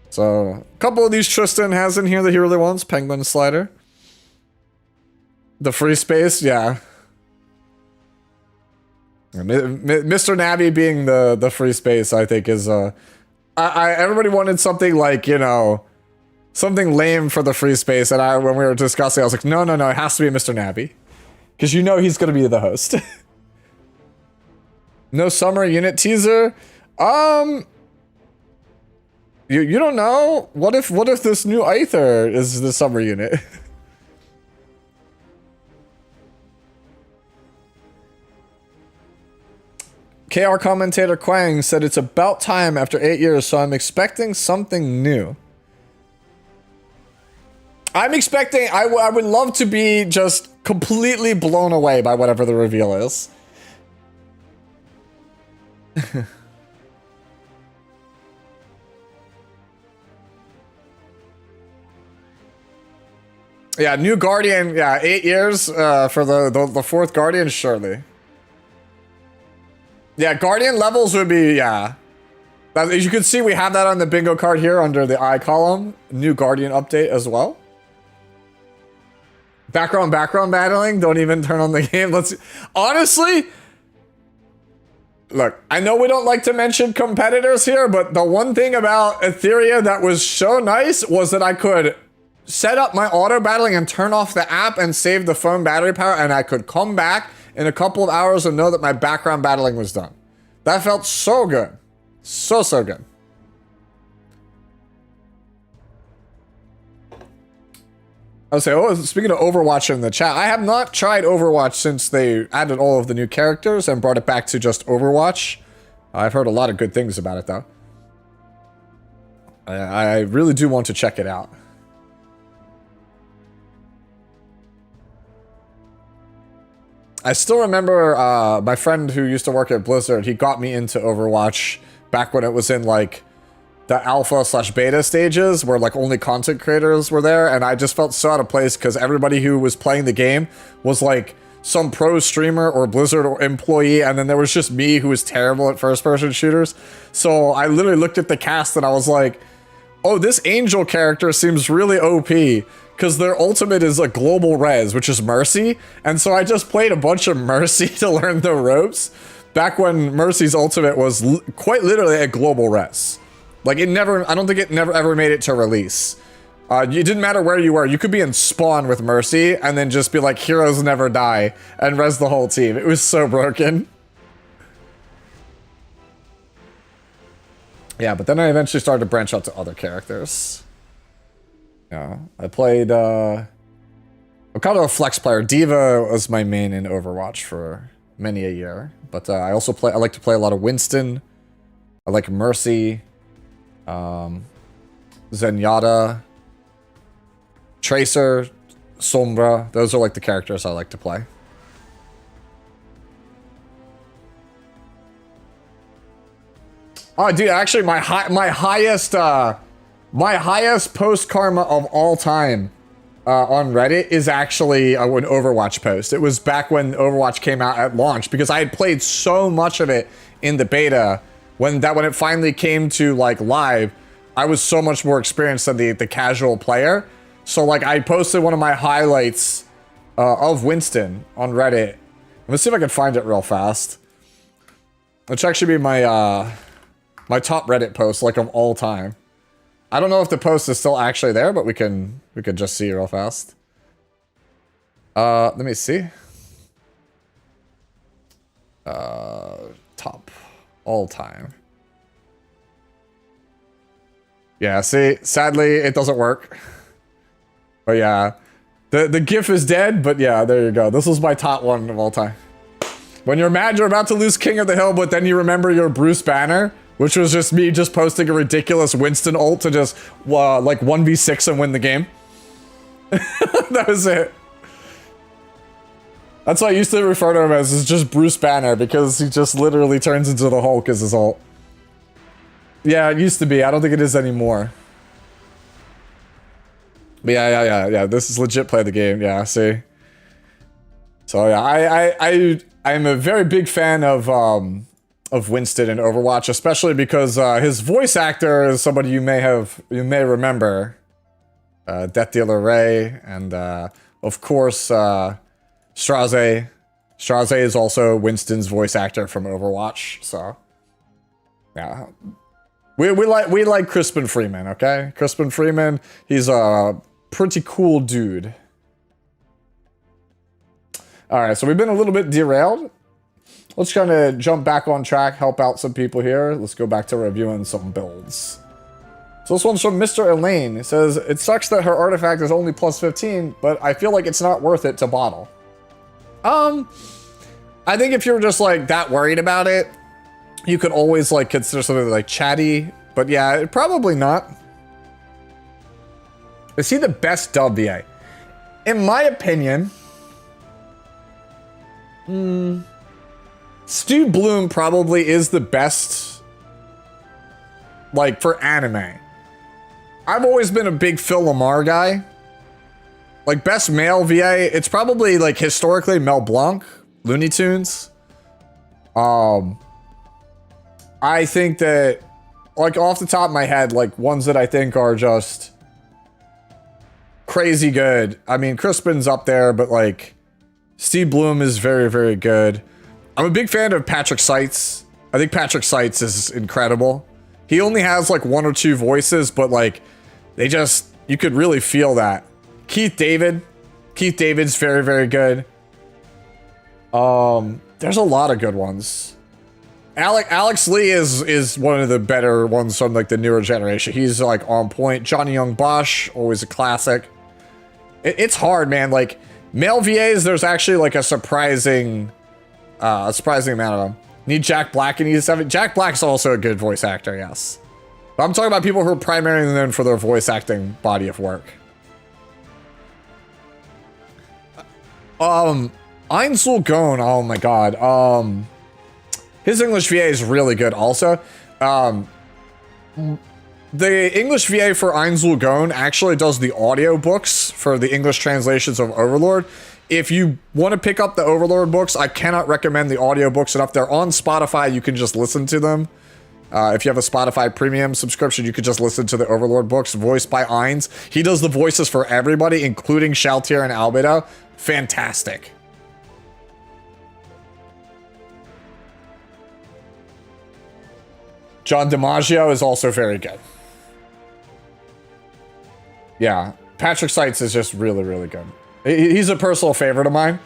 So a couple of these Tristan has in here that he really wants. Penguin slider. The free space, yeah. Mr. Navi being the free space, I think is everybody wanted something like, you know, something lame for the free space, and when we were discussing, I was like, no, it has to be Mr. Navi, because you know he's gonna be the host. No summer unit teaser. You don't know. What if this new Aether is the summer unit? KR commentator Quang said it's about time after 8 years, so I'm expecting something new. I'm expecting, I would love to be just completely blown away by whatever the reveal is. Yeah, new Guardian, yeah, 8 years for the fourth Guardian, surely. Yeah, Guardian levels would be, yeah. As you can see, we have that on the bingo card here under the I column. New Guardian update as well. Background battling, don't even turn on the game. Let's honestly, look, I know we don't like to mention competitors here, but the one thing about Etheria that was so nice was that I could set up my auto battling and turn off the app and save the phone battery power, and I could come back in a couple of hours and know that my background battling was done. That felt so good. So good. I would say, oh, speaking of Overwatch in the chat, I have not tried Overwatch since they added all of the new characters and brought it back to just Overwatch. I've heard a lot of good things about it, though. I really do want to check it out. I still remember my friend who used to work at Blizzard, he got me into Overwatch back when it was in, like, the alpha/beta stages where like only content creators were there, and I just felt so out of place because everybody who was playing the game was like some pro streamer or Blizzard employee, and then there was just me who was terrible at first-person shooters. So I literally looked at the cast and I was like, oh, this Angel character seems really OP because their ultimate is a global res, which is Mercy, and so I just played a bunch of Mercy to learn the ropes back when Mercy's ultimate was quite literally a global res. Like, it never, I don't think it never ever made it to release. It didn't matter where you were. You could be in spawn with Mercy and then just be like, heroes never die, and res the whole team. It was so broken. Yeah, but then I eventually started to branch out to other characters. Yeah, I played, I'm kind of a flex player. Diva was my main in Overwatch for many a year. But I also I like to play a lot of Winston. I like Mercy. Zenyatta, Tracer, Sombra. Those are like the characters I like to play. Oh, dude, actually, my highest post karma of all time on Reddit is actually an Overwatch post. It was back when Overwatch came out at launch because I had played so much of it in the beta. When it finally came to like live, I was so much more experienced than the casual player. So like I posted one of my highlights of Winston on Reddit. Let's see if I can find it real fast. Which actually be my my top Reddit post like of all time. I don't know if the post is still actually there, but we could just see real fast. Let me see. Top all time. Yeah, see, sadly it doesn't work. But yeah, the GIF is dead, but yeah, there you go. This was my top one of all time. When you're mad you're about to lose King of the Hill, but then you remember your Bruce Banner, which was just me just posting a ridiculous Winston ult to just like 1v6 and win the game. That was it. That's what I used to refer to him as, is just Bruce Banner, because he just literally turns into the Hulk as his ult. Yeah, it used to be. I don't think it is anymore. But yeah. This is legit play the game. Yeah, see. So yeah, I'm a very big fan of Winston in Overwatch, especially because his voice actor is somebody you may remember, Death Dealer Ray, and of course Straze. Straze is also Winston's voice actor from Overwatch. So yeah, we like Crispin Freeman. Okay, Crispin Freeman. He's a pretty cool dude. All right, so we've been a little bit derailed. Let's kind of jump back on track, help out some people here. Let's go back to reviewing some builds. So this one's from Mr. Elaine. It says, it sucks that her artifact is only plus 15, but I feel like it's not worth it to bottle. I think if you're just like that worried about it, you could always like consider something like Chatty, but yeah, probably not. Is he the best dub VA? In my opinion, Stu Bloom probably is the best, like, for anime. I've always been a big Phil Lamar guy. Like, best male VA, it's probably, like, historically Mel Blanc, Looney Tunes. I think that, like, off the top of my head, like, ones that I think are just crazy good. I mean, Crispin's up there, but, like, Steve Bloom is very, very good. I'm a big fan of Patrick Seitz. I think Patrick Seitz is incredible. He only has, like, 1 or 2 voices, but, like, they just, you could really feel that. Keith David's very, very good. There's a lot of good ones. Alex Lee is one of the better ones from, like, the newer generation. He's, like, on point. Johnny Young Bosch, always a classic. It's hard, man. Like, male VAs, there's actually, like, a surprising amount of them. Need Jack Black in E7. Jack Black's also a good voice actor, yes. But I'm talking about people who are primarily known for their voice acting body of work. Einzel Gone, oh my god. His English VA is really good also. The English VA for Einzel Gone actually does the audiobooks for the English translations of Overlord. If you want to pick up the Overlord books, I cannot recommend the audiobooks enough. They're on Spotify, you can just listen to them. If you have a Spotify premium subscription, you could just listen to the Overlord books voiced by Ainz. He does the voices for everybody, including Shaltir and Albedo. Fantastic. John DiMaggio is also very good. Yeah, Patrick Seitz is just really, really good. He's a personal favorite of mine.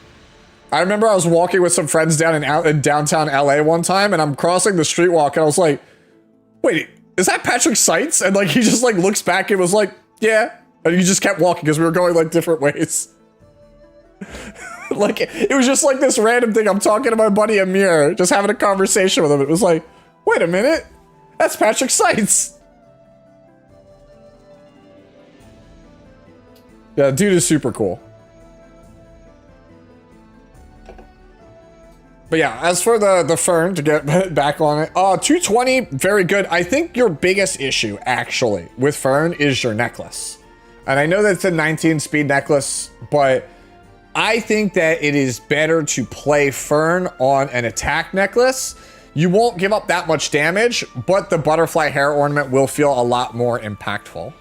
I remember I was walking with some friends down in downtown LA one time, and I'm crossing the street walk, and I was like, wait, is that Patrick Seitz? And like, he just like looks back and was like, yeah. And he just kept walking because we were going like different ways. Like, it was just like this random thing. I'm talking to my buddy Amir, just having a conversation with him. It was like, wait a minute, that's Patrick Seitz. Yeah, dude is super cool. But yeah, as for the Fern, to get back on it, 220, very good. I think your biggest issue, actually, with Fern is your necklace. And I know that it's a 19 speed necklace, but I think that it is better to play Fern on an attack necklace. You won't give up that much damage, but the butterfly hair ornament will feel a lot more impactful.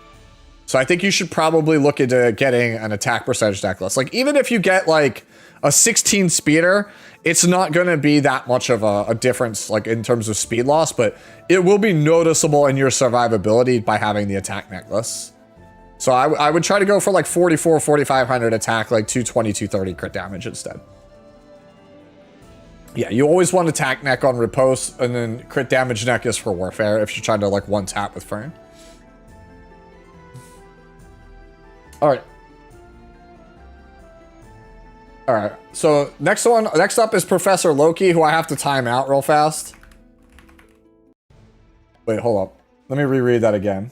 So I think you should probably look into getting an attack percentage necklace. Like, even if you get like a 16 speeder, it's not going to be that much of a difference, like in terms of speed loss, but it will be noticeable in your survivability by having the attack necklace. So I would try to go for like 44, 4,500 attack, like 220, 230 crit damage instead. Yeah, you always want attack neck on Riposte, and then crit damage neck is for Warfare if you're trying to like one tap with Fern. All right. All right, so next up is Professor Loki, who I have to time out real fast. Wait, hold up. Let me reread that again.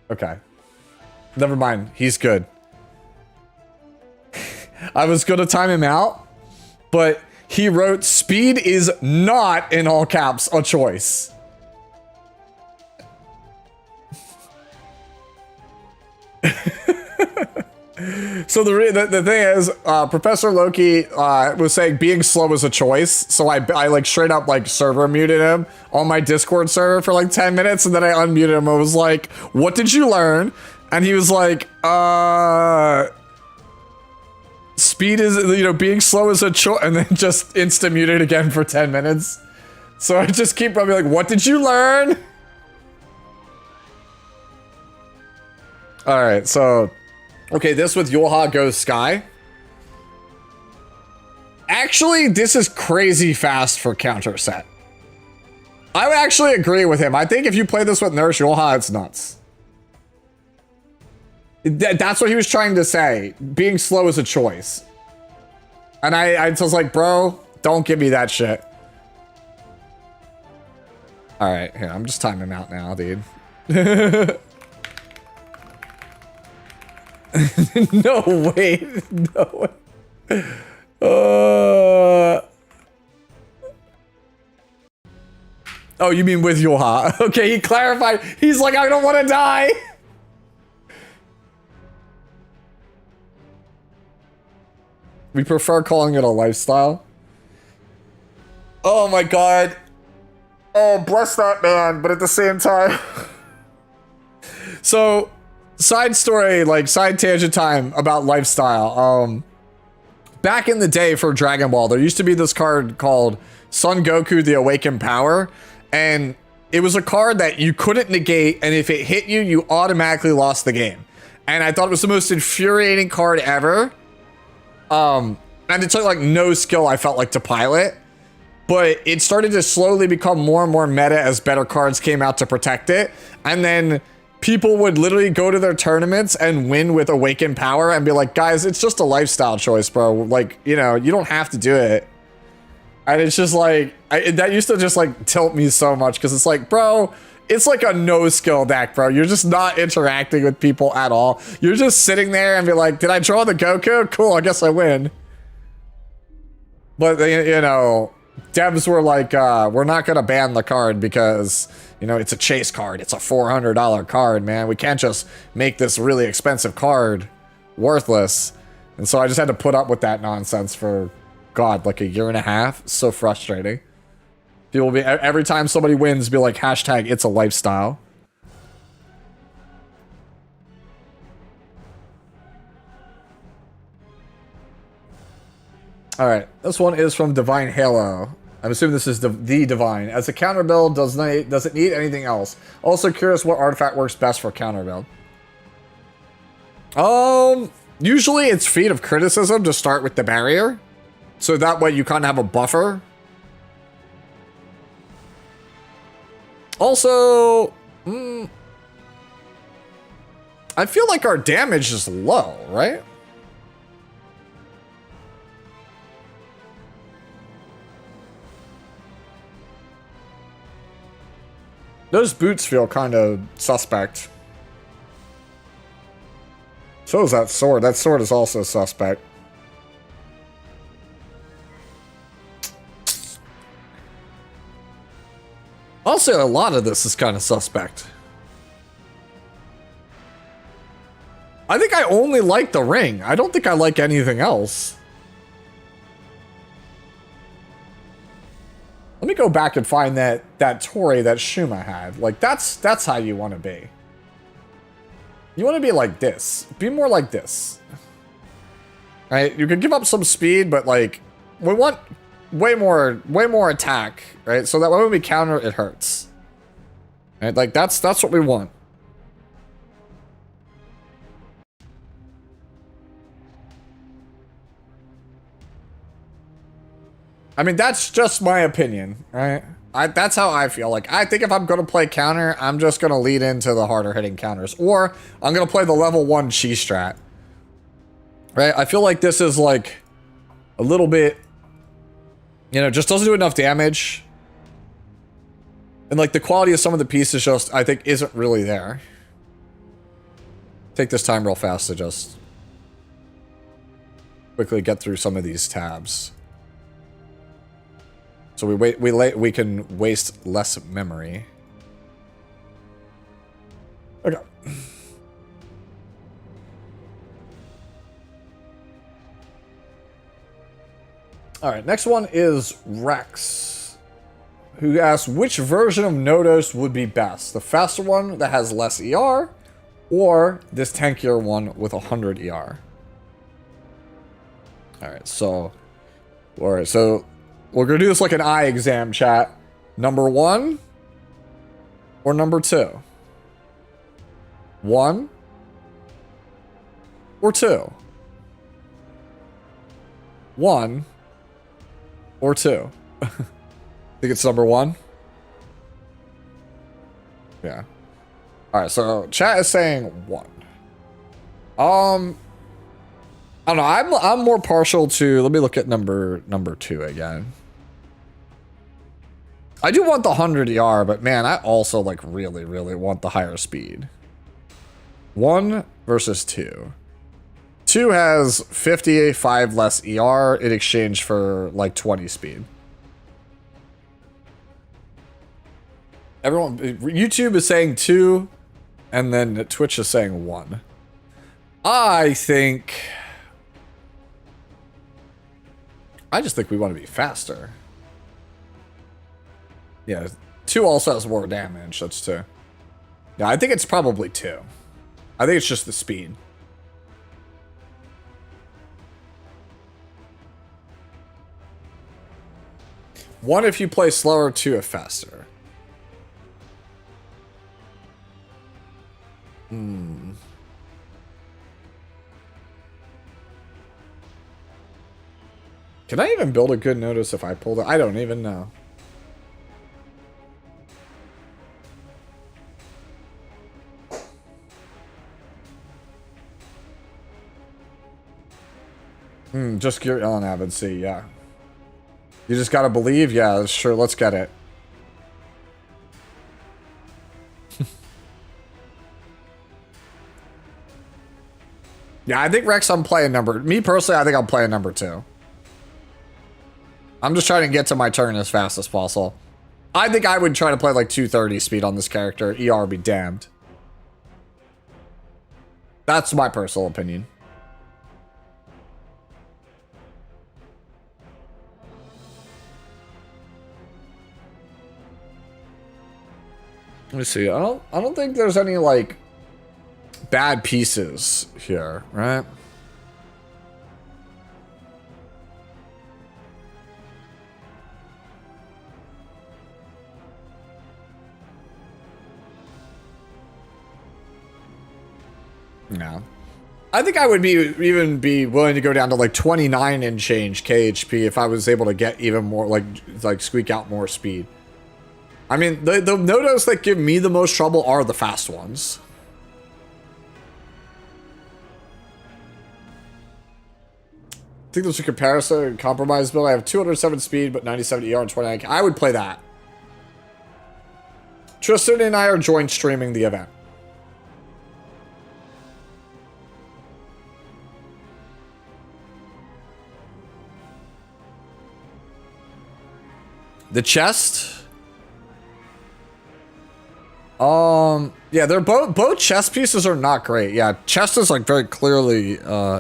Okay. Never mind, he's good. I was gonna time him out, but he wrote, speed is not, in all caps, a choice. So the thing is, Professor Loki was saying being slow is a choice. So I like straight up like server muted him on my Discord server for like 10 minutes, and then I unmuted him. I was like, "What did you learn?" And he was like, "Speed is, you know, being slow is a choice," and then just insta muted again for 10 minutes. So I just keep probably like, "What did you learn?" All right, so. Okay, this with Yulha Goes Sky. Actually, this is crazy fast for counter set. I would actually agree with him. I think if you play this with Nurse Yulha, it's nuts. That's what he was trying to say. Being slow is a choice. And I was like, bro, Don't give me that shit. All right, here, I'm just timing him out now, dude. No way. No way. Oh, you mean with Yoha? Okay, he clarified. He's like, I don't want to die. We prefer calling it a lifestyle. Oh my god. Oh, bless that man, but at the same time. So, side story, like side tangent time about lifestyle. Back in the day for Dragon Ball, there used to be this card called Son Goku the Awakened Power, and it was a card that you couldn't negate, and if it hit you, you automatically lost the game. And I thought it was the most infuriating card ever. And it took like no skill, I felt like, to pilot. But it started to slowly become more and more meta as better cards came out to protect it. And then people would literally go to their tournaments and win with Awakened Power and be like, guys, it's just a lifestyle choice, bro. Like, you know, you don't have to do it. And it's just like, that used to just like tilt me so much because it's like, bro, it's like a no skill deck, bro. You're just not interacting with people at all. You're just sitting there and be like, did I draw the Goku? Cool, I guess I win. But, you know, devs were like, we're not going to ban the card because, you know, it's a chase card. It's a $400 card, man. We can't just make this really expensive card worthless. And so I just had to put up with that nonsense for, God, like a year and a half. So frustrating. People be, every time somebody wins, be like, hashtag it's a lifestyle. All right, this one is from Divine Halo. I'm assuming this is the Divine. As a counter build, does it need anything else? Also curious what artifact works best for counter build. Usually it's Feat of Criticism to start with the barrier. So that way you kind of have a buffer. Also, I feel like our damage is low, right? Those boots feel kind of suspect. So is that sword. That sword is also suspect. Also, a lot of this is kind of suspect. I think I only like the ring. I don't think I like anything else. Let me go back and find that Torii that Shuma had. Like, that's how you want to be. You want to be like this. Be more like this. Right? You can give up some speed, but like, we want way more attack, right? So that when we counter, it hurts. Right? Like, that's what we want. I mean, that's just my opinion, right? That's how I feel. Like, I think if I'm going to play counter, I'm just going to lead into the harder hitting counters. Or I'm going to play the level 1 chi strat. Right? I feel like this is like a little bit, you know, just doesn't do enough damage. And like the quality of some of the pieces just, I think, isn't really there. Take this time real fast to just quickly get through some of these tabs. So we can waste less memory. Okay. All right, next one is Rex, who asks which version of Nodos would be best? The faster one that has less ER, or this tankier one with 100 ER? All right, so we're gonna do this like an eye exam, chat. Number 1 or number 2? 1 or 2? 1 or 2? I think it's number 1. Yeah. All right, so chat is saying 1. I I don't know. I'm more partial to. Let me look at number 2 again. I do want the 100 ER, but man, I also like really want the higher speed. 1 versus 2. 2 has 55 less ER in exchange for like 20 speed. Everyone, YouTube is saying 2, and then Twitch is saying 1. I just think we want to be faster. Yeah, 2 also has more damage. That's 2. Yeah, I think it's probably 2. I think it's just the speed. One if you play slower, 2 if faster. Can I even build a good notice if I pulled it? I don't even know. Just gear Ellen Avid, see, yeah. You just gotta believe, yeah, sure, let's get it. Yeah, I think Rex, I'm playing me personally, I think I'm playing number 2. I'm just trying to get to my turn as fast as possible. I think I would try to play like 230 speed on this character. ER be damned. That's my personal opinion. Let me see. I don't think there's any like bad pieces here, right? No. I think I would even be willing to go down to like 29 and change KHP if I was able to get even more like squeak out more speed. I mean, the Nodos that give me the most trouble are the fast ones. I think there's a comparison and compromise build. I have 207 speed, but 97 ER and 29. I would play that. Tristan and I are joint streaming the event. The chest. Yeah, they're both chest pieces are not great. Yeah, chest is like very clearly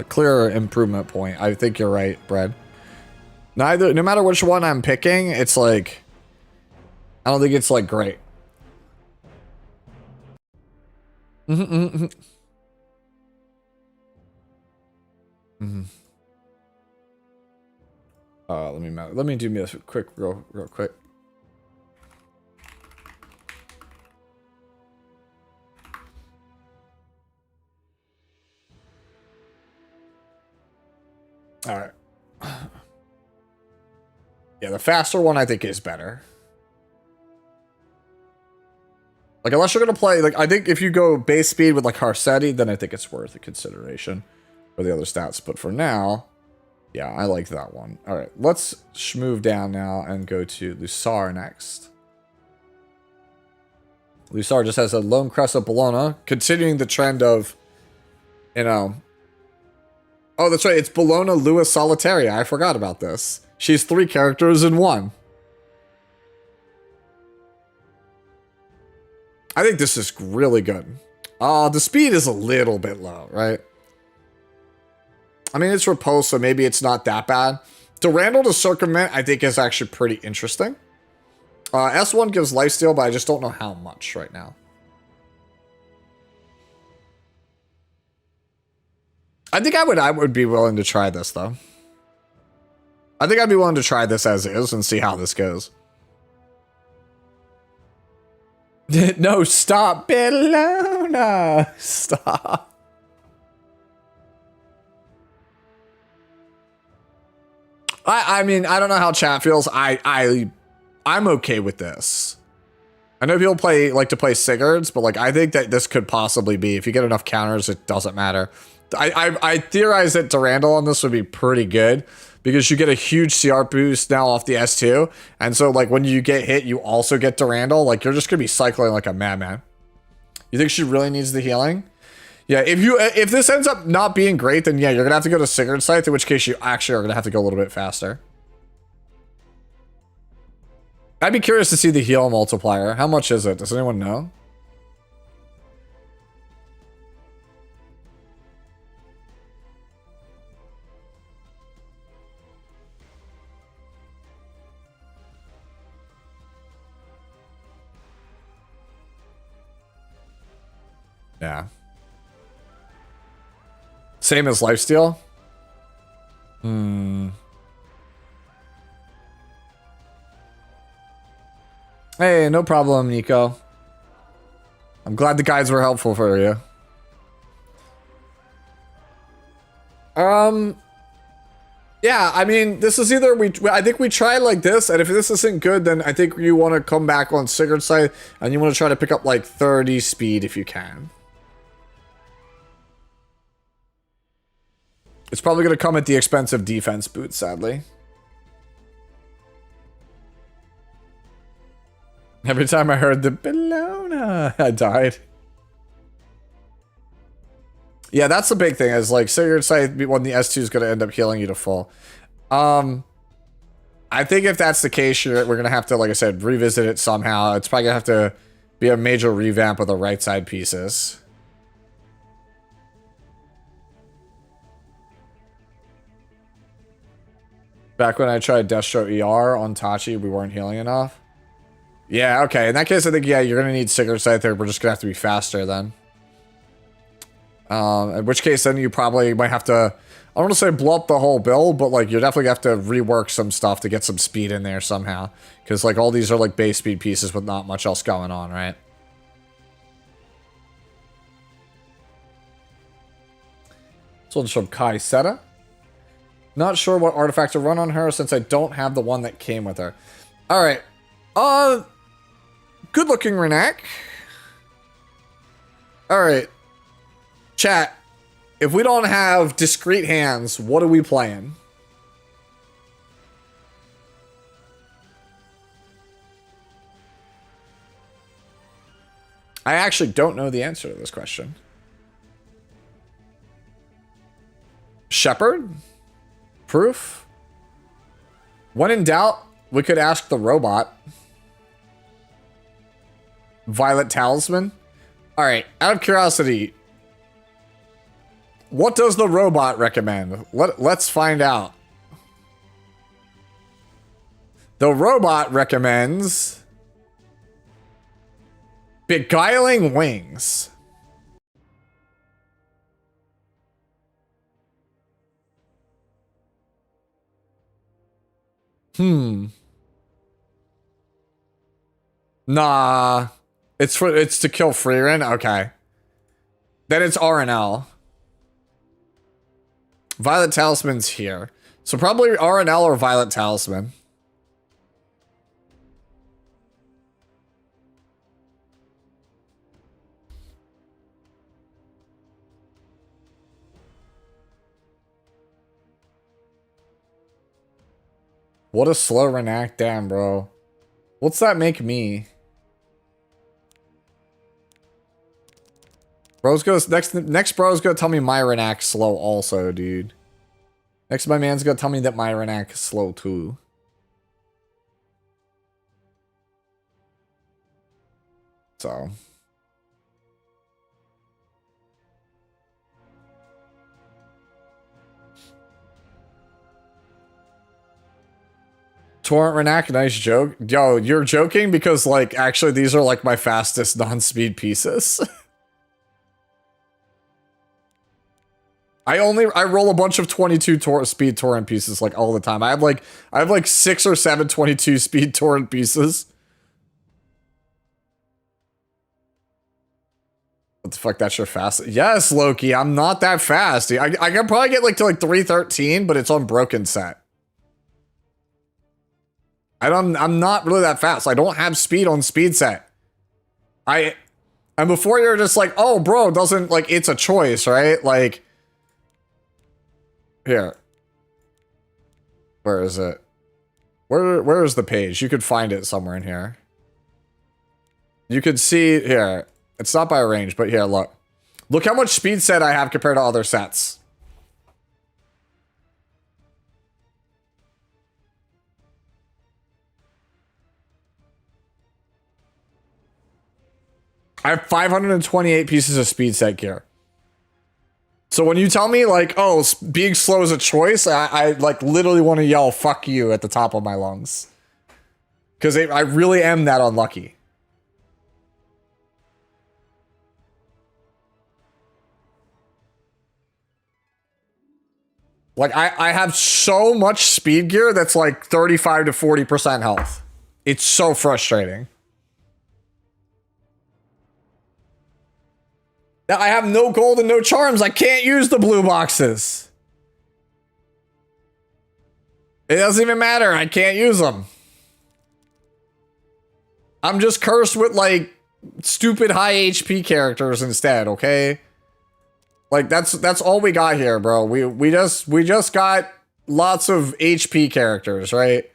clear improvement point. I think you're right, Brad. No matter which one I'm picking, it's like I don't think it's like great. Let me do me a quick real quick. All right. Yeah, the faster one I think is better. Like, unless you're going to play, like, I think if you go base speed with, like, Harsetti, then I think it's worth a consideration for the other stats. But for now, yeah, I like that one. All right, let's move down now and go to Lusar next. Lusar just has a Lone Crest of Bologna, continuing the trend of, you know... Oh, that's right. It's Bologna Lewis Solitaria. I forgot about this. She's 3 characters in 1. I think this is really good. The speed is a little bit low, right? I mean, it's Repulse, so maybe it's not that bad. Durandal to Circumvent, I think, is actually pretty interesting. S1 gives lifesteal, but I just don't know how much right now. I think I would be willing to try this, though. I think I'd be willing to try this as is and see how this goes. No, stop, Bologna. Stop. I mean, I don't know how chat feels. I'm okay with this. I know people like to play Sigurds, but like I think that this could possibly be, if you get enough counters, it doesn't matter. I theorize that Durandal on this would be pretty good because you get a huge CR boost now off the S2. And so like when you get hit, you also get Durandal. Like you're just going to be cycling like a madman. You think she really needs the healing? Yeah, if this ends up not being great, then yeah, you're going to have to go to Sigurd's site, in which case you actually are going to have to go a little bit faster. I'd be curious to see the heal multiplier. How much is it? Does anyone know? Yeah. Same as lifesteal? Hey, no problem, Nico. I'm glad the guides were helpful for you. Yeah, I mean, this is either I think we try like this, and if this isn't good, then I think you want to come back on Sigurd's side, and you want to try to pick up like 30 speed if you can. It's probably going to come at the expense of defense boots, sadly. Every time I heard the Bellona, I died. Yeah, that's the big thing, is like Sigurd's side when the S2 is going to end up healing you to full. I think if that's the case, we're going to have to, like I said, revisit it somehow. It's probably going to have to be a major revamp of the right side pieces. Back when I tried Destro ER on Tachi, we weren't healing enough. Yeah, okay. In that case, I think, yeah, you're going to need Sigurd's side there. We're just going to have to be faster then. In which case, then you probably might have to, I don't want to say blow up the whole build, but like you're definitely going to have to rework some stuff to get some speed in there somehow. Because like all these are like base speed pieces with not much else going on, right? This one's from Kai Seta. Not sure what artifact to run on her since I don't have the one that came with her. Alright. Good looking Renak. Alright. Chat. If we don't have discreet hands, what are we playing? I actually don't know the answer to this question. Shepherd? Proof? When in doubt, we could ask the robot. Violet Talisman? Alright, out of curiosity, what does the robot recommend? Let's find out. The robot recommends Beguiling Wings. Nah. It's to kill Frieren? Okay. Then it's RNL. Violet Talisman's here. So probably RNL or Violet Talisman. What a slow Renak, damn, bro. What's that make me? Bro's goes next bro's gonna tell me my Renak's slow also, dude. Next my man's gonna tell me that my Renak is slow too. So Torrent Renak, nice joke. Yo, you're joking because like actually these are like my fastest non-speed pieces. I roll a bunch of 22 speed torrent pieces like all the time. I have like 6 or 7 22 speed torrent pieces. What the fuck, that's your fast? Yes, Loki, I'm not that fast. I can probably get like to like 313, but it's on broken set. I'm not really that fast. I don't have speed on speed set. And before you're just like, oh bro, doesn't like it's a choice, right? Like Here. Where is it? Where is the page? You could find it somewhere in here. You could see here. It's not by range, but here, look. Look how much speed set I have compared to other sets. I have 528 pieces of speed set gear. So when you tell me, like, oh, being slow is a choice, I like, literally want to yell, fuck you, at the top of my lungs. Because I really am that unlucky. Like, I have so much speed gear that's like 35 to 40% health. It's so frustrating. Now, I have no gold and no charms. I can't use the blue boxes. It doesn't even matter. I can't use them. I'm just cursed with, like, stupid high HP characters instead, okay? Like, that's all we got here, bro. We just got lots of HP characters, right?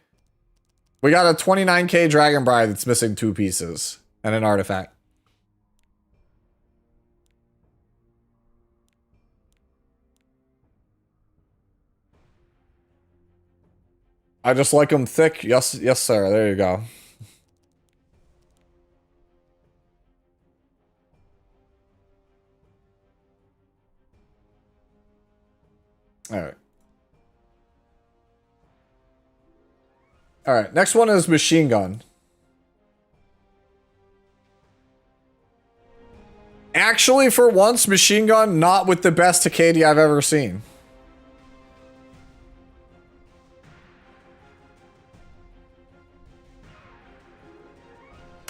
We got a 29k Dragon Bride that's missing 2 pieces and an artifact. I just like them thick. Yes, yes, sir. There you go. All right. All right. Next one is machine gun. Actually, for once, machine gun not with the best Takedi I've ever seen.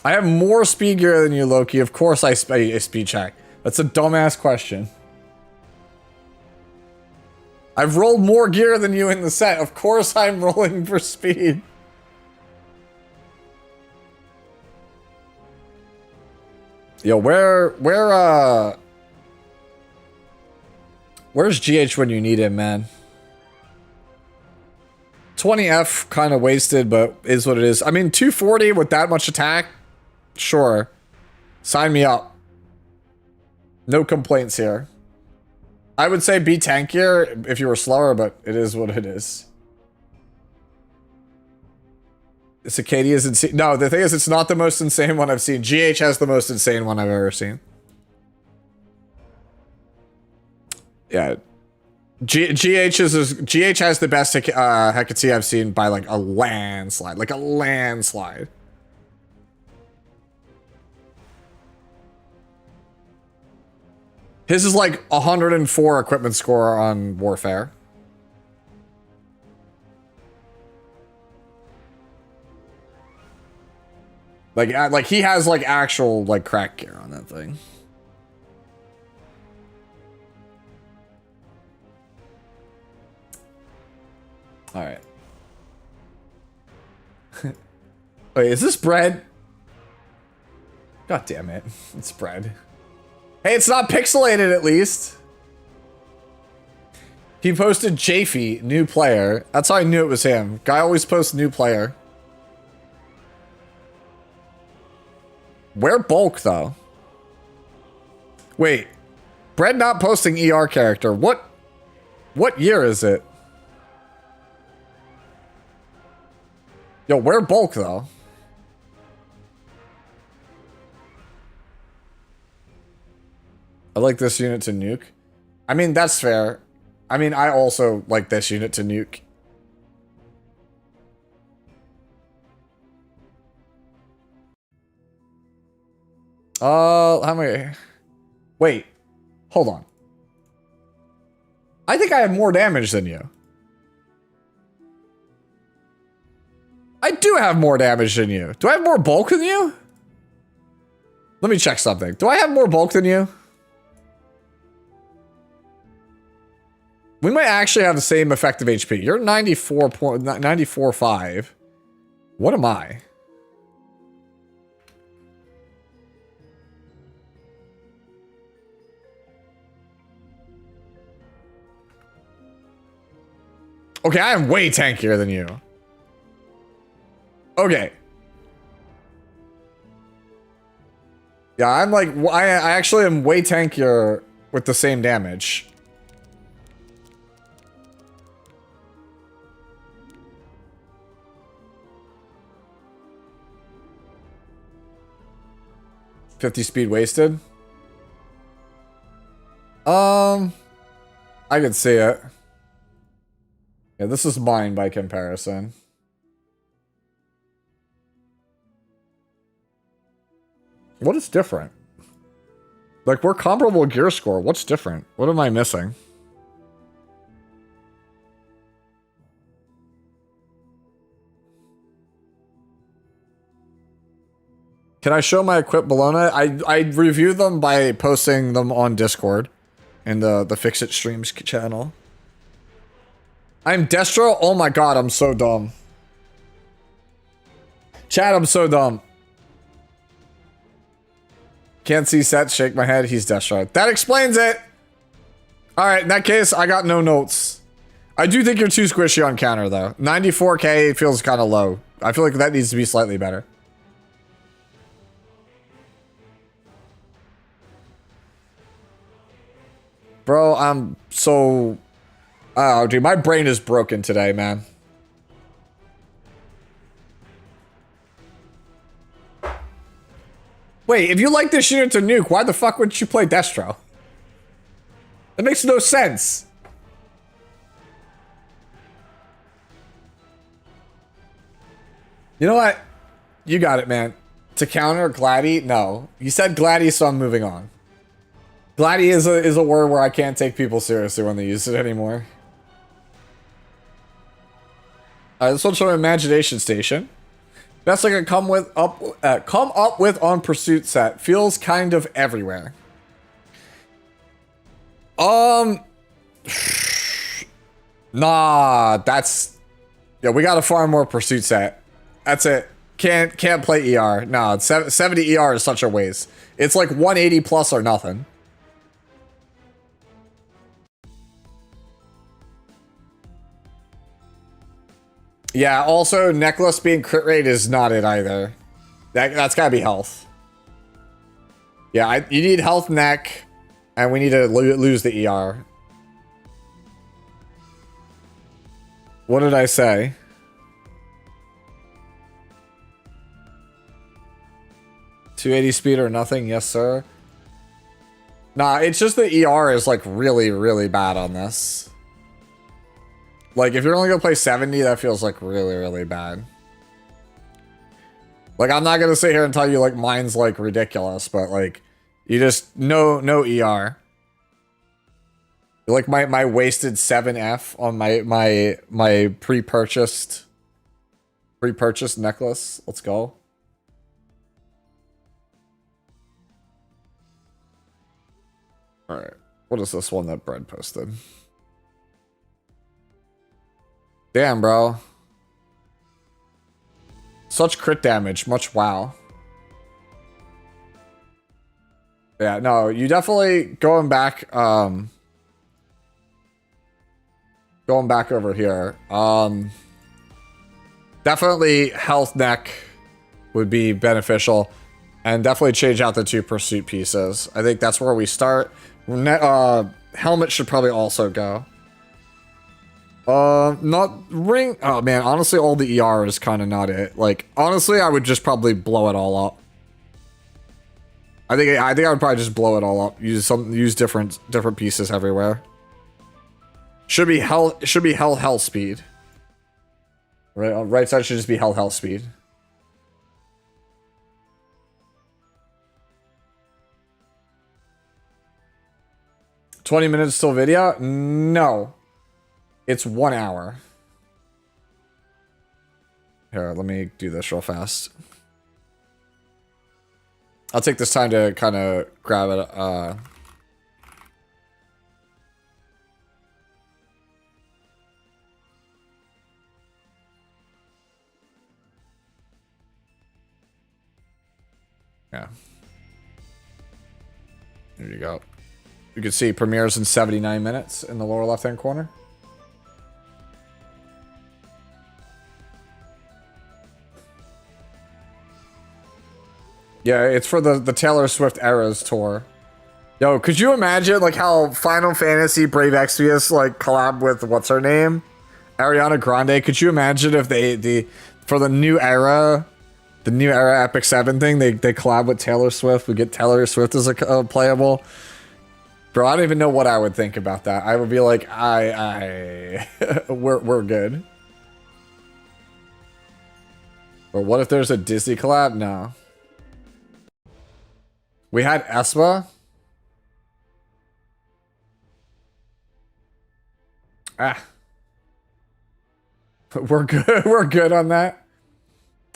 I have more speed gear than you, Loki. Of course I speed check. That's a dumbass question. I've rolled more gear than you in the set. Of course I'm rolling for speed. Yo, where's GH when you need him, man? 20F kind of wasted, but is what it is. I mean, 240 with that much attack? Sure. Sign me up. No complaints here. I would say be tankier if you were slower, but it is what it is. Cicady is insane. No, the thing is, it's not the most insane one I've seen. GH has the most insane one I've ever seen. Yeah. GH has the best Hecate I've seen by like a landslide. Like a landslide. His is like 104 equipment score on Warfare. Like he has like actual like crack gear on that thing. All right. Wait, is this bread? God damn it. It's bread. Hey, it's not pixelated at least. He posted Jaffe, new player. That's how I knew it was him. Guy always posts new player. Where bulk though? Wait. Bread not posting ER character. What year is it? Yo, where bulk though? I like this unit to nuke. I mean, that's fair. I mean, I also like this unit to nuke. How many? Wait, hold on. I think I have more damage than you. I do have more damage than you. Do I have more bulk than you? Let me check something. Do I have more bulk than you? We might actually have the same effective HP. You're 94.5. What am I? Okay, I am way tankier than you. Okay. Yeah, I'm like, I actually am way tankier with the same damage. $50 speed wasted. I could see it. Yeah, this is mine by comparison. What is different? Like, we're comparable gear score. What's different? What am I missing? Can I show my equip Bologna? I review them by posting them on Discord in the Fix It Streams channel. I'm Destro? Oh my god, I'm so dumb. Chat, I'm so dumb. Can't see sets, shake my head, he's Destro. That explains it! Alright, in that case, I got no notes. I do think you're too squishy on counter, though. 94k feels kind of low. I feel like that needs to be slightly better. Bro, I'm so... Oh, dude, my brain is broken today, man. Wait, if you like this shooter to nuke, why the fuck wouldn't you play Destro? That makes no sense. You know what? You got it, man. To counter Gladdy? No. You said Gladdy, so I'm moving on. Gladdy is a word where I can't take people seriously when they use it anymore. This one's from Imagination Station. Best I can come up with on Pursuit set. Feels kind of everywhere. Nah, that's... Yeah, we gotta farm more Pursuit set. That's it. Can't play ER. No, 70 ER is such a waste. It's like 180 plus or nothing. Yeah, also, necklace being crit rate is not it either. That's gotta be health. Yeah, you need health neck, and we need to lose the ER. What did I say? $280 speed or nothing? Yes, sir. Nah, it's just the ER is like really, really bad on this. Like, if you're only gonna play 70, that feels like really, really bad. Like, I'm not gonna sit here and tell you like mine's like ridiculous, but like, you just no ER. Like my wasted 7F on my pre-purchased necklace. Let's go. All right, what is this one that Bread posted? Damn, bro. Such crit damage. Much wow. Yeah, no, you definitely going back over here. Definitely health neck would be beneficial. And definitely change out the 2 pursuit pieces. I think that's where we start. Helmet should probably also go. Not ring. Oh man, honestly, all the ER is kind of not it. Like, honestly, I would just probably blow it all up. I think I would probably just blow it all up. Use different pieces everywhere. Should be health speed. Right side should just be health speed. $20 minutes till video? No. It's 1 hour. Here, let me do this real fast. I'll take this time to kind of grab it. Yeah. There you go. You can see premieres in 79 minutes in the lower left-hand corner. Yeah, it's for the Taylor Swift Eras tour. Yo, could you imagine like how Final Fantasy Brave Exvius like collab with what's her name? Ariana Grande. Could you imagine if they for the new era Epic 7 thing, they collab with Taylor Swift, we get Taylor Swift as a playable. Bro, I don't even know what I would think about that. I would be like, we're good. Or what if there's a Disney collab? No. We had Espa. We're good. We're good on that.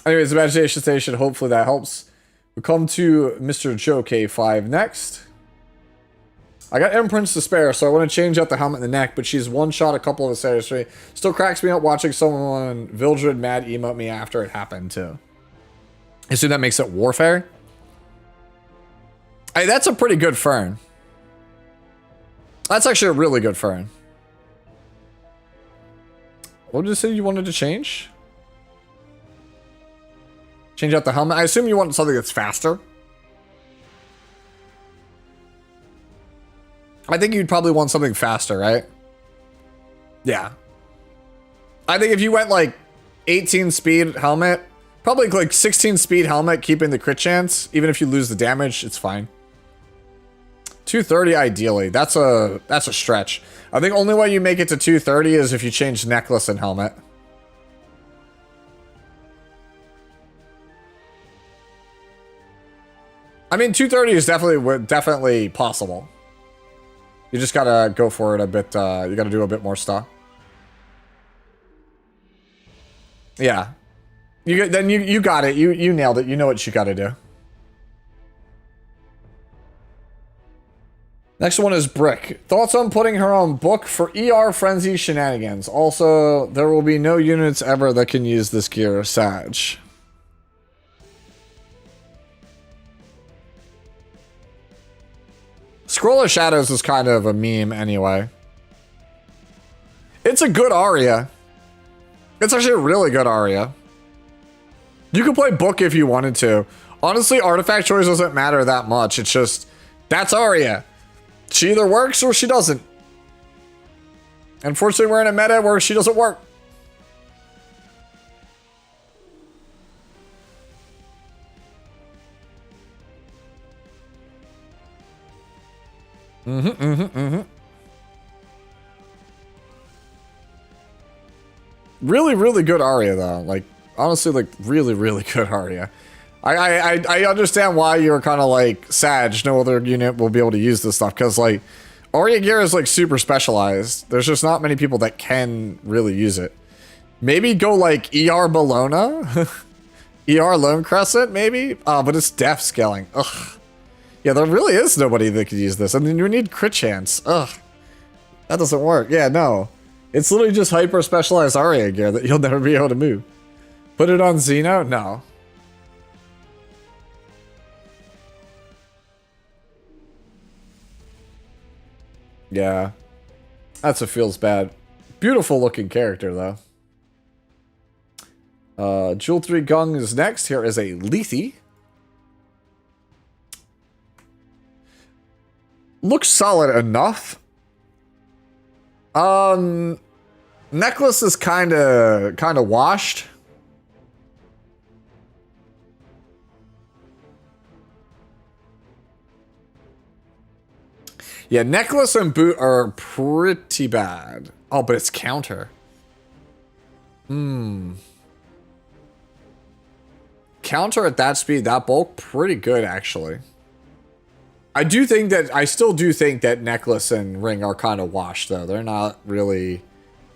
Anyways, Imagination Station. Hopefully that helps. We come to Mr. Joe K5 next. I got imprints to spare, so I want to change out the helmet and the neck, but she's one-shot a couple of us. Still cracks me up watching someone Vildred mad emote me after it happened, too. I assume that makes it Warfare? Hey, that's a pretty good fern. That's actually a really good fern. What did you say you wanted to change? Change out the helmet? I assume you want something that's faster. I think you'd probably want something faster, right? Yeah. I think if you went like 18 speed helmet, probably like 16 speed helmet, keeping the crit chance, even if you lose the damage, it's fine. 230 ideally. That's a stretch. I think only way you make it to 230 is if you change necklace and helmet. I mean, 230 is definitely possible. You just gotta go for it a bit. You gotta do a bit more stuff. Yeah, you got it. You nailed it. You know what you gotta do. Next one is Brick. Thoughts on putting her on book for ER Frenzy shenanigans. Also, there will be no units ever that can use this gear. Sag. Scroll of Shadows is kind of a meme anyway. It's a good aria. It's actually a really good aria. You could play book if you wanted to. Honestly, artifact choice doesn't matter that much. It's just, that's aria. She either works or she doesn't. Unfortunately, we're in a meta where she doesn't work. Really, really good aria though. Like, honestly, like really, really good aria. I understand why you're kind of like Sag. No other unit will be able to use this stuff because like aria gear is like super specialized. There's just not many people that can really use it. Maybe go like ER Bologna, ER Lone Crescent, maybe. But it's def scaling. Ugh. Yeah, there really is nobody that could use this. I mean, you need crit chance. Ugh. That doesn't work. Yeah, no. It's literally just hyper specialized aria gear that you'll never be able to move. Put it on Xeno? No. Yeah. That's what feels bad. Beautiful looking character, though. Jewel 3 Gung is next. Here is a Lethe. Looks solid enough. Necklace is kind of washed. Yeah, necklace and boot are pretty bad. Oh, but it's counter. Counter at that speed, that bulk, pretty good actually. I still do think that necklace and ring are kind of washed though. They're not really,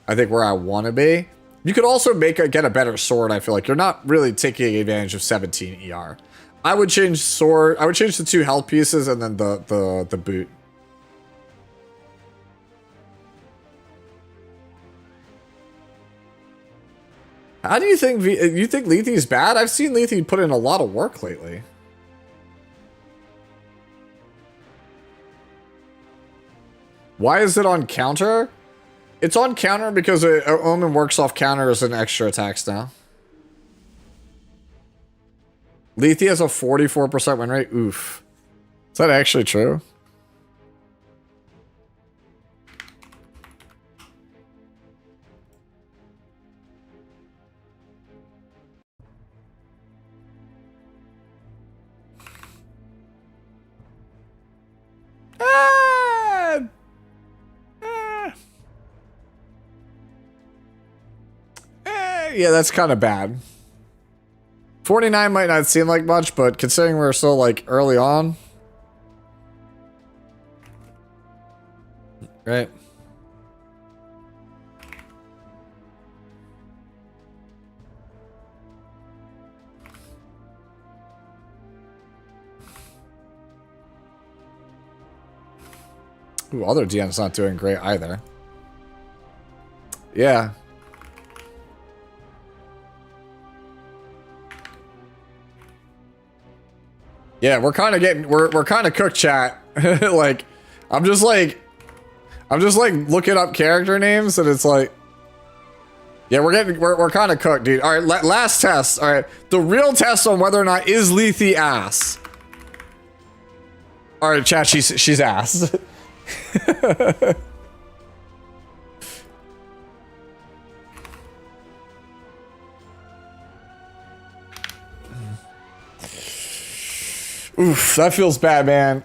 I think, where I want to be. You could also get a better sword. I feel like you're not really taking advantage of 17 ER. I would change sword. I would change the 2 health pieces and then the boot. How do you think you think Lethe's bad? I've seen Lethe put in a lot of work lately. Why is it on counter? It's on counter because Omen works off counters and extra attacks now. Lethe has a 44% win rate. Oof. Is that actually true? Yeah, that's kind of bad. 49 might not seem like much, but considering we're still like early on. Right. Ooh, other DM's not doing great either. Yeah. Yeah, we're kind of getting we're kind of cooked, chat. like I'm just like looking up character names and it's like, yeah, we're kind of cooked, dude. All right, last test. All right, the real test on whether or not is Lethe ass. All right, chat, she's ass. Oof, that feels bad, man.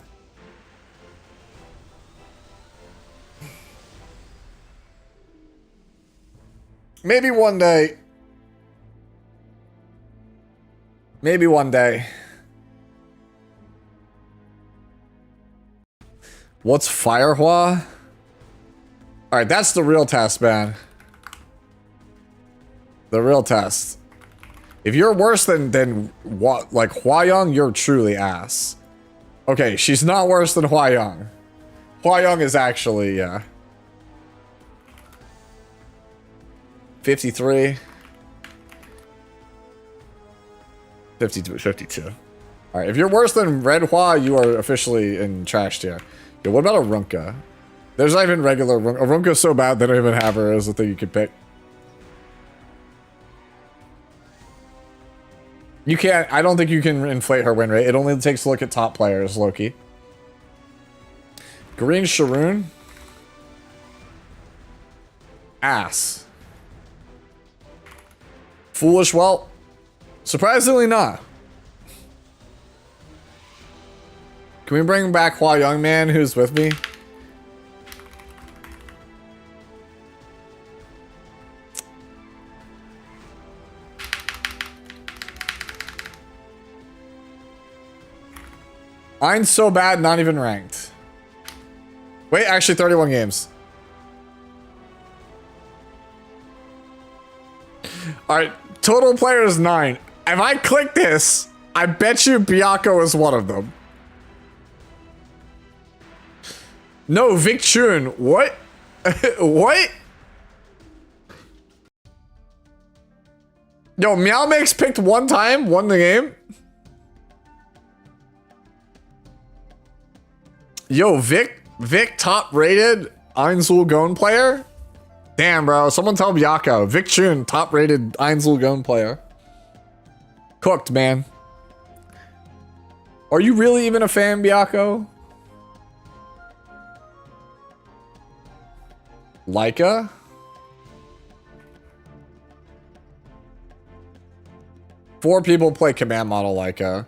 Maybe one day. Maybe one day. What's Firehua? Alright, that's the real test, man. The real test. If you're worse than what, like Hwa-Young, you're truly ass. Okay, she's not worse than Hwa-Young. Hwa-Young is actually, yeah. 53. 52. Alright, if you're worse than Red Hua, you are officially in trash tier. Yeah, what about a Runka? There's not even regular Runka. Runka's so bad they don't even have her as a thing you could pick. You can't, I don't think you can inflate her win rate. It only takes a look at top players, Loki. Green Sharoon. Ass. Foolish, well, surprisingly not. Can we bring back Hwa-Young man who's with me? Mine's so bad, not even ranked. Wait, actually 31 games. Alright, total players 9. If I click this, I bet you Byakko is one of them. No, Vic Chun. What? What? Yo, Meowmix picked one time, won the game. Yo, Vic top rated Einzul Gone player? Damn, bro. Someone tell Byakko. Vic Chun, top rated Einzul Gone player. Cooked, man. Are you really even a fan, Byakko? Leica? Four people play command model Leica.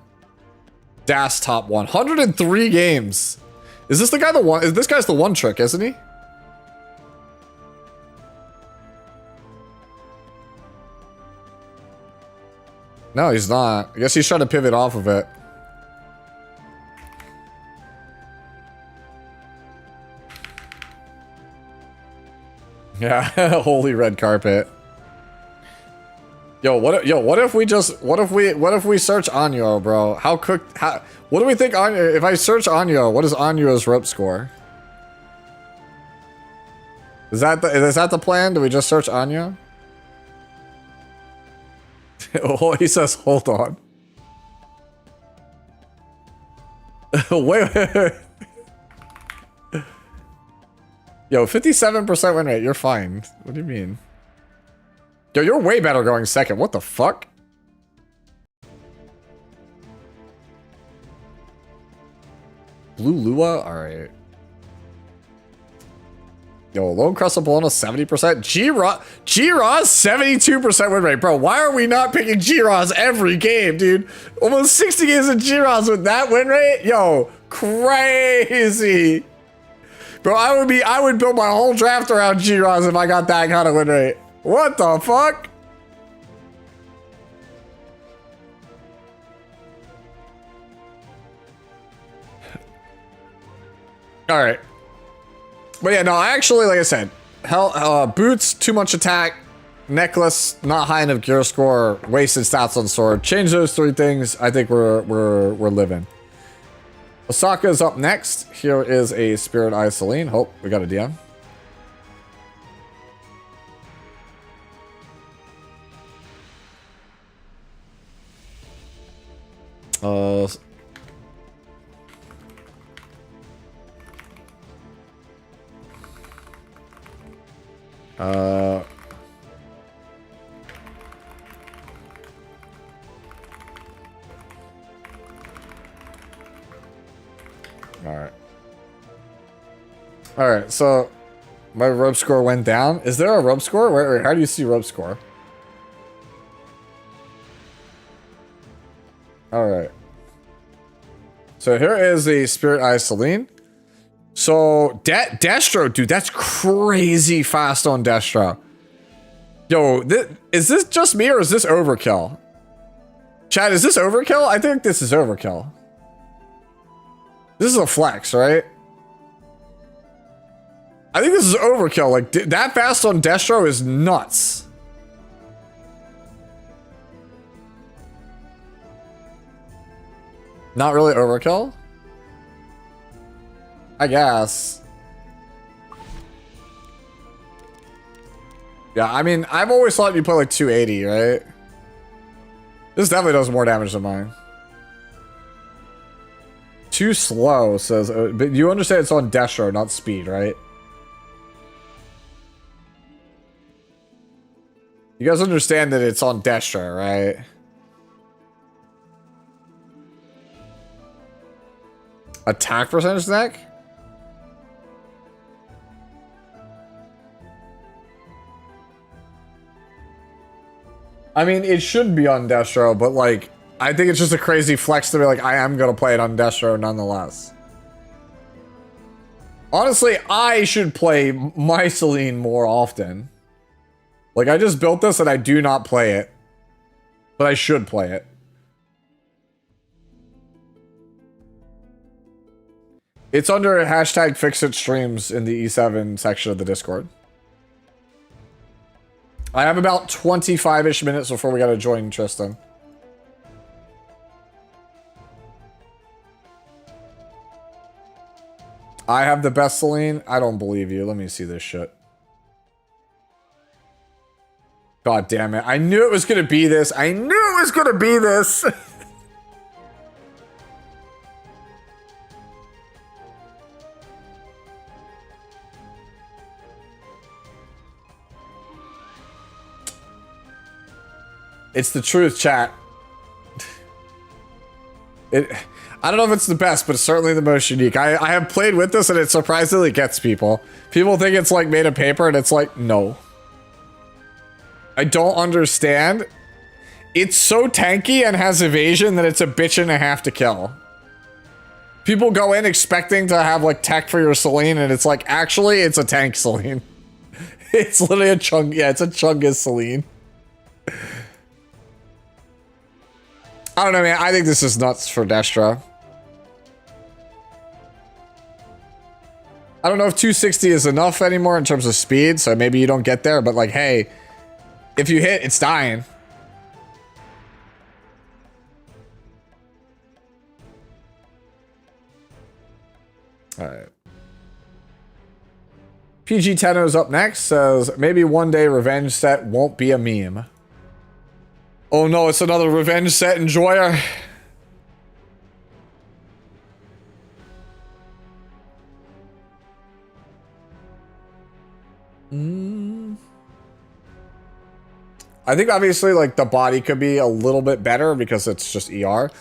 Das top 103 games. Is this the guy the one? This guy's the one trick, isn't he? No, he's not. I guess he's trying to pivot off of it. Yeah, holy red carpet. Yo, what if we search Anyo, bro? How cooked? What do we think Anyo? If I search Anyo, what is Anyo's rope score? Is that the plan? Do we just search Anyo? Oh, he says, hold on. wait. Yo, 57% win rate. You're fine. What do you mean? Yo, you're way better going second. What the fuck? Blue Lua? Alright. Yo, Lone Crest of Bologna, 70%. G-Raw, 72% win rate. Bro, why are we not picking G-Raws every game, dude? Almost 60 games of G-Raws with that win rate? Yo, crazy. Bro, I would build my whole draft around G-Raws if I got that kind of win rate. What the fuck? Alright. But yeah, no, actually, like I said, boots, too much attack, necklace, not high enough gear score, wasted stats on sword. Change those three things. I think we're living. Osaka is up next. Here is a Spirit Eye Celine. Hope we got a DM. Alright, so my rope score went down. Is there a rope score? Wait, how do you see rope score? Alright. So here is the Spirit Eye Celine. So, Destro, dude, that's crazy fast on Destro. Yo, is this just me or is this overkill? Chad, is this overkill? I think this is overkill. This is a flex, right? I think this is overkill. Like, that fast on Destro is nuts. Not really overkill? I guess. Yeah, I mean, I've always thought you put like 280, right? This definitely does more damage than mine. Too slow, says... but you understand it's on Destro, not speed, right? You guys understand that it's on Destro, right? Attack percentage neck? I mean, it should be on Destro, but like, I think it's just a crazy flex to be like, I am gonna play it on Destro nonetheless. Honestly, I should play my Celine more often. Like, I just built this and I do not play it. But I should play it. It's under hashtag Fixit Streams in the E7 section of the Discord. I have about 25-ish minutes before we gotta join Tristan. I have the best Celine? I don't believe you. Let me see this shit. God damn it. I knew it was gonna be this. I knew it was gonna be this. It's the truth, chat. I don't know if it's the best, but it's certainly the most unique. I have played with this and it surprisingly gets people. People think it's like made of paper and it's like, no. I don't understand. It's so tanky and has evasion that it's a bitch and a half to kill. People go in expecting to have like tech for your Celine and it's like, actually, it's a tank Celine. It's literally a chunk. Yeah, it's a Chungus Celine. I don't know, man. I think this is nuts for Destro. I don't know if 260 is enough anymore in terms of speed, so maybe you don't get there, but like, hey, if you hit, it's dying. Alright. PG Tenno's up next, says, maybe one day Revenge set won't be a meme. Oh no, it's another Revenge set enjoyer. I think obviously like the body could be a little bit better because it's just ER.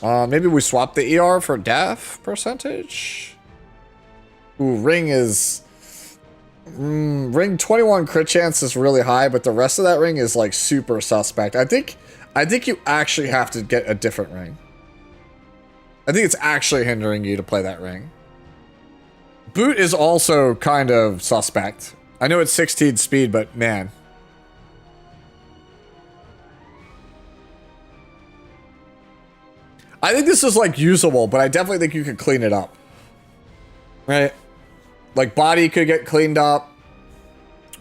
Maybe we swap the ER for def percentage. Ooh, ring is... ring 21 crit chance is really high, but the rest of that ring is like super suspect. I think you actually have to get a different ring. I think it's actually hindering you to play that ring. Boot is also kind of suspect. I know it's 16 speed, but man. I think this is like usable, but I definitely think you could clean it up. Right? Like body could get cleaned up.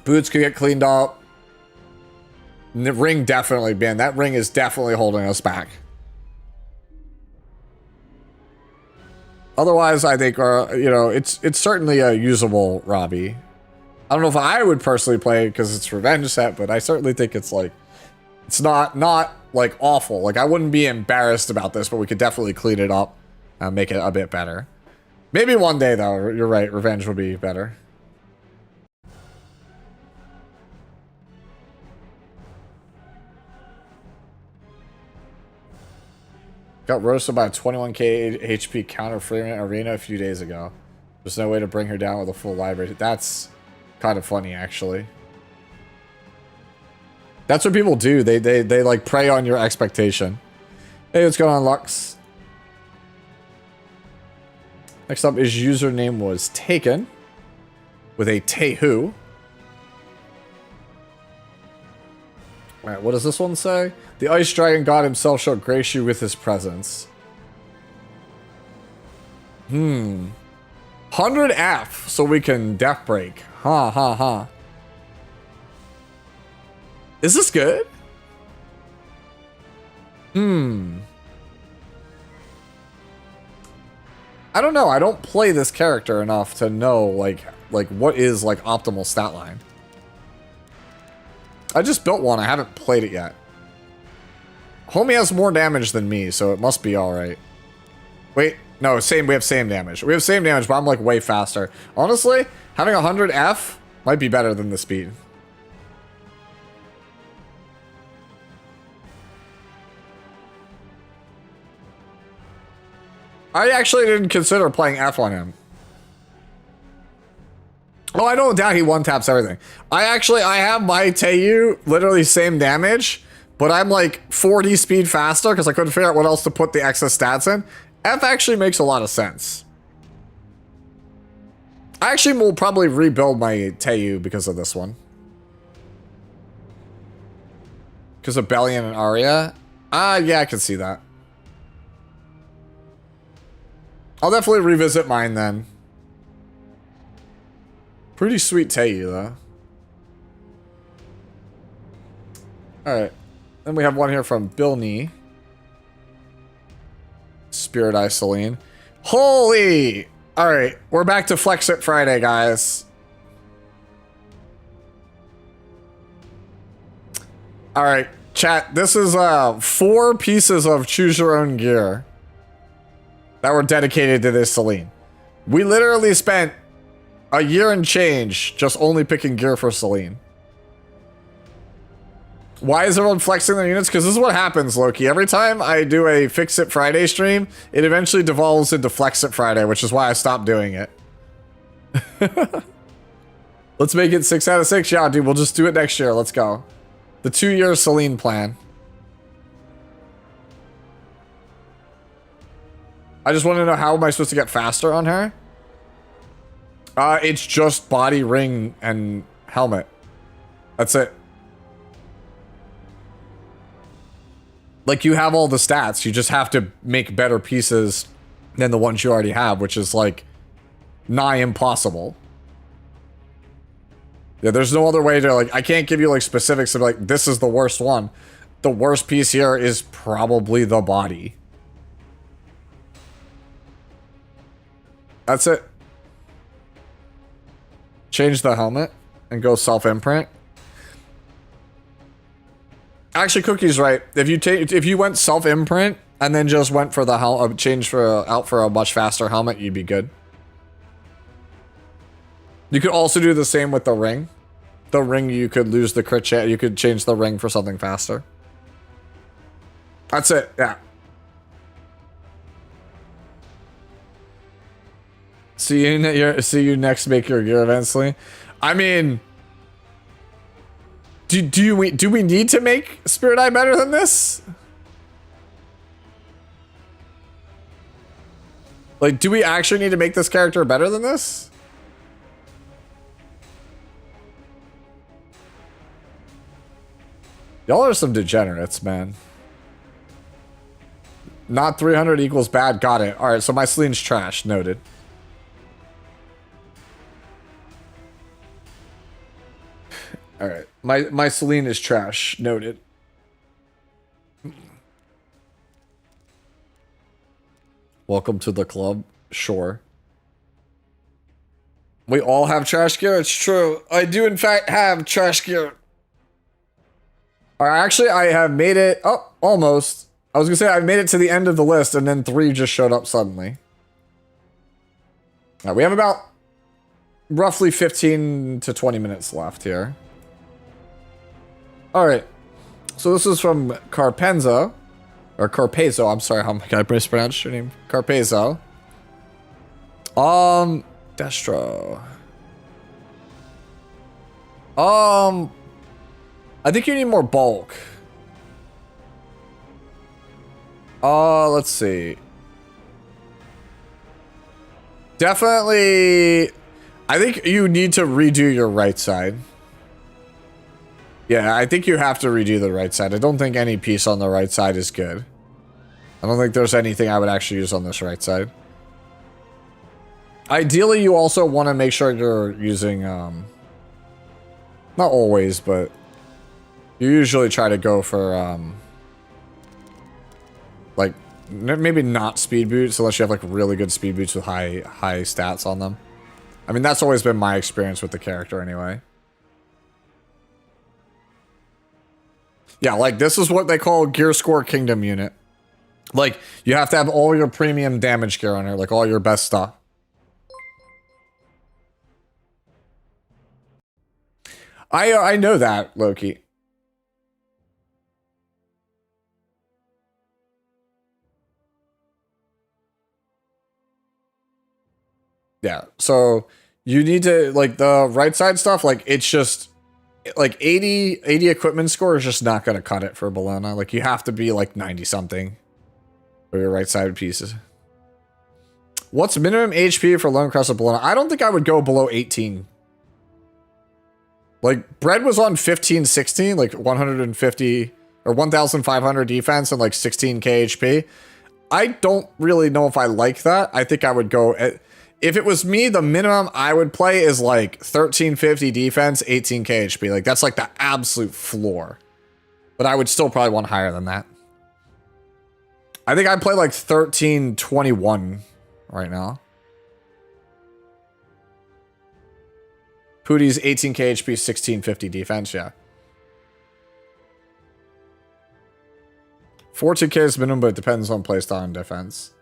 Boots could get cleaned up. And the ring definitely, man, that ring is definitely holding us back. Otherwise, I think, you know, it's certainly a usable Robbie. I don't know if I would personally play it because it's revenge set, but I certainly think it's like, it's not like awful. Like I wouldn't be embarrassed about this, but we could definitely clean it up and make it a bit better. Maybe one day though, you're right, revenge would be better. Got roasted by a 21k HP counter Freeman Arena a few days ago. There's no way to bring her down with a full library. That's kind of funny, actually. That's what people do. They like prey on your expectation. Hey, what's going on, Lux? Next up, his username was Taken with a Tehu. Alright, what does this one say? The Ice Dragon God himself shall grace you with his presence. 100F, so we can death break. Ha ha ha. Is this good? I don't know. I don't play this character enough to know like what is like optimal stat line. I just built one. I haven't played it yet. Homie has more damage than me, so it must be alright. Wait, no, same. We have same damage. We have same damage, but I'm like way faster. Honestly, having 100F might be better than the speed. I actually didn't consider playing F on him. Oh, I don't doubt he one-taps everything. I have my Teiyu literally same damage, but I'm like 40 speed faster because I couldn't figure out what else to put the excess stats in. F actually makes a lot of sense. I actually will probably rebuild my Teiyu because of this one. Because of Bellion and Arya? Yeah, I can see that. I'll definitely revisit mine then. Pretty sweet Teiyu, though. Alright. Then we have one here from Bill Nee. Spirit Eye Celine. Holy! Alright, we're back to Flex It Friday, guys. Alright, chat. This is 4 pieces of choose your own gear that were dedicated to this Celine. We literally spent a year and change just only picking gear for Celine. Why is everyone flexing their units? Because this is what happens, Loki. Every time I do a Fix It Friday stream, it eventually devolves into Flex It Friday, which is why I stopped doing it. Let's make it 6 out of 6. Yeah, dude, we'll just do it next year. Let's go. The 2-year Celine plan. I just want to know, how am I supposed to get faster on her? It's just body, ring, and helmet. That's it. Like, you have all the stats. You just have to make better pieces than the ones you already have, which is, like, nigh impossible. Yeah, there's no other way to, like, I can't give you, like, specifics of, like, this is the worst one. The worst piece here is probably the body. That's it. Change the helmet and go self-imprint. Actually, Cookie's right. If you went self-imprint and then just went for the out for a much faster helmet, you'd be good. You could also do the same with the ring. The ring, you could lose the crit chance. You could change the ring for something faster. That's it. Yeah. See you next. Make your gear eventually. I mean, do we need to make Spirit Eye better than this? Like, do we actually need to make this character better than this? Y'all are some degenerates, man. Not 300 equals bad. Got it. All right, so my Celine's trash. Noted. All right, my Celine is trash. Noted. Welcome to the club. Sure. We all have trash gear. It's true. I do in fact have trash gear. All right, actually, I have made it. Oh, almost. I was gonna say I made it to the end of the list, and then 3 just showed up suddenly. Now we have about roughly 15 to 20 minutes left here. All right, so this is from Carpenzo, or Carpezo. I'm sorry, how am I gonna mispronounce your name? Carpezo. Destro. I think you need more bulk. Let's see. Definitely, I think you need to redo your right side. Yeah, I think you have to redo the right side. I don't think any piece on the right side is good. I don't think there's anything I would actually use on this right side. Ideally, you also want to make sure you're using, not always, but you usually try to go for, like, maybe not speed boots, unless you have, like, really good speed boots with high stats on them. I mean, that's always been my experience with the character anyway. Yeah, like, this is what they call Gear Score Kingdom unit. Like, you have to have all your premium damage gear on here, like, all your best stuff. I know that, Loki. Yeah, so you need to, like, the right side stuff, like, it's just, like, 80 equipment score is just not going to cut it for Bologna. Like, you have to be, like, 90-something for your right side pieces. What's minimum HP for Lone Crest of Bologna? I don't think I would go below 18. Like, Bread was on 15, 16, like 150 or 1,500 defense and like 16k HP. I don't really know if I like that. I think I would go at, if it was me, the minimum I would play is like 1350 defense, 18k HP. Like, that's like the absolute floor. But I would still probably want higher than that. I think I'd play like 1321 right now. Pootie's 18k HP, 1650 defense, yeah. 14k is minimum, but it depends on playstyle and defense.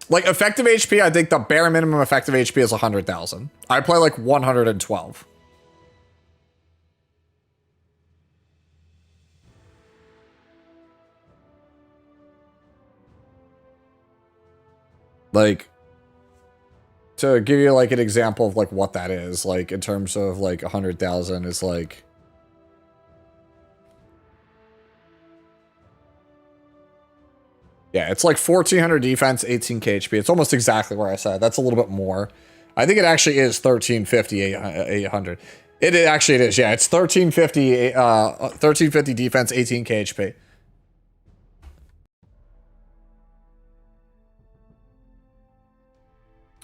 Like, effective HP, I think the bare minimum effective HP is 100,000. I play like 112. Like, to give you like an example of like what that is, like in terms of like 100,000 is like, yeah, it's like 1400 defense, 18k HP. It's almost exactly where I said. That's a little bit more. I think it actually is 1350, 800. It actually it is. Yeah, it's 1350 defense, 18k HP.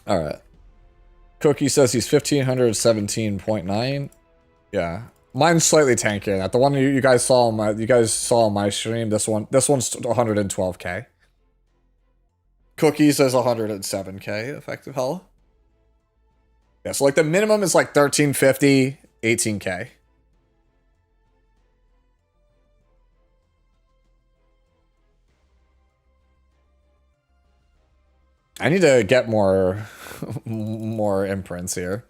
All right. Cookie says he's 1517.9. Yeah, mine's slightly tankier than that. The one you guys saw on my stream. This one's 112k. Cookie says 107k effective health. Yeah, so like the minimum is like 1350, 18k. I need to get more imprints here.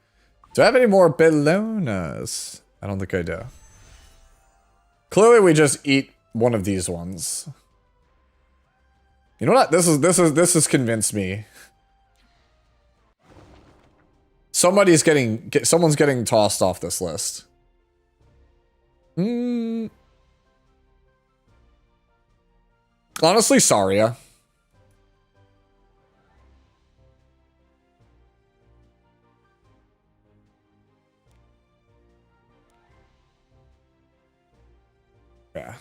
Do I have any more Bellonas? I don't think I do. Clearly we just eat one of these ones. You know what? This has convinced me. Someone's getting tossed off this list. Honestly, Saria. Yeah.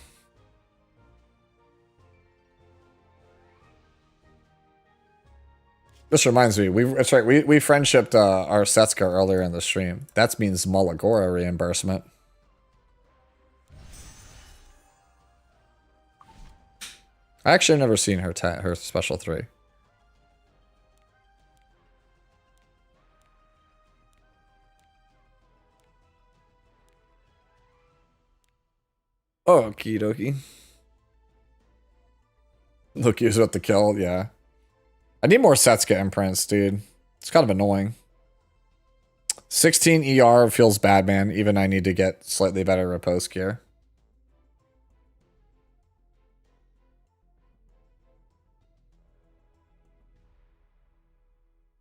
This reminds me, that's right, we friendshipped our Setsuka earlier in the stream. That means Malagora reimbursement. I actually never seen her special 3. Okie dokie. Look, he was about to kill, yeah. I need more Setsuka imprints, dude. It's kind of annoying. 16 ER feels bad, man. Even I need to get slightly better repose gear.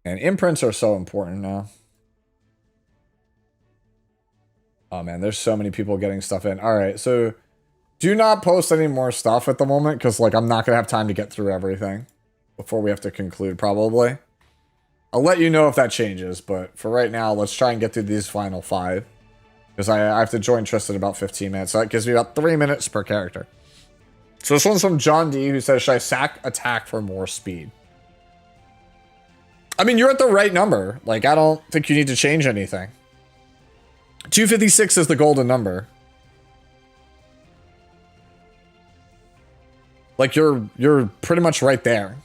And imprints are so important now. Oh man, there's so many people getting stuff in. All right, so do not post any more stuff at the moment because like I'm not gonna have time to get through everything before we have to conclude probably. I'll let you know if that changes, but for right now, let's try and get through these final 5 because I have to join Tristan in about 15 minutes. So that gives me about 3 minutes per character. So this one's from John D, who says, should I sack attack for more speed? I mean, you're at the right number. Like, I don't think you need to change anything. 256 is the golden number. Like, you're pretty much right there.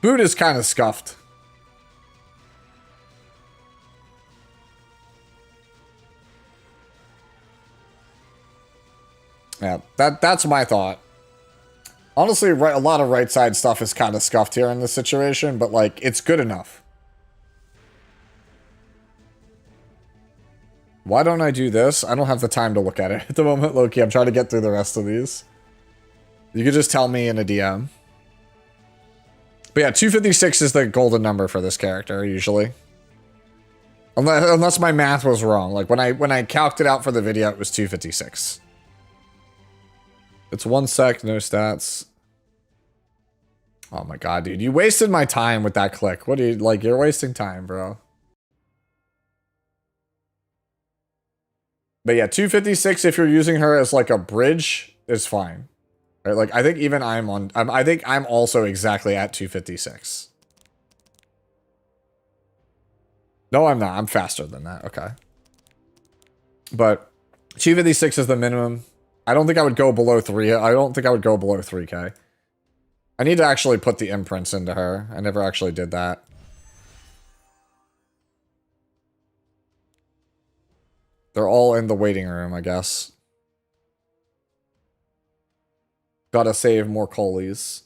Boot is kind of scuffed. Yeah, that's my thought. Honestly, a lot of right side stuff is kind of scuffed here in this situation, but like, it's good enough. Why don't I do this? I don't have the time to look at it at the moment, Loki. I'm trying to get through the rest of these. You could just tell me in a DM. But yeah, 256 is the golden number for this character, usually. Unless my math was wrong. Like, when I calced it out for the video, it was 256. It's 1 sec, no stats. Oh my god, dude. You wasted my time with that click. What do you, like, you're wasting time, bro. But yeah, 256, if you're using her as like a bridge, is fine. Right? Like, I think even I think I'm also exactly at 256. No, I'm not. I'm faster than that. Okay. But 256 is the minimum. I don't think I would go below 3. I don't think I would go below 3k. I need to actually put the imprints into her. I never actually did that. They're all in the waiting room, I guess. Gotta save more coalies.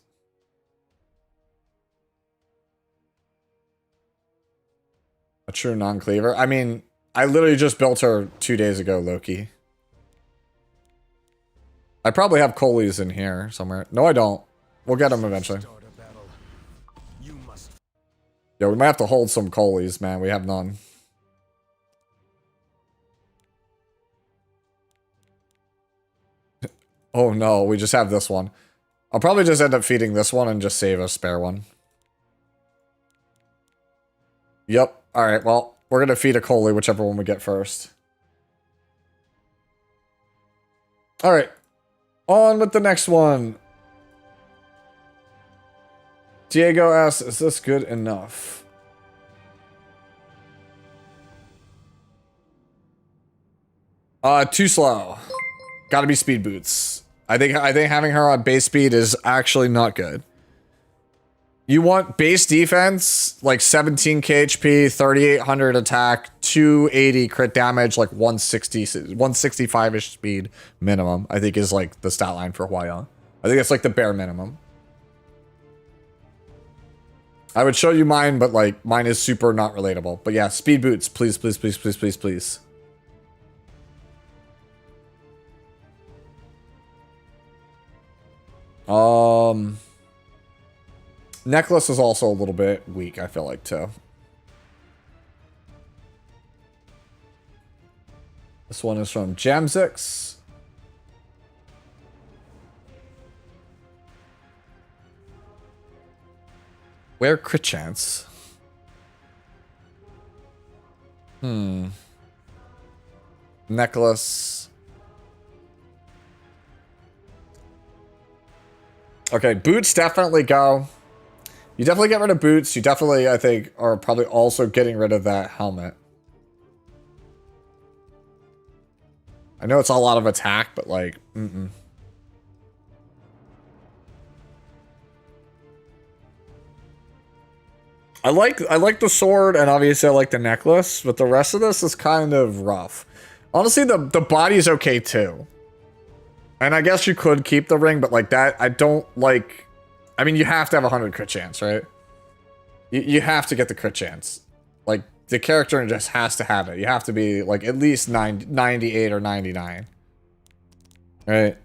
A true non-cleaver. I mean, I literally just built her 2 days ago, Loki. I probably have coalies in here somewhere. No, I don't. We'll get them eventually. Yeah, we might have to hold some coalies, man. We have none. Oh no, we just have this one. I'll probably just end up feeding this one and just save a spare one. Yep. Alright, well, we're gonna feed a coalie, whichever one we get first. Alright. On with the next one. Diego asks, is this good enough? Too slow. Gotta be speed boots. I think having her on base speed is actually not good. You want base defense, like 17k HP, 3800 attack, 280 crit damage, like 165-ish speed minimum, I think is like the stat line for Hwa-Young. I think it's like the bare minimum. I would show you mine, but like mine is super not relatable. But yeah, speed boots, please, please, please, please, please, please. Necklace is also a little bit weak, I feel like, too. This one is from Jamzix. Where crit chance? Necklace. Okay, boots definitely go. You definitely get rid of boots. You definitely, I think, are probably also getting rid of that helmet. I know it's a lot of attack, but like, I like the sword, and obviously I like the necklace, but the rest of this is kind of rough. Honestly, the body is okay too. And I guess you could keep the ring, but like that, I don't like... I mean, you have to have 100 crit chance, right? You have to get the crit chance. Like, the character just has to have it. You have to be, like, at least 98 or 99. Right?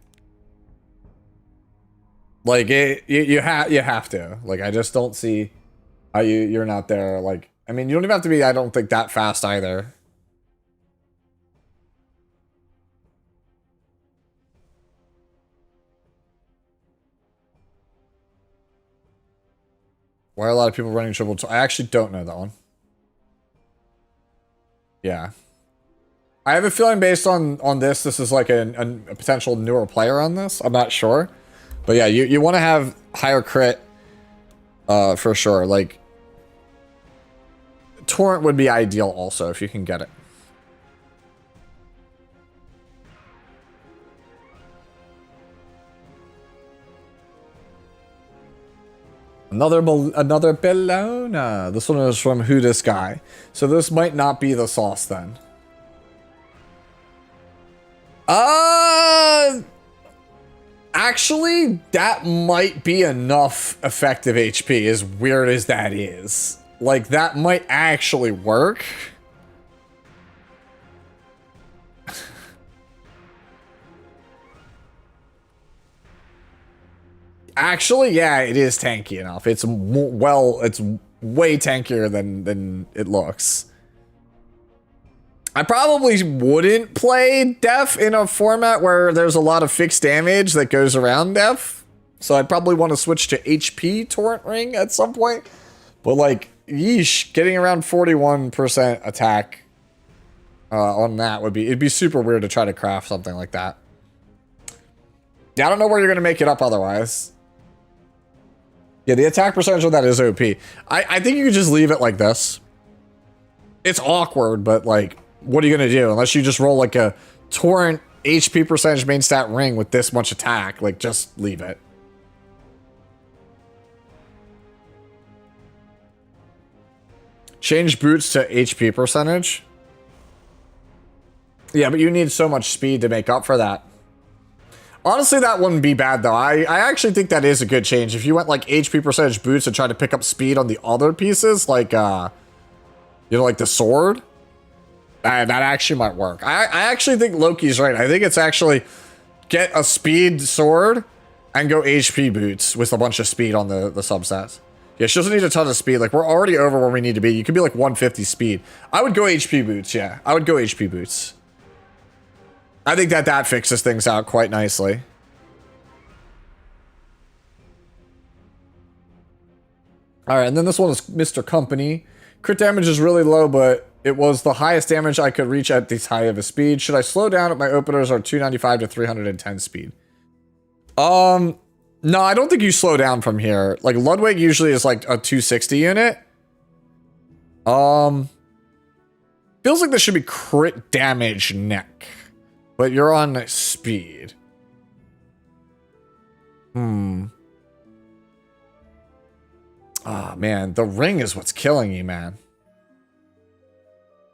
Like, you have to. Like, I just don't see how you're not there. Like, I mean, you don't even have to be, I don't think, that fast either. Why are a lot of people running triple? I actually don't know that one. Yeah. I have a feeling based on this is like a potential newer player on this. I'm not sure. But yeah, you want to have higher crit for sure. Like, Torrent would be ideal also if you can get it. Another Bellona. This one is from Who This Guy. So this might not be the sauce then. Actually, that might be enough effective HP, as weird as that is. Like, that might actually work. Actually, yeah, it is tanky enough. It's it's way tankier than it looks. I probably wouldn't play Def in a format where there's a lot of fixed damage that goes around Def. So I'd probably want to switch to HP Torrent Ring at some point. But like, yeesh, getting around 41% attack on that it'd be super weird to try to craft something like that. Yeah, I don't know where you're going to make it up otherwise. Yeah, the attack percentage on that is OP. I think you could just leave it like this. It's awkward, but like, what are you going to do? Unless you just roll like a Torrent HP percentage main stat ring with this much attack, like just leave it. Change boots to HP percentage. Yeah, but you need so much speed to make up for that. Honestly, that wouldn't be bad, though. I actually think that is a good change. If you went, like, HP percentage boots and tried to pick up speed on the other pieces, like, you know, like the sword, that actually might work. I actually think Loki's right. I think it's actually get a speed sword and go HP boots with a bunch of speed on the substats. Yeah, she doesn't need a ton of speed. Like, we're already over where we need to be. You could be, like, 150 speed. I would go HP boots, yeah. I would go HP boots. I think that fixes things out quite nicely. Alright, and then this one is Mr. Company. Crit damage is really low, but it was the highest damage I could reach at this high of a speed. Should I slow down if my openers are 295 to 310 speed? No, I don't think you slow down from here. Like, Ludwig usually is like a 260 unit. Feels like this should be crit damage neck. But you're on speed. Ah, man. The ring is what's killing you, man.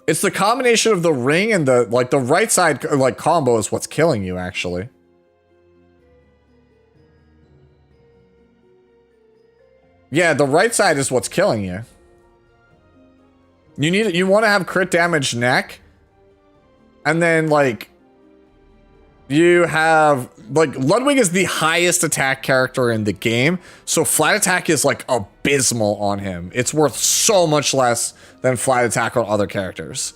It's the combination of the ring and the, like, the right side, like, combo is what's killing you, actually. Yeah, the right side is what's killing you. You want to have crit damage neck. And then, like... you have like Ludwig is the highest attack character in the game, so flat attack is like abysmal on him. It's worth so much less than flat attack on other characters.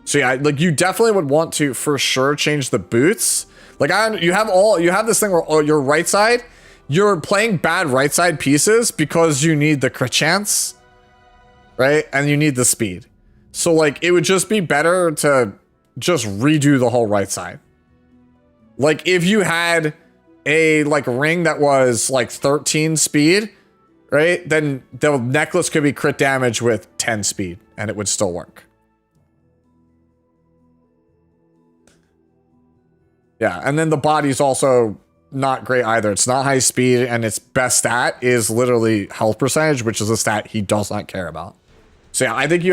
So yeah, like you definitely would want to for sure change the boots. Like you have this thing where your right side, you're playing bad right side pieces because you need the crit chance, right? And you need the speed. So like it would just be better to just redo the whole right side. Like if you had a like ring that was like 13 speed, right? Then the necklace could be crit damage with 10 speed and it would still work. Yeah, and then the body's also not great either. It's not high speed, and its best stat is literally health percentage, which is a stat he does not care about. So yeah, I think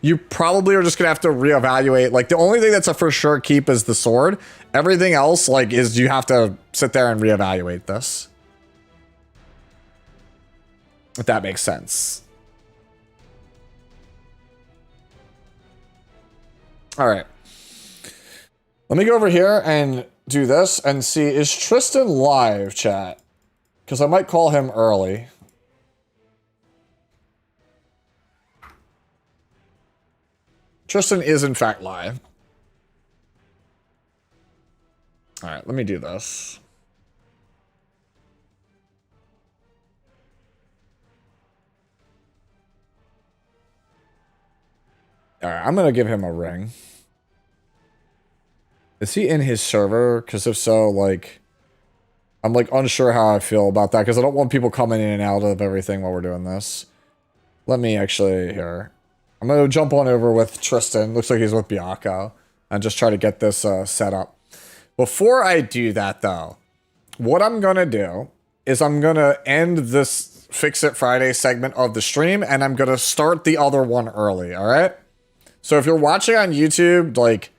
you probably are just gonna have to reevaluate. Like the only thing that's a for sure keep is the sword. Everything else, like, is you have to sit there and reevaluate this. If that makes sense. All right. Let me go over here and do this and see, is Tristan live, chat? Because I might call him early. Tristan is in fact live. All right, let me do this. All right, I'm going to give him a ring. Is he in his server? Because if so, like, I'm like unsure how I feel about that because I don't want people coming in and out of everything while we're doing this. Let me actually here. I'm going to jump on over with Tristan. Looks like he's with Biako. And just try to get this set up. Before I do that, though, what I'm going to do is I'm going to end this Fix It Friday segment of the stream, and I'm going to start the other one early, all right? So if you're watching on YouTube, like,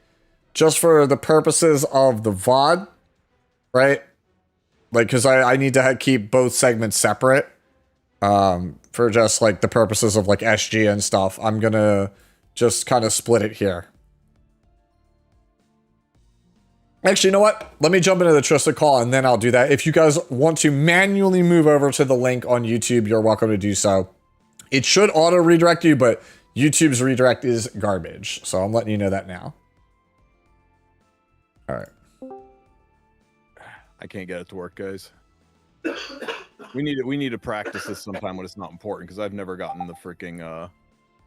just for the purposes of the VOD, right? Like, because I need to keep both segments separate. For just, like, the purposes of, like, SG and stuff. I'm going to just kind of split it here. Actually, you know what? Let me jump into the Tristan call, and then I'll do that. If you guys want to manually move over to the link on YouTube, you're welcome to do so. It should auto-redirect you, but YouTube's redirect is garbage. So I'm letting you know that now. All right. I can't get it to work, guys. We need to practice this sometime when it's not important, because I've never gotten the freaking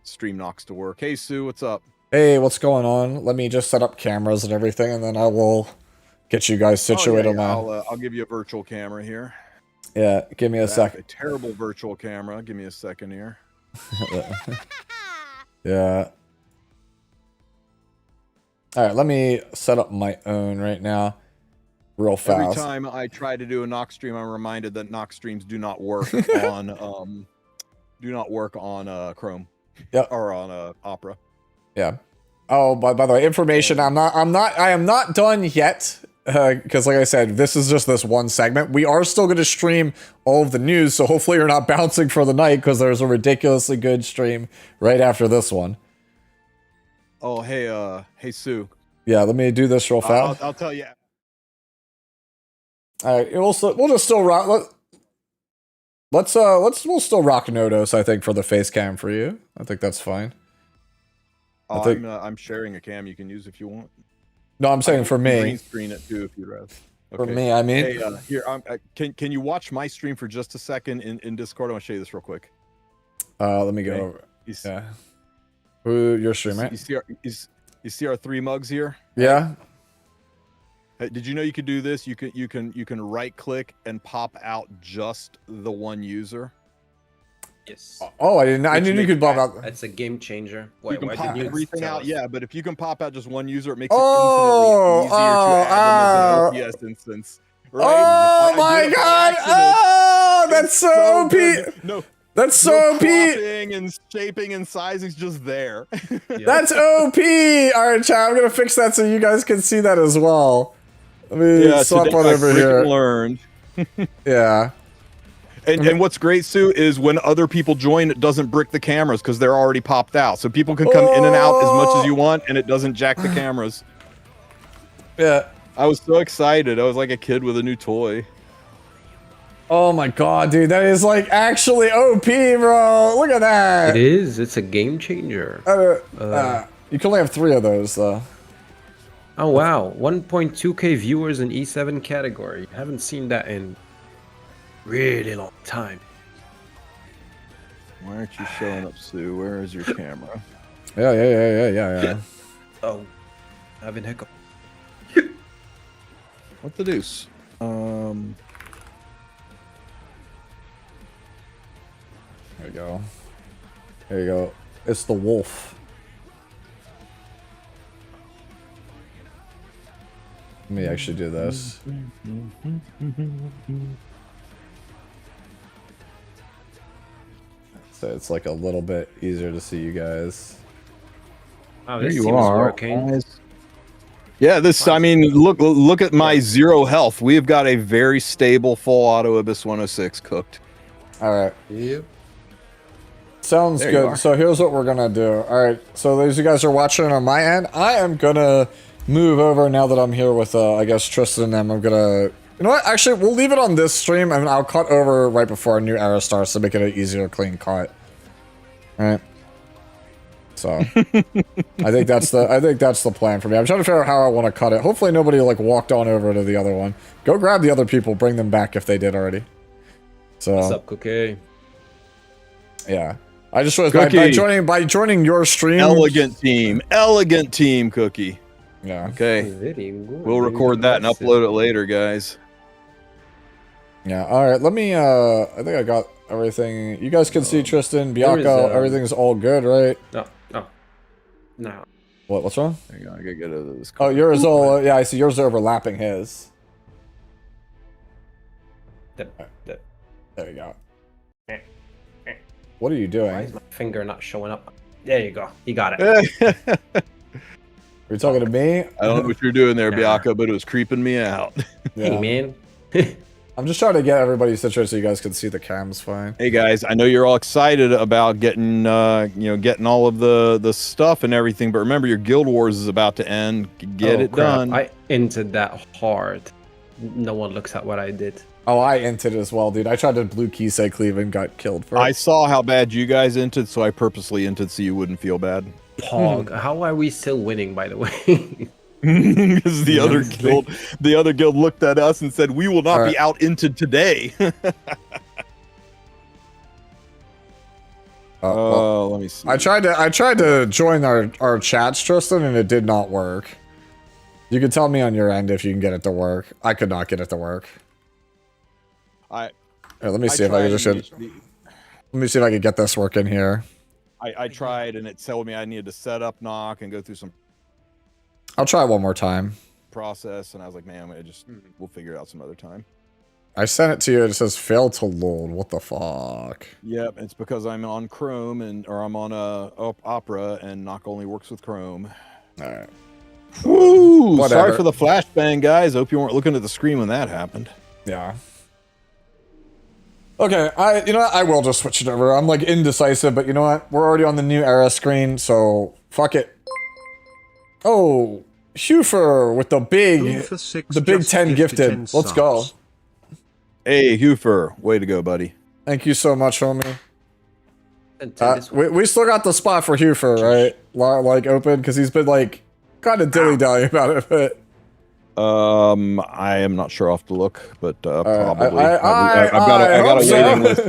Stream Knocks to work. Hey, Sue, what's up? Hey, what's going on? Let me just set up cameras and everything, and then I will get you guys situated now. I'll give you a virtual camera here. Yeah, give me a second. A terrible virtual camera. Give me a second here. Yeah. All right, let me set up my own right now, real fast. Every time I try to do a Nox stream, I'm reminded that Nox streams do not work on Chrome. Yep. Or on Opera. Yeah. Oh, by the way, information. I am not done yet. Because like I said, this is just this one segment. We are still going to stream all of the news, so hopefully you're not bouncing for the night because there's a ridiculously good stream right after this one. Oh, hey, Sue. Yeah, let me do this real fast. I'll tell you. All right, we'll just still rock. We'll still rock Nodos, I think, for the face cam for you. I think that's fine. Oh, I'm sharing a cam you can use if you want. No, I'm saying for me. Green screen it too if you'd rather. Okay. For me, I mean. Hey, here, can you watch my stream for just a second in Discord? I want to show you this real quick. Let me go over. Yeah. Who your stream, right? You see our 3 mugs here? Yeah. Hey, did you know you could do this? You can right click and pop out just the one user. Yes. Oh, I didn't. I knew you could pop out. That's a game changer. You can pop everything out, yeah. But if you can pop out just one user, it makes it infinitely easier to add them as an OPS instance. Right? Oh my god! Oh, that's so OP. No, that's so OP. Cropping and shaping and sizing's just there. That's OP. All right, chat. I'm gonna fix that so you guys can see that as well. Let me swap on over here. Learned. Yeah. And what's great, Sue, is when other people join, it doesn't brick the cameras because they're already popped out. So people can come in and out as much as you want, and it doesn't jack the cameras. Yeah. I was so excited. I was like a kid with a new toy. Oh my god, dude, that is like actually OP, bro. Look at that. It is. It's a game changer. You can only have 3 of those though. Oh wow, 1.2k viewers in E7 category. Haven't seen that in really long time. Why aren't you showing up, Sue? Where is your camera? Yeah. Oh, having hiccup. What the deuce? There you go. There you go. It's the wolf. Let me actually do this. So it's like a little bit easier to see you guys. Oh, There this you seems are. working. Yeah, this. I mean, look at my 0 health. We've got a very stable full auto Abyss 106 cooked. All right. Yep. Sounds There you good. are. So here's what we're gonna do. All right. So as you guys are watching on my end, I am gonna move over now that I'm here with, I guess, Tristan and them. I'm gonna, you know what? Actually, we'll leave it on this stream, and I'll cut over right before our new era starts to make it an easier, clean cut. All right. So I think that's the plan for me. I'm trying to figure out how I want to cut it. Hopefully nobody like walked on over to the other one. Go grab the other people, bring them back if they did already. So What's up, Cookie? yeah. I just realized Cookie. by joining your stream. Elegant team, Cookie. Yeah. Okay, Very good. we'll record that and upload it later, guys. Yeah. All right. Let me. I think I got everything. You guys can see Tristan, there is, Bianca. Everything's all good, right? No. What's wrong? Hang on, I gotta get out of this. Oh, yours all. Yeah, I see. Yours are overlapping his. There you go. What are you Why doing? is my finger not showing up? There you go. You got it. Are you talking to me? I don't know what you're doing there, Nah. Bianca, but it was creeping me out. Yeah. Hey, man. I'm just trying to get everybody situated so you guys can see the cams fine. Hey guys, I know you're all excited about getting, getting all of the stuff and everything, but remember your Guild Wars is about to end. Get Oh, it crap. done. I entered that hard. No one looks at what I did. Oh, I entered as well, dude. I tried to blue key say cleave and got killed for it. I saw how bad you guys entered, so I purposely entered so you wouldn't feel bad. Pog. How are we still winning, by the way? Because the other guild looked at us and said, "We will not All be out entered today." Well, let me see. I tried to join our chats, Tristan, and it did not work. You can tell me on your end if you can get it to work. I could not get it to work. Here, let me see if I can just. Let me see if I can get this working here. I tried, and it told me I needed to set up knock and go through some I'll try one more time. process, and I was like, "Man, we'll figure it out some other time." I sent it to you. It says failed to load. What the fuck? Yep, it's because I'm on Chrome or I'm on Opera, and knock only works with Chrome. All right. Woo! Whatever. Sorry for the flashbang, guys. Hope you weren't looking at the screen when that happened. Yeah. Okay, you know what? I will just switch it over. I'm like indecisive, but you know what? We're already on the new era screen, so fuck it. Oh, Hufer with the big 10 gifted. Let's go. Hey, Hufer, way to go, buddy. Thank you so much, homie. And this one. We still got the spot for Hufer, right? Like open, because he's been like kind of dilly-dallying about it, but. I am not sure. I'll have to look, but probably. I got a hope so. waiting list.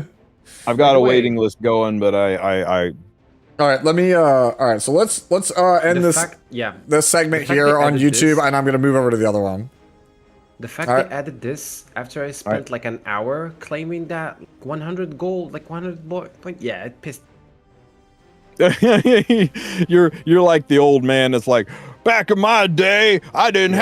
I've got a waiting list going, but I. All right, let me. All right, so let's end this segment here on YouTube, and I'm gonna move over to the other one. The fact they added this after I spent like an hour claiming that 100 gold, like 100 point. Yeah, it pissed. You're like the old man that's like, back in my day, I didn't have